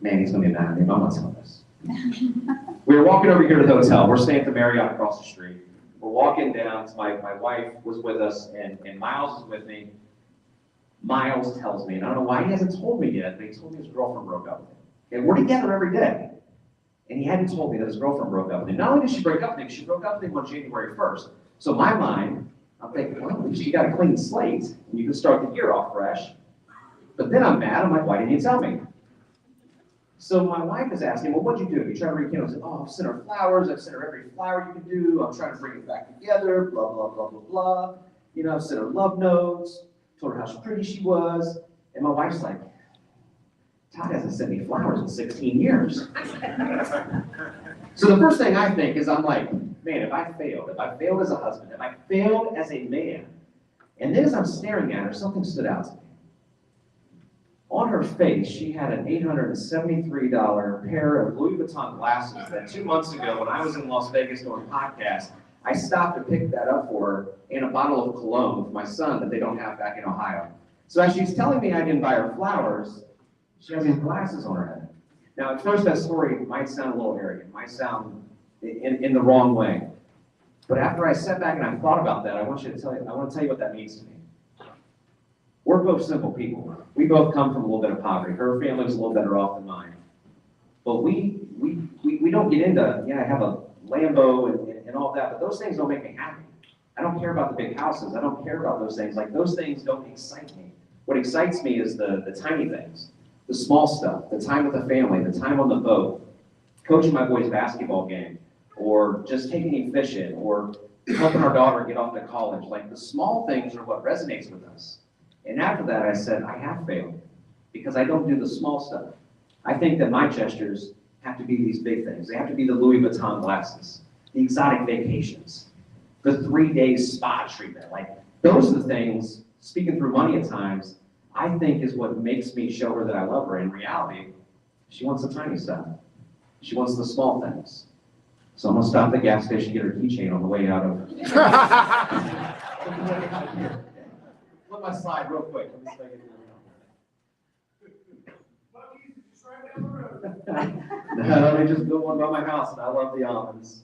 Man, he's going to be mad at me, but I'm not telling this. We were walking over here to the hotel. We're staying at the Marriott across the street. We're walking down. My wife was with us, and Miles is with me. Miles tells me, and I don't know why he hasn't told me yet, but he told me his girlfriend broke up with him. And we're together every day. And he hadn't told me that his girlfriend broke up with him. Not only did she break up with him, she broke up with him on January 1st. So in my mind, I'm thinking, well, at least you got a clean slate, and you can start the year off fresh. But then I'm mad. I'm like, why didn't you tell me? So my wife is asking, well, what'd you do? You try to rekindle? I said, oh, I've sent her flowers. I've sent her every flower you can do. I'm trying to bring it back together, blah, blah, blah, blah, blah. You know, I've sent her love notes, told her how pretty she was. And my wife's like, Todd hasn't sent me flowers in 16 years. So the first thing I think is I'm like, man, if I failed as a husband, if I failed as a man, and then as I'm staring at her, something stood out to me. On her face, she had an $873 pair of Louis Vuitton glasses that 2 months ago, when I was in Las Vegas doing a podcast, I stopped to pick that up for her and a bottle of cologne for my son that they don't have back in Ohio. So as she's telling me I didn't buy her flowers, she has these glasses on her head. Now, at first, that story might sound a little arrogant, might sound in the wrong way. But after I sat back and I thought about that, I want to tell you what that means to me. We're both simple people. We both come from a little bit of poverty. Her family's a little better off than mine. But we don't get into, yeah, I have a Lambo and all that, but those things don't make me happy. I don't care about the big houses. I don't care about those things. Like, those things don't excite me. What excites me is the tiny things, the small stuff, the time with the family, the time on the boat, coaching my boys' basketball game, or just taking him fishing, or helping our daughter get off to college. Like, the small things are what resonates with us. And after that, I said, I have failed because I don't do the small stuff. I think that my gestures have to be these big things. They have to be the Louis Vuitton glasses, the exotic vacations, the 3-day spa treatment. Like, those are the things, speaking through money at times, I think is what makes me show her that I love her. In reality, she wants the tiny stuff. She wants the small things. So I'm gonna stop at the gas station, get her keychain on the way out of. Flip my slide real quick. Let me no, they just built one by my house, and I love the almonds.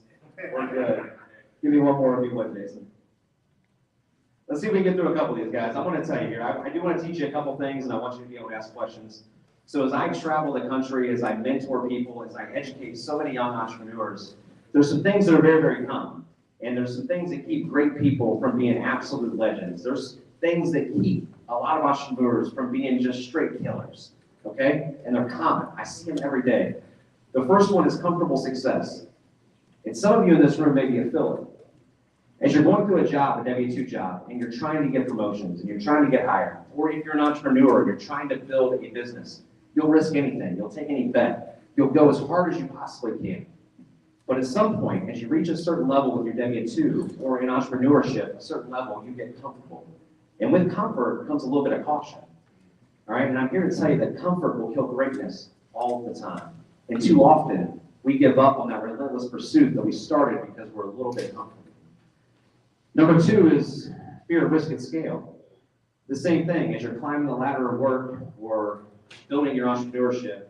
We're good. Give me one more if you would, Jason. Let's see if we can get through a couple of these guys. I want to tell you here, I do want to teach you a couple things, and I want you to be able to ask questions. So as I travel the country, as I mentor people, as I educate so many young entrepreneurs, there's some things that are very, very common. And there's some things that keep great people from being absolute legends. There's things that keep a lot of entrepreneurs from being just straight killers, okay? And they're common. I see them every day. The first one is comfortable success. And some of you in this room may be affiliate. As you're going through a job, a W-2 job, and you're trying to get promotions, and you're trying to get hired, or if you're an entrepreneur, you're trying to build a business, you'll risk anything. You'll take any bet. You'll go as hard as you possibly can. But at some point, as you reach a certain level with your W-2, or in entrepreneurship, a certain level, you get comfortable. And with comfort comes a little bit of caution. All right, and I'm here to tell you that comfort will kill greatness all the time. And too often, we give up on that relentless pursuit that we started because we're a little bit comfortable. Number 2 is fear of risk and scale. The same thing, as you're climbing the ladder of work or building your entrepreneurship,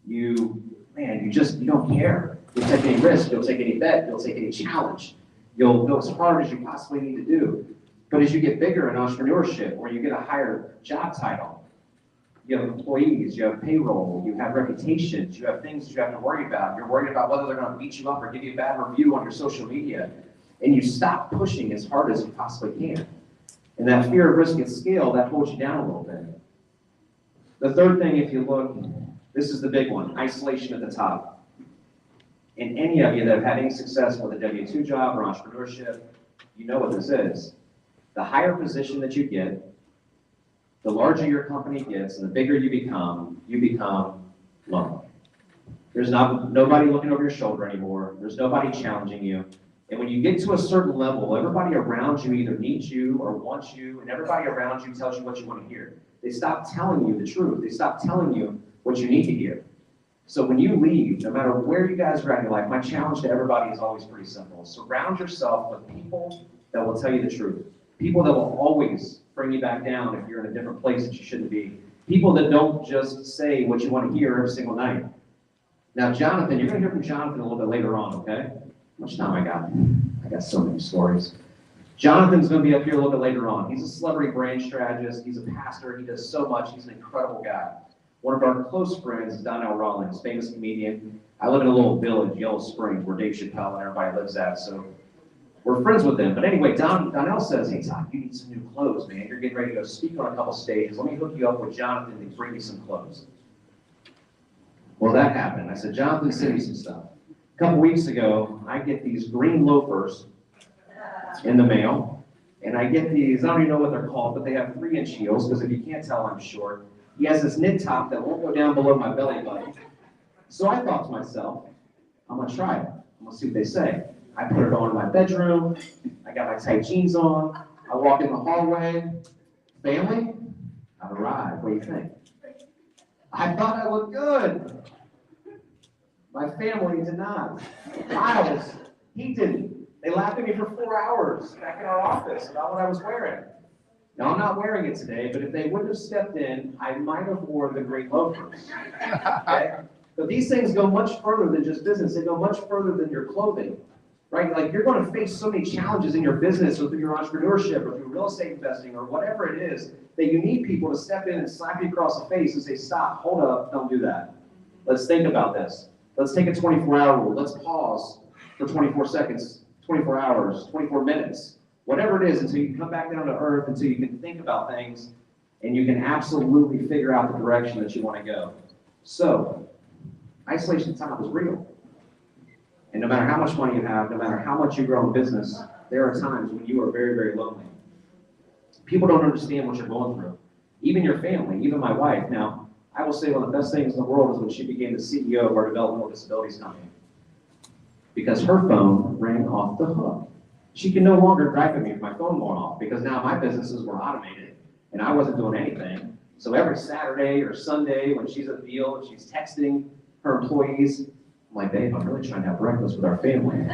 you don't care. You'll take any risk, you'll take any bet, you'll take any challenge. You'll go as hard as you possibly need to do. But as you get bigger in entrepreneurship, or you get a higher job title, you have employees, you have payroll, you have reputations, you have things that you have to worry about. You're worried about whether they're going to beat you up or give you a bad review on your social media. And you stop pushing as hard as you possibly can. And that fear of risk and scale, that holds you down a little bit. The third thing, if you look, this is the big one, isolation at the top. And any of you that have had any success with a W-2 job or entrepreneurship, you know what this is. The higher position that you get, the larger your company gets, and the bigger you become lonely. There's nobody looking over your shoulder anymore. There's nobody challenging you. And when you get to a certain level, everybody around you either needs you or wants you, and everybody around you tells you what you want to hear. They stop telling you the truth. They stop telling you what you need to hear. So when you leave, no matter where you guys are at in your life, my challenge to everybody is always pretty simple. Surround yourself with people that will tell you the truth. People that will always bring you back down if you're in a different place that you shouldn't be. People that don't just say what you want to hear every single night. Now, Jonathan, you're going to hear from Jonathan a little bit later on, okay? How much time I got? I got so many stories. Jonathan's going to be up here a little bit later on. He's a celebrity brand strategist. He's a pastor. He does so much. He's an incredible guy. One of our close friends is Donnell Rawlings, famous comedian. I live in a little village, Yellow Springs, where Dave Chappelle and everybody lives at, so we're friends with them. But anyway, Donnell says, hey, Todd, you need some new clothes, man. You're getting ready to go speak on a couple stages. Let me hook you up with Jonathan to bring you some clothes. Well, that happened. I said, Jonathan, send me some stuff. A couple weeks ago, I get these green loafers in the mail, and I get these, I don't even know what they're called, but they have 3-inch heels, because if you can't tell, I'm short. He has this knit top that won't go down below my belly button. So I thought to myself, I'm gonna try it. I'm gonna see what they say. I put it on in my bedroom. I got my tight jeans on. I walk in the hallway. Family, I've arrived. What do you think? I thought I looked good. My family did not. Miles, he didn't. They laughed at me for 4 hours back in our office about what I was wearing. Now, I'm not wearing it today, but if they wouldn't have stepped in, I might have worn the green loafers. Okay? But these things go much further than just business. They go much further than your clothing, right? Like, you're going to face so many challenges in your business or through your entrepreneurship or through real estate investing or whatever it is that you need people to step in and slap you across the face and say, stop, hold up, don't do that. Let's think about this. Let's take a 24-hour rule. Let's pause for 24 seconds, 24 hours, 24 minutes, whatever it is, until you can come back down to earth, until you can think about things and you can absolutely figure out the direction that you want to go. So, isolation time is real. And no matter how much money you have, no matter how much you grow in business, there are times when you are very, very lonely. People don't understand what you're going through. Even your family, even my wife. Now, I will say one of the best things in the world is when she became the CEO of our developmental disabilities company. Because her phone rang off the hook. She can no longer gripe at me for my phone going off because now my businesses were automated and I wasn't doing anything. So every Saturday or Sunday when she's at the field and she's texting her employees, I'm like, babe, I'm really trying to have breakfast with our family.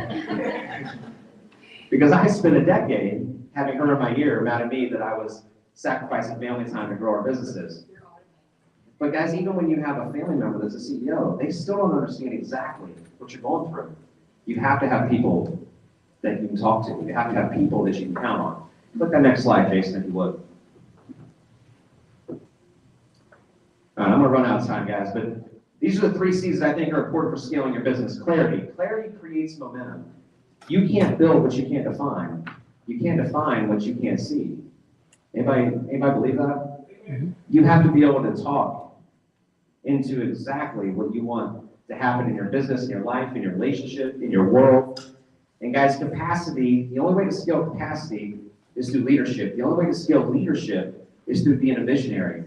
Because I spent a decade having her in my ear mad at me that I was sacrificing family time to grow our businesses. But guys, even when you have a family member that's a CEO, they still don't understand exactly what you're going through. You have to have people that you can talk to. You have to have people that you can count on. Click that next slide, Jason, if you would. All right, I'm gonna run out of time, guys, but these are the 3 C's that I think are important for scaling your business. Clarity. Clarity creates momentum. You can't build what you can't define. You can't define what you can't see. Anybody believe that? You have to be able to talk into exactly what you want to happen in your business, in your life, in your relationship, in your world. And guys, capacity, the only way to scale capacity is through leadership. The only way to scale leadership is through being a visionary.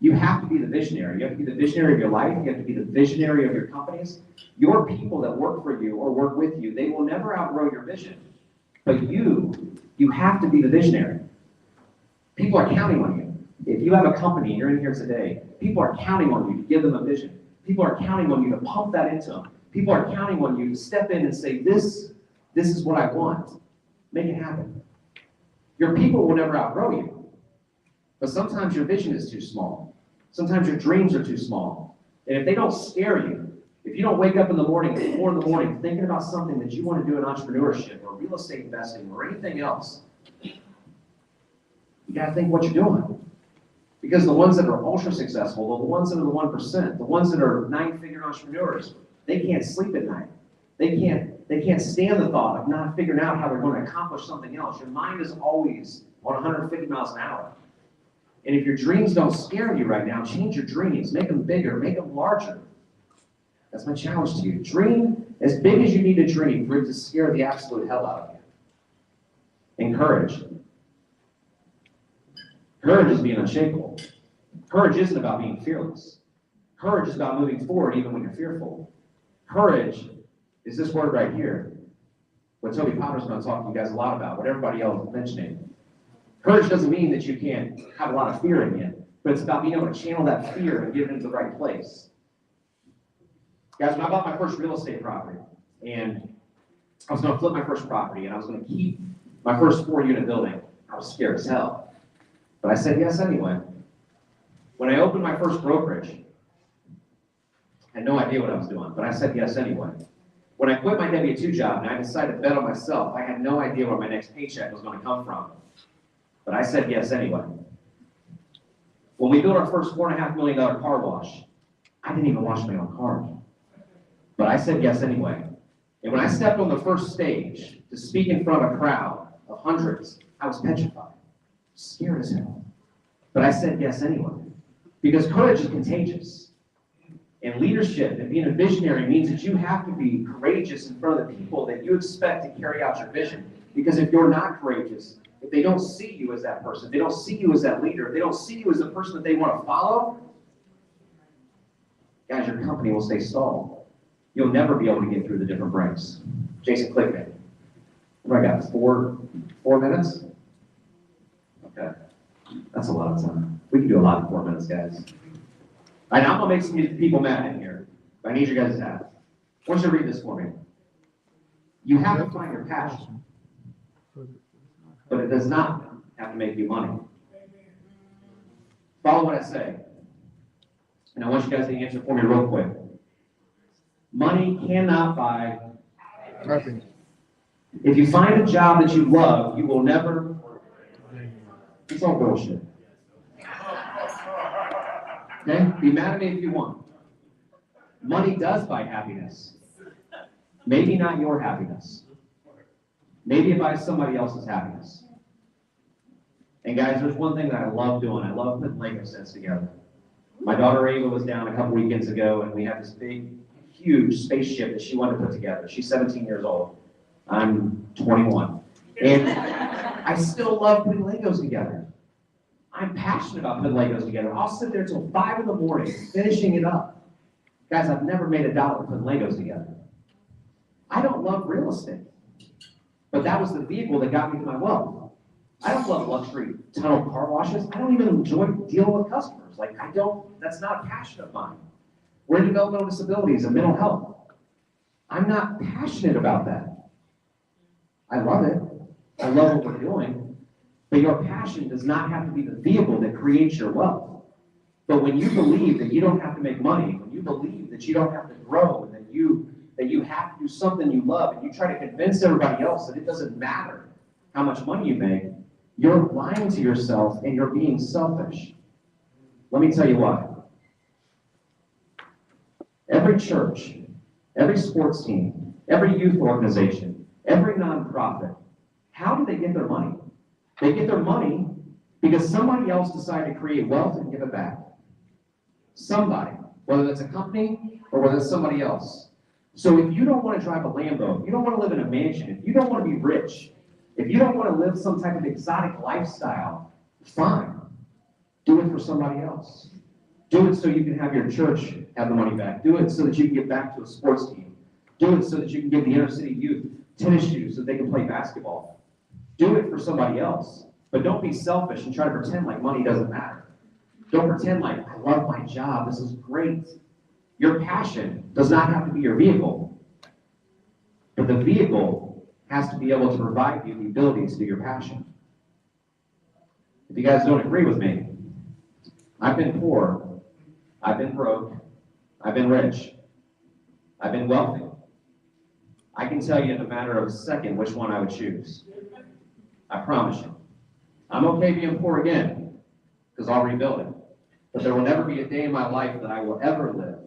You have to be the visionary. You have to be the visionary of your life. You have to be the visionary of your companies. Your people that work for you or work with you, they will never outgrow your vision. But you have to be the visionary. People are counting on you. If you have a company and you're in here today, people are counting on you to give them a vision. People are counting on you to pump that into them. People are counting on you to step in and say, this is what I want. Make it happen. Your people will never outgrow you. But sometimes your vision is too small. Sometimes your dreams are too small. And if they don't scare you, if you don't wake up in the morning, at 4 in the morning, thinking about something that you want to do in entrepreneurship or real estate investing or anything else, you got to think what you're doing. Because the ones that are ultra successful, the ones that are the 1%, the ones that are 9-figure entrepreneurs, they can't sleep at night. They can't stand the thought of not figuring out how they're going to accomplish something else. Your mind is always on 150 miles an hour. And if your dreams don't scare you right now, change your dreams. Make them bigger, make them larger. That's my challenge to you. Dream as big as you need to dream for it to scare the absolute hell out of you. And courage. Courage is being unshakable. Courage isn't about being fearless. Courage is about moving forward even when you're fearful. Courage is this word right here. What Toby Potter's going to talk to you guys a lot about, what everybody else is mentioning. Courage doesn't mean that you can't have a lot of fear in you, but it's about being able to channel that fear and get it into the right place. Guys, when I bought my first real estate property, and I was going to flip my first property, and I was going to keep my first 4-unit building, I was scared as hell. But I said yes anyway. When I opened my first brokerage, I had no idea what I was doing, but I said yes anyway. When I quit my W-2 job and I decided to bet on myself, I had no idea where my next paycheck was going to come from. But I said yes anyway. When we built our first $4.5 million car wash, I didn't even wash my own car. But I said yes anyway. And when I stepped on the first stage to speak in front of a crowd of hundreds, I was petrified, scared as hell. But I said yes anyway. Because courage is contagious. And leadership and being a visionary means that you have to be courageous in front of the people that you expect to carry out your vision. Because if you're not courageous, if they don't see you as that person, if they don't see you as that leader, if they don't see you as the person that they want to follow, guys, your company will stay stalled. You'll never be able to get through the different breaks. Jason, click me. What do I got? Four minutes? Okay. That's a lot of time. We can do a lot in 4 minutes, guys. All right, now I'm gonna make some people mad in here. But I need you guys to have. I want you to read this for me. You have to find your passion, but it does not have to make you money. Follow what I say. And I want you guys to answer for me real quick. Money cannot buy happiness. If you find a job that you love, you will never. It's all bullshit. Okay? Be mad at me if you want. Money does buy happiness. Maybe not your happiness. Maybe it buys somebody else's happiness. And guys, there's one thing that I love doing. I love putting Lego sets together. My daughter Ava was down a couple weekends ago, and we had this big, huge spaceship that she wanted to put together. She's 17 years old. I'm 21. And I still love putting Legos together. I'm passionate about putting Legos together. I'll sit there till 5 in the morning finishing it up. Guys, I've never made $1 putting Legos together. I don't love real estate, but that was the vehicle that got me to my wealth. I don't love luxury tunnel car washes. I don't even enjoy dealing with customers. Like, that's not a passion of mine. We're in developmental disabilities and mental health. I'm not passionate about that. I love it. I love what we're doing. But your passion does not have to be the vehicle that creates your wealth. But when you believe that you don't have to make money, when you believe that you don't have to grow, and that you have to do something you love, and you try to convince everybody else that it doesn't matter how much money you make, you're lying to yourself and you're being selfish. Let me tell you why. Every church, every sports team, every youth organization, every nonprofit, how do they get their money? They get their money because somebody else decided to create wealth and give it back. Somebody, whether that's a company or whether it's somebody else. So if you don't want to drive a Lambo, if you don't want to live in a mansion, if you don't want to be rich, if you don't want to live some type of exotic lifestyle, fine. Do it for somebody else. Do it so you can have your church have the money back. Do it so that you can get back to a sports team. Do it so that you can give the inner city youth tennis shoes so they can play basketball. Do it for somebody else. But don't be selfish and try to pretend like money doesn't matter. Don't pretend like, I love my job, this is great. Your passion does not have to be your vehicle. But the vehicle has to be able to provide you the ability to do your passion. If you guys don't agree with me, I've been poor, I've been broke, I've been rich, I've been wealthy. I can tell you in a matter of a second which one I would choose. I promise you. I'm okay being poor again, because I'll rebuild it. But there will never be a day in my life that I will ever live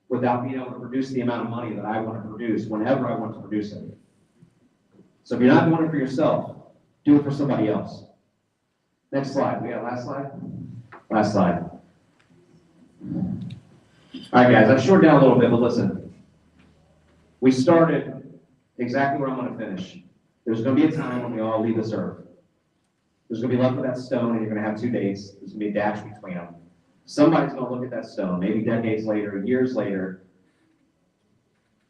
without being able to produce the amount of money that I want to produce whenever I want to produce it. So if you're not doing it for yourself, do it for somebody else. Next slide. We got last slide? Last slide. All right, guys, I've shortened down a little bit, but listen. We started exactly where I'm going to finish. There's going to be a time when we all leave this earth. There's going to be left with that stone, and you're going to have 2 days. There's going to be a dash between them. Somebody's going to look at that stone, maybe decades later, years later,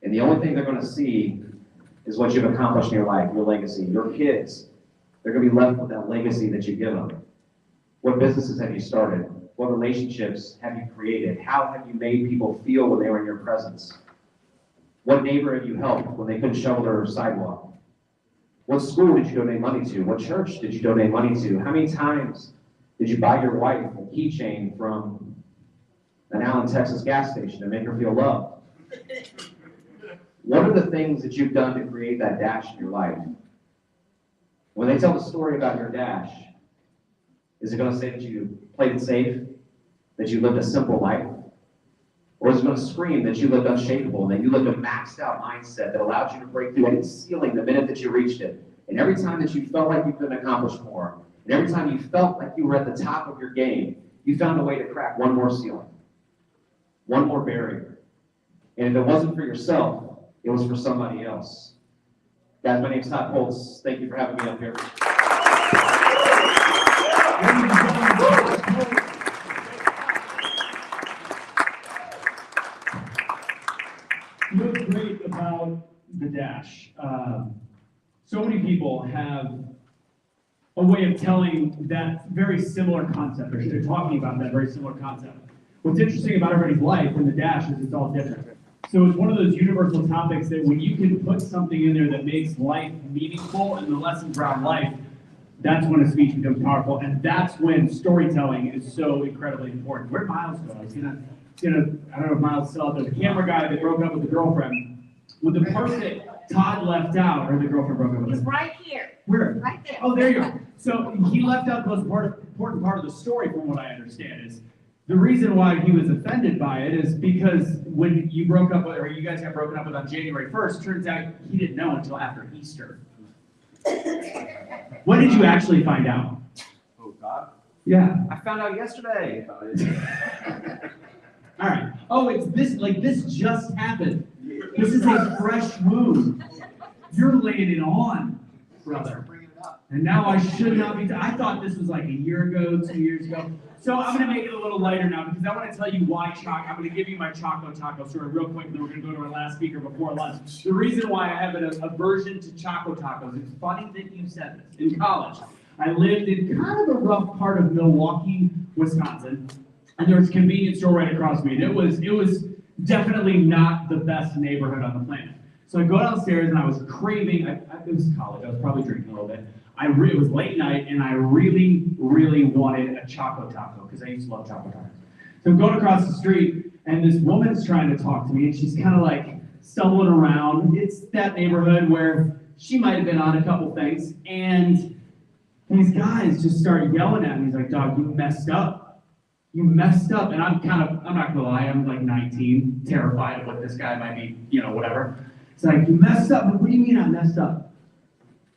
and the only thing they're going to see is what you've accomplished in your life, your legacy. Your kids, they're going to be left with that legacy that you give them. What businesses have you started? What relationships have you created? How have you made people feel when they were in your presence? What neighbor have you helped when they couldn't shovel their sidewalk? What school did you donate money to? What church did you donate money to? How many times did you buy your wife a keychain from an Allen, Texas gas station to make her feel loved? What are the things that you've done to create that dash in your life? When they tell the story about your dash, is it going to say that you played it safe, that you lived a simple life? Or is it going to scream that you lived unshakable and that you lived a maxed out mindset that allowed you to break through any ceiling the minute that you reached it? And every time that you felt like you couldn't accomplish more, and every time you felt like you were at the top of your game, you found a way to crack one more ceiling, one more barrier, And if it wasn't for yourself, it was for somebody else. Guys, my name's Todd Holtz. Thank you for having me up here. What's great about the Dash, so many people have a way of telling that very similar concept, or they're talking about that very similar concept. What's interesting about everybody's life in the Dash is it's all different. So it's one of those universal topics that when you can put something in there that makes life meaningful and the lessons around life, that's when a speech becomes powerful, and that's when storytelling is so incredibly important. Where'd Miles go? I was gonna, I don't know if Miles is still out there, the camera guy that broke up with the girlfriend, with the part that Todd left out, or the girlfriend broke up with him. He's right here. Where? Right there. Oh, there you go. So he left out the most important part of the story, from what I understand, is the reason why he was offended by it is because when you broke up, or you guys got broken up with on January 1st, turns out he didn't know until after Easter. When did you actually find out? Oh, God. Yeah. I found out yesterday. All right. Oh, it's this, like this just happened. This is a fresh wound. You're laying it on, brother. And now I should not be, I thought this was like a year ago, 2 years ago. So I'm gonna make it a little lighter now because I wanna tell you why I'm gonna give you my Choco Taco story real quick, and then we're gonna go to our last speaker before lunch. The reason why I have an aversion to Choco Tacos, it's funny that you said this. In college, I lived in kind of a rough part of Milwaukee, Wisconsin, and there was a convenience store right across me, and it was definitely not the best neighborhood on the planet. So I go downstairs and I was craving, it was college, I was probably drinking a little bit. It was late night and I really, really wanted a Choco Taco because I used to love Choco Tacos. So I'm going across the street and this woman's trying to talk to me and she's kind of like stumbling around. It's that neighborhood where she might have been on a couple things, and these guys just started yelling at me. He's like, "Dog, you messed up. You messed up." And I'm not gonna lie, I'm like 19, terrified of what this guy might be, whatever. It's like, "You messed up." What do you mean I messed up?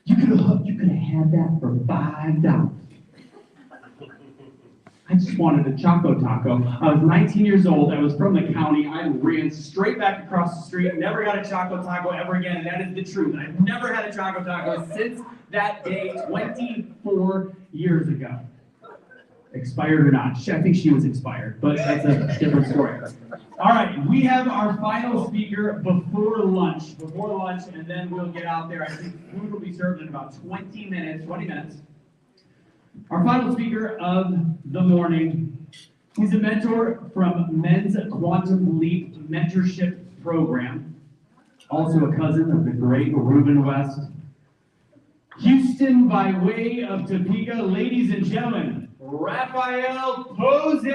You could have had that for $5. I just wanted a Choco Taco. I was 19 years old. I was from the county. I ran straight back across the street. Never got a Choco Taco ever again. And that is the truth. I've never had a Choco Taco since that day 24 years ago. Expired or not. I think she was expired, but that's a different story. All right, we have our final speaker before lunch, and then we'll get out there. I think food will be served in about 20 minutes. Our final speaker of the morning, he's a mentor from Men's Quantum Leap Mentorship Program, also a cousin of the great Reuben West. Houston by way of Topeka, ladies and gentlemen, Raphael Posey!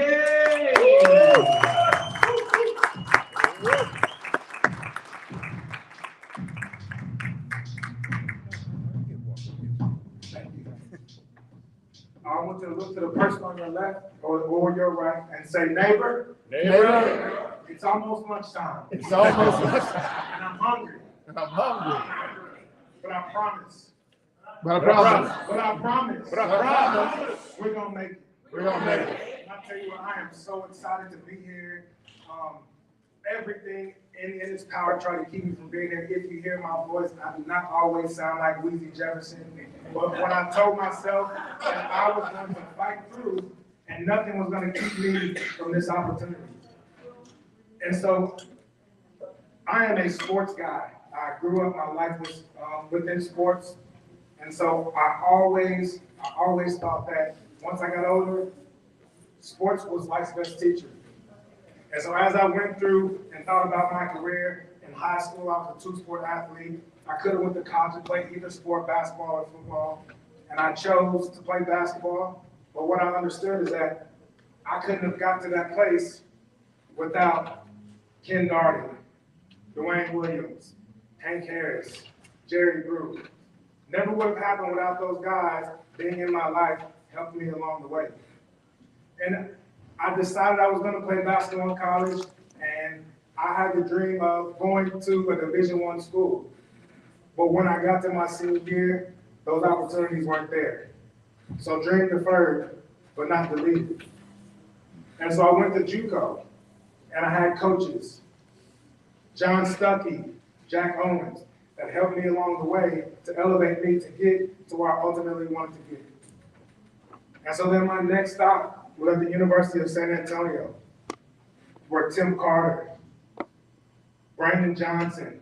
I want you to look to the person on your left or your right and say, "Neighbor, it's almost lunchtime. It's almost lunchtime. And I'm hungry. And I'm hungry. But I promise. But I promise. We're gonna make it. We're gonna make it. And I tell you what, I am so excited to be here. Everything in its power try to keep me from being here. If you hear my voice, I do not always sound like Weezy Jefferson. But when I told myself that I was going to fight through and nothing was going to keep me from this opportunity. And so I am a sports guy. I grew up, my life was within sports. And so I always thought that once I got older, sports was life's best teacher. And so as I went through and thought about my career in high school, I was a two-sport athlete. I could have went to college and played either sport, basketball or football. And I chose to play basketball. But what I understood is that I couldn't have got to that place without Ken Darden, Dwayne Williams, Hank Harris, Jerry Brew. Never would have happened without those guys being in my life, helping me along the way. And I decided I was going to play basketball in college, and I had the dream of going to a Division I school. But when I got to my senior year, those opportunities weren't there. So dream deferred, but not deleted. And so I went to JUCO, and I had coaches John Stuckey, Jack Owens, that helped me along the way to elevate me to get to where I ultimately wanted to get. And so then my next stop was at the University of San Antonio, where Tim Carter, Brandon Johnson,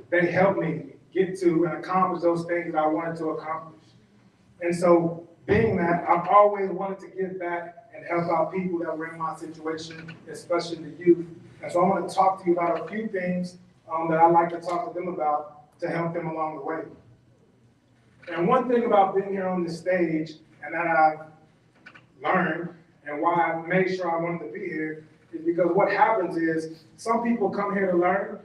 they helped me get to and accomplish those things that I wanted to accomplish. And so being that, I've always wanted to give back and help out people that were in my situation, especially the youth. And so I want to talk to you about a few things that I'd like to talk to them about to help them along the way. And one thing about being here on this stage, and that I've learned, and why I made sure I wanted to be here, is because what happens is some people come here to learn,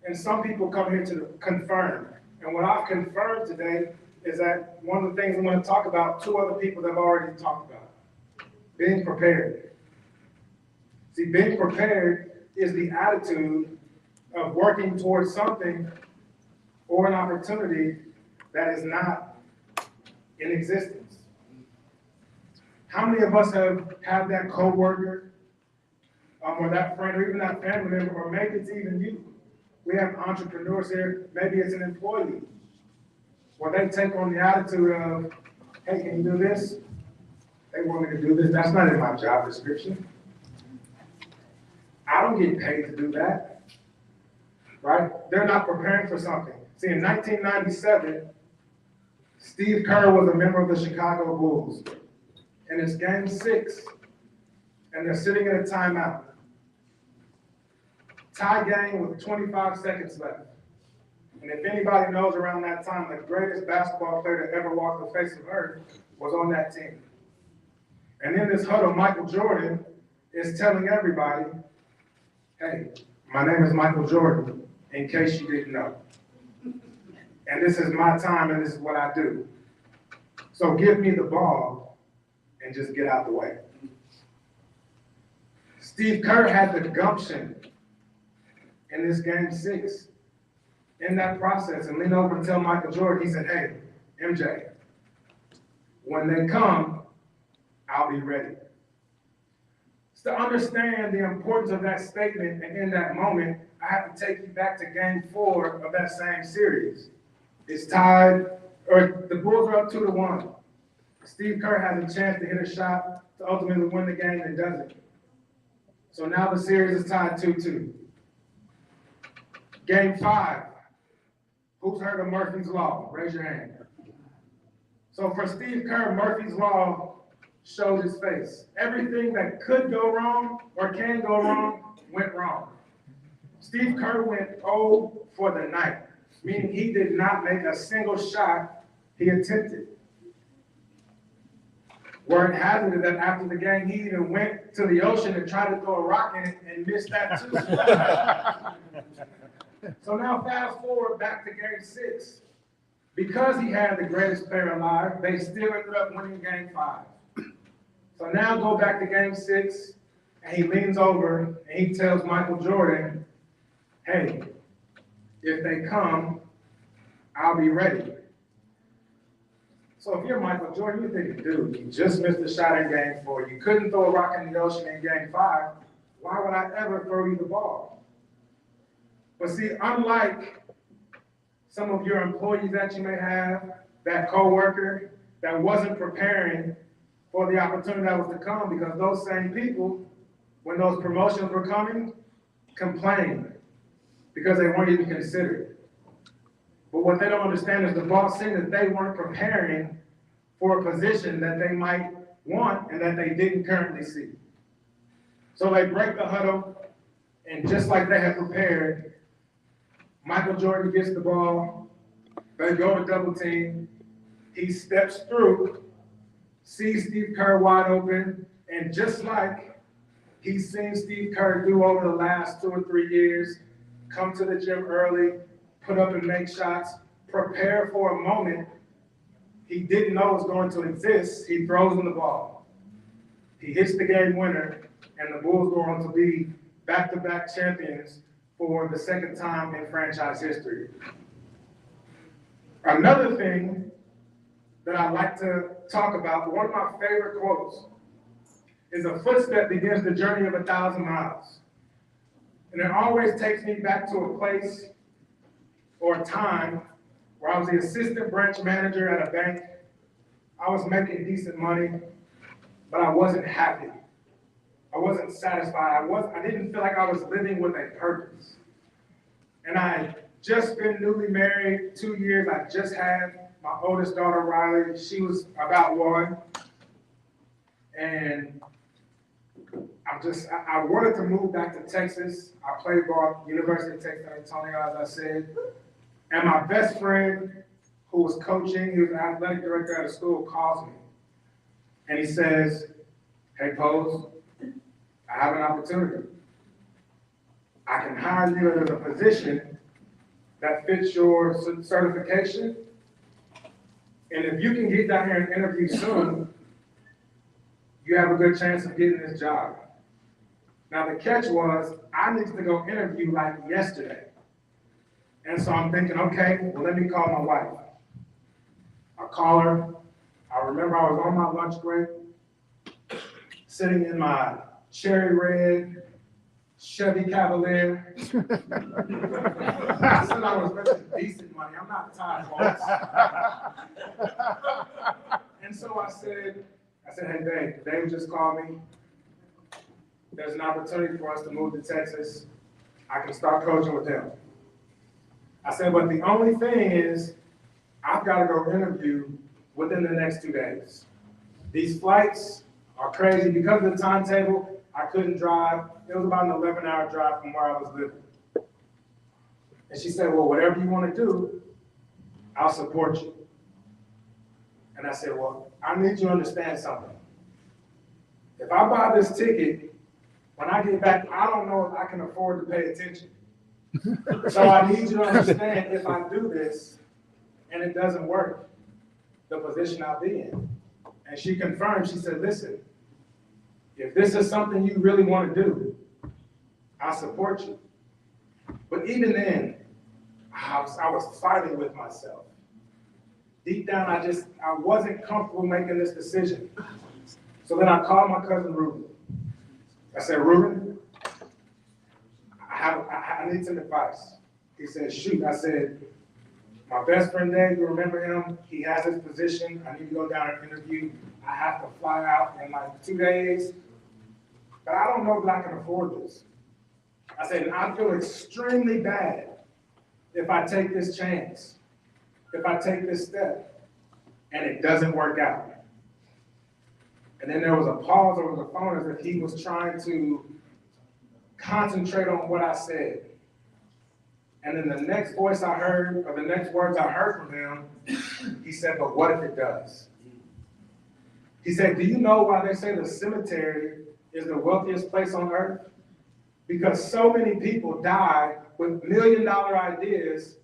and some people come here to confirm. And what I've confirmed today is that one of the things I'm going to talk about, two other people have already talked about. Being prepared. See, being prepared is the attitude of working towards something or an opportunity that is not in existence. How many of us have had that coworker, or that friend, or even that family member, or maybe it's even you? We have entrepreneurs here, maybe it's an employee, where they take on the attitude of, hey, can you do this? They want me to do this. That's not in my job description. I don't get paid to do that, right? They're not preparing for something. See, in 1997, Steve Kerr was a member of the Chicago Bulls. And it's game 6, and they're sitting in a timeout. Tie game with 25 seconds left. And if anybody knows around that time, the greatest basketball player to ever walk the face of earth was on that team. And in this huddle, Michael Jordan is telling everybody, hey, my name is Michael Jordan, in case you didn't know. And this is my time, and this is what I do. So give me the ball and just get out the way. Steve Kerr had the gumption in this game 6, in that process, and lean over and tell Michael Jordan, he said, hey, MJ, when they come, I'll be ready. So to understand the importance of that statement, and in that moment, I have to take you back to game 4 of that same series. It's tied, or the Bulls are up 2-1. Steve Kerr has a chance to hit a shot to ultimately win the game and doesn't. So now the series is tied 2-2. Game 5. Who's heard of Murphy's Law? Raise your hand. So for Steve Kerr, Murphy's Law shows his face. Everything that could go wrong or can go wrong went wrong. Steve Kerr went 0 for the night, meaning he did not make a single shot he attempted. Word has it that after the game, he even went to the ocean and tried to throw a rock in it and missed that too. So now fast forward back to game 6. Because he had the greatest player alive, they still ended up winning game 5. So now go back to game 6, and he leans over and he tells Michael Jordan, hey, if they come, I'll be ready. So if you're Michael Jordan, you're thinking, dude, you just missed a shot in game 4. You couldn't throw a rock in the ocean in game 5. Why would I ever throw you the ball? But see, unlike some of your employees that you may have, that coworker that wasn't preparing for the opportunity that was to come, because those same people, when those promotions were coming, complained because they weren't even considered. But what they don't understand is the boss seen that they weren't preparing for a position that they might want and that they didn't currently see. So they break the huddle, and just like they had prepared, Michael Jordan gets the ball, they go to double team, he steps through, sees Steve Kerr wide open, and just like he's seen Steve Kerr do over the last 2 or 3 years, come to the gym early, put up and make shots, prepare for a moment he didn't know was going to exist, he throws him the ball. He hits the game winner, and the Bulls go on to be back-to-back champions for the second time in franchise history. Another thing that I like to talk about, one of my favorite quotes, is a footstep begins the journey of 1,000 miles. And it always takes me back to a place or a time where I was the assistant branch manager at a bank. I was making decent money, but I wasn't happy. I wasn't satisfied. I didn't feel like I was living with a purpose. And I had just been newly married 2 years. I just had my oldest daughter, Riley. She was about 1. And I wanted to move back to Texas. I played ball at University of Texas San Antonio, as I said. And my best friend, who was coaching, he was an athletic director at a school, calls me. And he says, "Hey, Pose, I have an opportunity. I can hire you at a position that fits your certification. And if you can get down here and interview soon, you have a good chance of getting this job." Now, the catch was, I needed to go interview like yesterday. And so I'm thinking, okay, well, let me call my wife. I call her. I remember I was on my lunch break, sitting in my cherry red Chevy Cavalier. I said I was making decent money. I'm not tired, folks. And so I said, "Hey, Dave, Dave just called me. There's an opportunity for us to move to Texas. I can start coaching with him." I said, "But the only thing is, I've got to go interview within the next 2 days. These flights are crazy. Because of the timetable, I couldn't drive. It was about an 11-hour drive from where I was living." And she said, "Well, whatever you want to do, I'll support you." And I said, "Well, I need you to understand something. If I buy this ticket, when I get back, I don't know if I can afford to pay attention. So I need you to understand, if I do this and it doesn't work, the position I'll be in." And she confirmed, she said, "Listen, if this is something you really want to do, I'll support you." But even then, I was fighting with myself. Deep down, I wasn't comfortable making this decision. So then I called my cousin Ruben. I said, "Ruben, I need some advice." He said, "Shoot." I said, "My best friend Dave, you remember him? He has his position. I need to go down and interview. I have to fly out in like 2 days. But I don't know if I can afford this." I said, "And I feel extremely bad if I take this chance, if I take this step, and it doesn't work out." And then there was a pause over the phone as if he was trying to concentrate on what I said. And then the next voice I heard, or the next words I heard from him, he said, "But what if it does?" He said, "Do you know why they say the cemetery is the wealthiest place on earth? Because so many people die with $1 million ideas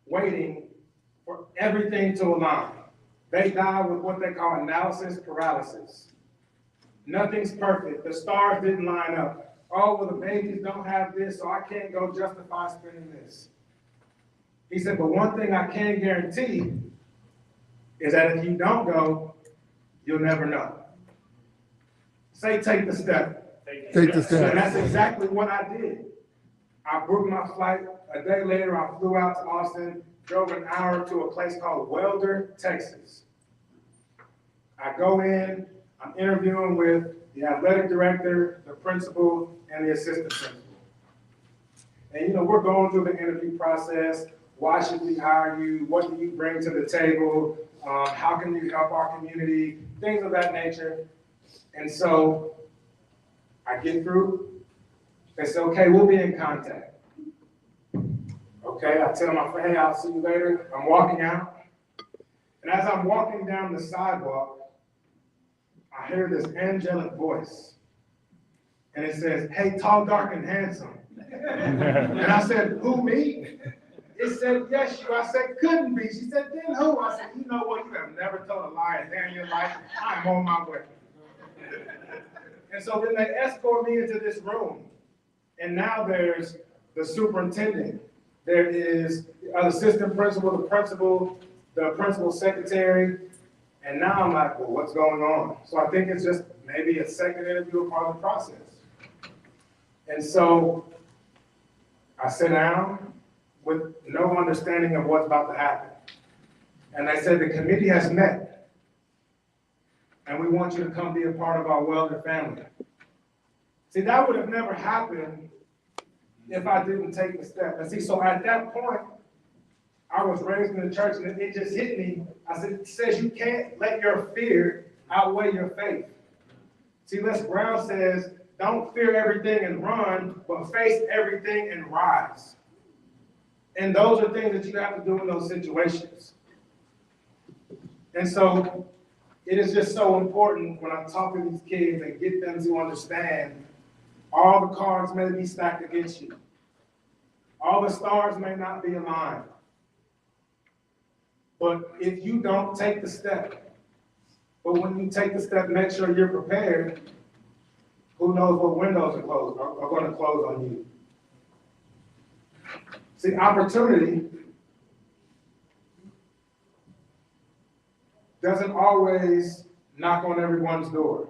waiting for everything to align. They die with what they call analysis paralysis. Nothing's perfect. The stars didn't line up. Oh, well, the babies don't have this, so I can't go justify spending this." He said, "But one thing I can guarantee is that if you don't go, you'll never know." Say, take the step. Take the step. And that's exactly what I did. I booked my flight. A day later, I flew out to Austin, drove an hour to a place called Welder, Texas. I go in, I'm interviewing with the athletic director, the principal, and the assistant principal. And we're going through the interview process. Why should we hire you? What do you bring to the table? How can you help our community? Things of that nature. And so I get through. They say, "Okay, we'll be in contact." Okay, I tell my friend, "Hey, I'll see you later." I'm walking out. And as I'm walking down the sidewalk, I hear this angelic voice. And it says, "Hey, tall, dark, and handsome." And I said, "Who, me?" It said, "Yes, you." I said, "Couldn't be." She said, "Then who?" I said, "You know what? You have never told a lie a day in your life. I'm on my way." And so then they escort me into this room. And now there's the superintendent. There is the assistant principal, the principal's secretary. And now I'm like, well, what's going on? So I think it's just maybe a second interview, a part of the process. And so I sit down with no understanding of what's about to happen. And they said, the committee has met, and we want you to come be a part of our Welder family. See, that would have never happened if I didn't take the step. And see, so at that point, I was raised in the church, and it just hit me. I said, it says you can't let your fear outweigh your faith. See, Les Brown says, don't fear everything and run, but face everything and rise. And those are things that you have to do in those situations. And so it is just so important when I talk to these kids and get them to understand all the cards may be stacked against you. All the stars may not be aligned. But if you don't take the step, but when you take the step, make sure you're prepared. Who knows what windows are going to close on you. See, opportunity doesn't always knock on everyone's door.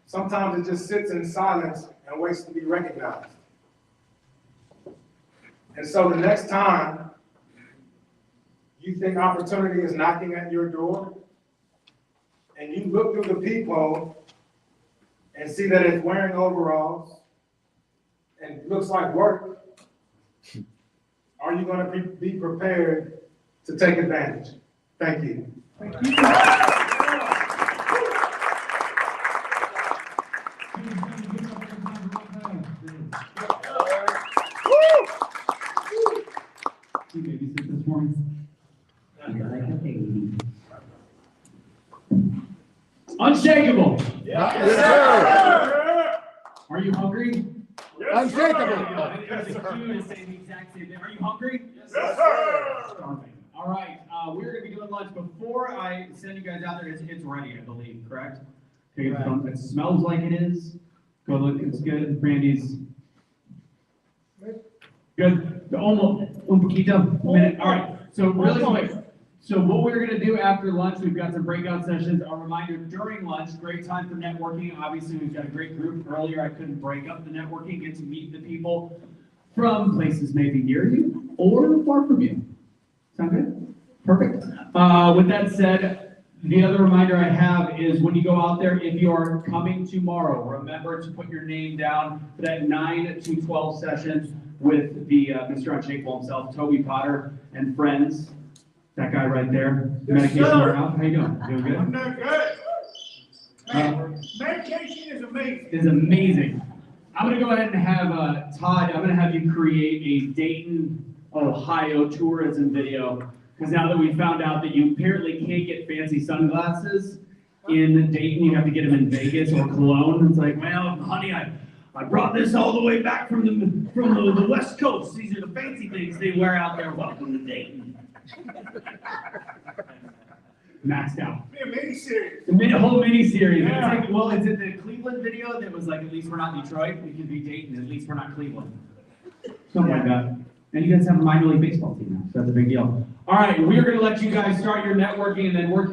Sometimes it just sits in silence and waits to be recognized. And so the next time you think opportunity is knocking at your door, and you look through the peephole and see that it's wearing overalls and looks like work, are you going to be prepared to take advantage? Thank you. Thank you. You babysit this morning? Unshakable. Yes, sir. Are you hungry? Unshakable. There's a cue to say the exact same thing. Are you hungry? Yes, sir. Starving. All right, we're going to be doing lunch. Before I send you guys out there, it's ready, I believe, correct? Okay, it smells like it is. Go look, it's good. Brandy's good. Almost un poquito, a minute. All right, so really quick. So what we're going to do after lunch, we've got some breakout sessions. A reminder, during lunch, great time for networking. Obviously, we've got a great group. Earlier, I couldn't break up the networking, get to meet the people from places maybe near you or far from you. Sound good? Perfect. With that said, the other reminder I have is when you go out there, if you are coming tomorrow, remember to put your name down for that 9 to 12 sessions with the Mr. Unshakable himself, Toby Potter and friends. That guy right there. Yes, Medication sir. warehouse. How you doing? Doing good? I'm doing good. Man, medication is amazing. Is amazing. I'm gonna go ahead and have Todd. I'm gonna have you create a Dayton, Ohio tourism video because now that we found out that you apparently can't get fancy sunglasses in Dayton, you have to get them in Vegas or Cologne. It's like, well, honey, I brought this all the way back from the West Coast. These are the fancy things they wear out there. Welcome to Dayton. Maxed out. Be a mini-series. A whole mini-series. Yeah. It's in the Cleveland video that was like, at least we're not Detroit. We can be Dayton. At least we're not Cleveland. Something like that. And you guys have a minor league baseball team now, so that's a big deal. All right, we're going to let you guys start your networking and then work